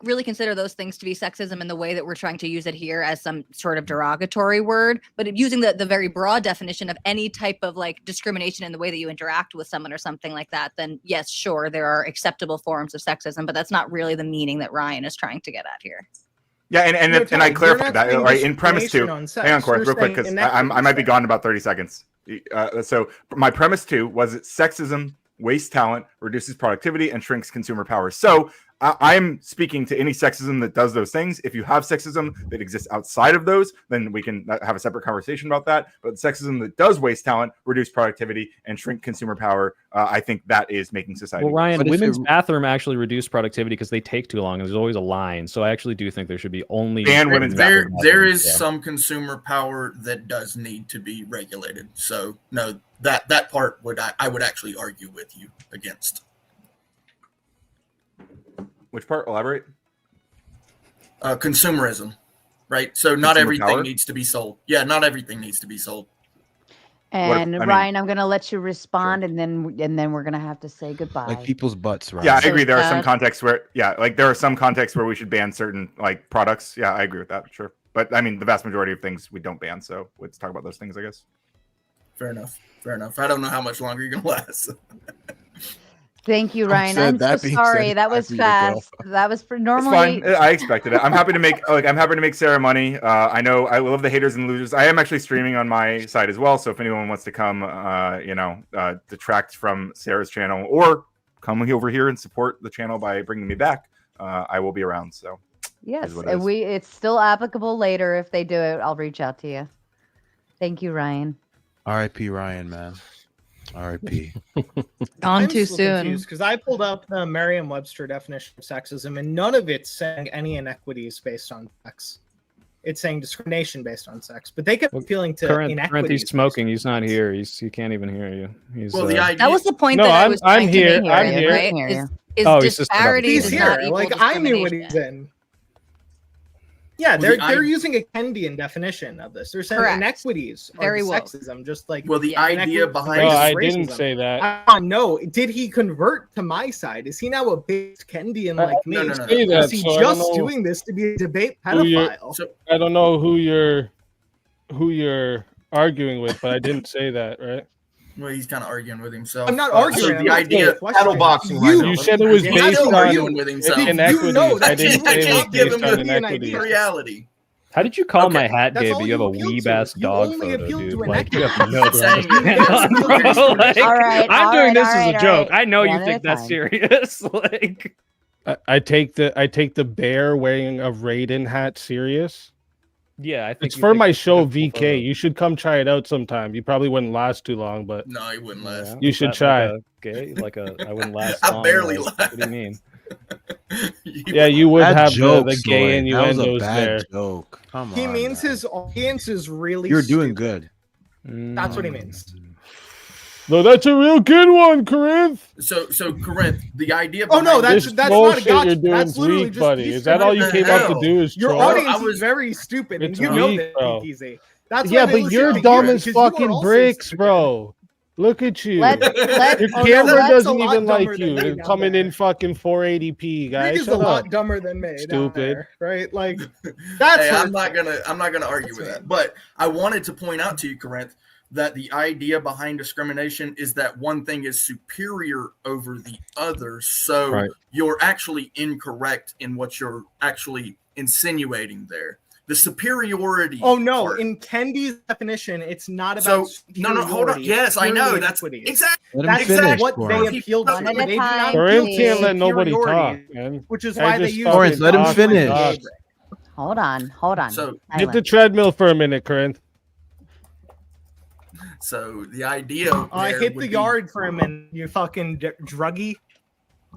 really consider those things to be sexism in the way that we're trying to use it here as some sort of derogatory word, but using the very broad definition of any type of like discrimination in the way that you interact with someone or something like that, then yes, sure, there are acceptable forms of sexism, but that's not really the meaning that Ryan is trying to get at here. Yeah, and I clarified that right in premise two. On Hang on, Corinth, You're real quick, saying because I might be gone in about 30 seconds. So my premise two was that sexism wastes talent, reduces productivity, and shrinks consumer power. So I'm speaking to any sexism that does those things. If you have sexism that exists outside of those, then we can have a separate conversation about that. But sexism that does waste talent, reduce productivity, and shrink consumer power, I think that is making society. Well, Ryan, But women's bathroom actually reduce productivity because they take too long, and there's always a line. So I actually do think there should be only women's bathroom. There is Yeah. some consumer power that does need to be regulated. So no, that part I would actually argue with you against. Which part? Elaborate. Consumerism, right? So not Consumer everything power? needs to be sold. Yeah, not everything needs to be sold. And I mean- Ryan, I'm going to let you respond, and then we're going to have to say goodbye. Like people's butts, right? Yeah, I agree. There are some sad. contexts where, there are some contexts where we should ban certain like products. Yeah, I agree with that. Sure, but I mean, the vast majority of things we don't ban. So let's talk about those things, I guess. Fair enough. Fair enough. I don't know how much longer you're gonna last. Thank you, Ryan. said I'm so that being sorry. said, That was happy to go. fast. That was for It's normally. fine. I expected it. I'm happy to make Sara money. I know I love the haters and losers. I am actually streaming on my side as well. So if anyone wants to come, detract from Sarah's channel or come over here and support the channel by bringing me back, I will be around. So Yes, is what it and is. it's still applicable later. If they do it, I'll reach out to you. Thank you, Ryan. R.I.P. Ryan, man. R.I.P. Gone too soon. Because I pulled up the Merriam-Webster definition of sexism, and none of it's saying any inequities based on sex. It's saying discrimination based on sex, but they kept appealing to Current inequities. he's smoking. He's not here. He can't even hear you. He's, Well, the idea. That was the point No, that I I'm- was I'm trying here. to make, I'm here. right? Hear you. Is Oh, he's just disparity He's does here. not equal Like I knew what discrimination. he's in. Yeah, Well, they're using a Kendian definition of this. They're saying Correct. inequities are Very well. sexism, just like Well, the idea behind No, it I is didn't racism. say that. I want to know, did he convert to my side? Is he now a big Kendian like me? no. Or Say that, is he so I don't just know doing this to be a debate who you're- pedophile? So, I don't know who you're arguing with, but I didn't say that, right? well, he's kind of arguing with himself. I'm not So arguing. the idea. Paddle boxing right You- now. You said it was He's based still on arguing with himself. inequities. know that I didn't you say it was can't give based him on the inequities. reality. How did you call Okay. my hat That's gay, all but you have you a appeal weeb to. ass You dog only photo, appeal dude? to Like, you have inequity. no Saying to stand on, bro. Like, All right, I'm all doing right, this all as right, a all joke. right. I know you One at a think that's time. serious. Like, I take the bear wearing a Raiden hat serious. yeah, I think It's you for think my that's a show good VK. photo. You should come try it out sometime. You probably wouldn't last too long, but No, he wouldn't last. you Is should that try. Like a gay, like a I wouldn't last. I long, barely like, last. What do you mean? Yeah, you would Bad have joke, the gay Soy. That was a innuendos bad there. joke. Come He on. means man. his audience is really. You're doing stupid. good. That's what he means. No, that's a real good one, Corinth. So Corinth, the idea. Oh no, behind that's This not a bullshit gotcha. you're doing That's is literally weak, just buddy. he's Is that all you the came up to hell? do? Is Your troll? audience I was- is very stupid, and It's you know weak, that, bro. SpeakEazy. That's Yeah, why they but you're listen to dumb you, as because you are fucking also bricks, stupid. bro. Look at you. Let Your oh, no, camera let's- doesn't a lot even like dumber you. than me It's down coming there. in fucking 480p, Rick guys. is a Shut lot up. dumber than me. Down Stupid. there, right? Like that's. Hey, I'm hurtful. not gonna argue with that. But I wanted to point out to you, Corinth, that the idea behind discrimination is that one thing is superior over the other. So Right. you're actually incorrect in what you're actually insinuating there. The superiority. Oh no! part. In Kendi's definition, it's not So about. no, hold on. superiority, Yes, I know. purely That's equity. exactly. Let him That's finish. what Corinth. they appealed to. One at a They do not time, appeal Corinth please. to can't let nobody superiority, talk, man. which is I why they just use. fucking Corinth, let him talk finish. and talk. Hold on. So Hit the Silence. treadmill for a minute, Corinth. so the idea. I there hit would the be- yard for a minute. You fucking druggie.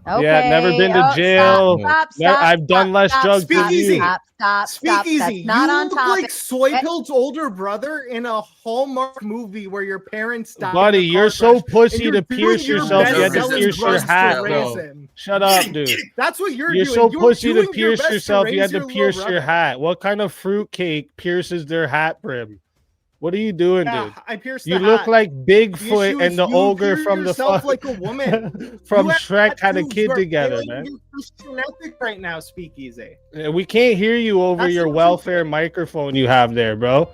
Okay. Yeah, never been to oh, jail. I've done less stop, drugs stop, than you. Stop. SpeakEazy. That's not you on look topic. like Soy Eh. Pill's older brother in a Hallmark movie where your parents died. Buddy, in a car you're so crash, pussy and to you're pierce doing your yourself. best You had to selling pierce your drugs to hat, raise bro. him. Shut up, dude. That's what you're You're doing. so You're pussy to doing your pierce best to yourself. You raise had to your pierce little your brother. hat. What kind of fruitcake pierces their hat brim? What are you doing, Yeah, dude? I pierced You the look hat. like The issue Bigfoot is and the you ogre appear from the yourself fuck like a woman. from You have Shrek had a tattoos. kid You are together, failing man. your Christian ethic right now, SpeakEazy. We can't hear you over That's your the truth. welfare microphone you have there, bro.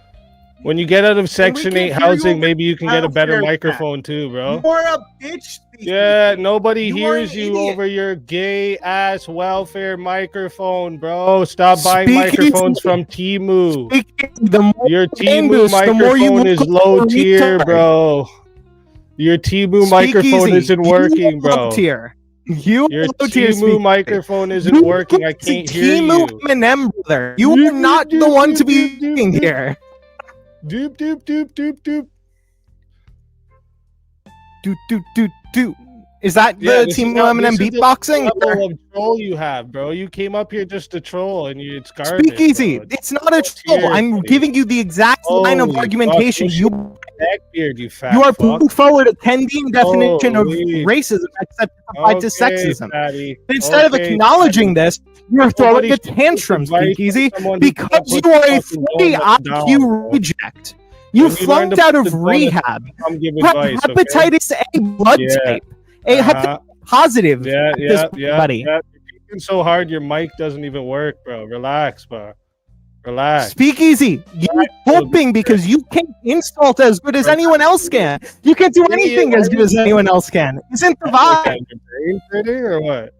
When you get out of Section 8 can't hear you housing, over maybe you can get a better welfare microphone too, bro. You're a bitch. Yeah, nobody You are hears an you idiot. over your gay ass welfare microphone, bro. Stop buying Speak microphones easy. from Temu. The more Your game Temu boost, the more you microphone is look low like a tier, retard. bro. Your Temu microphone SpeakEazy. isn't You working, are bro. low tier. You are Your low tier, Temu SpeakEazy. microphone isn't You working. I look like can't hear Temu you. Eminem, brother. You are not the one to be speaking here. Doop doop doop doop doop. Do. Is that Yeah, the this Team is not- Eminem this is the beatboxing? level of troll you have, bro. You came up here just to troll, and it's garbage. SpeakEazy. bro. It's not a troll. Cheers, I'm buddy. giving you the exact line of Holy argumentation fuck, you neckbeard, you fat You are fuck. putting forward a Kendian definition of Holy. racism except applied to Okay, sexism. Patty. Instead of Okay, acknowledging this, you're throwing Nobody a should take tantrum, advice from Speakeasy, someone who because can't you put are a fucking 40 donuts down, IQ bro. reject. You When you learn to flunked out put of the donuts rehab. down, come give You have advice, okay? hepatitis A blood Yeah. type. A hepatitis positive Yeah, at this yeah, point, yeah, buddy. yeah. You're peeking so hard, your mic doesn't even work, bro. Relax, bro. Relax. Speakeasy, you're hoping because you can't insult as good as anyone else can. You can't do anything as good as anyone else can. Isn't the vibe? Your brain pretty or what?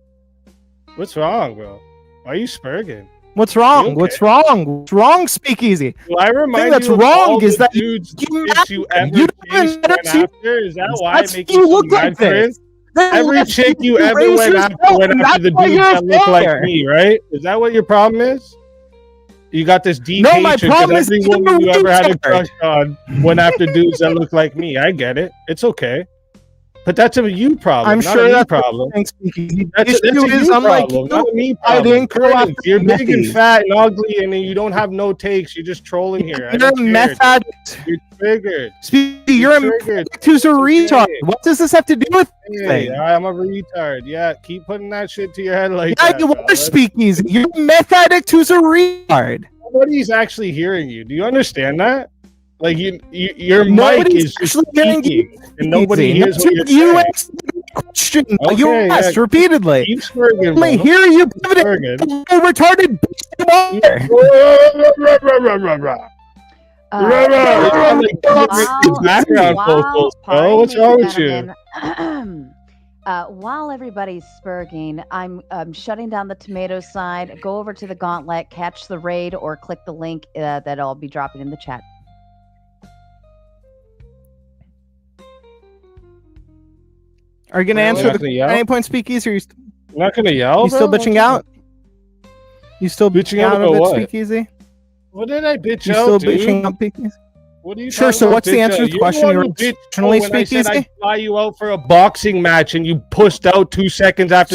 What's wrong, bro? Why are you spurging? What's wrong? You okay? What's wrong? What's wrong, Speakeasy? Well, I The thing remind that's you of wrong all is the that dudes you chicks you ever you don't chased even went see- after. Is that why That's- I make you you so look like mad for this. it? Then Every let's chick you you ever raise went yourself, after went and after the that's why dudes you're that look like fair. me, right? Is that what your problem is? You got this deep No, my hatred problem because is every woman you you're ever had a weird. crush on went after dudes that look like me. I get it. It's okay. But that's a you problem, I'm not sure a me that's problem. the Speakeasy. That's a issue you is, unlike problem, you, not a me I problem. didn't go Curtis, after you're big and methies. fat and ugly, and you don't have no takes. You're just trolling here. I You're a don't care. meth addict. You're triggered. Speakeasy, you're a meth triggered. addict who's a retard. What does this have to do with Hey, anything? I'm a retard. Yeah, keep putting that shit to your head like Yeah, that. you bro. are Speakeasy. You're a meth addict who's a retard. Nobody's actually hearing you. Do you understand that? Like your mic Nobody's is just actually hearing you, speaking, and nobody Speakeasy. hears That's what you're you saying. asked the question. You Okay, asked yeah. repeatedly. Keep spurging, Let me bro. hear you pivoting. Spurging. You retarded bitch Background vocals, bro. What's wrong with you? While everybody's spurging, I'm shutting down the tomato side. Go over to the gauntlet, catch the raid, or click the link that I'll be dropping in the chat. Are you going to answer not the gonna yell? any point, Speakeasy? Or you I'm not gonna yell. you still bro? bitching What's out? up? You still Bitching bitching out out a about bit, what? Speakeasy? What did I bitch You out, still dude? bitching out, Speakeasy? What are you Sure, talking so about, what's the bitch answer to out? the question You're you the one who bitched originally when I said Speakeasy? I'd fly you out for a boxing match and you pushed out 2 seconds after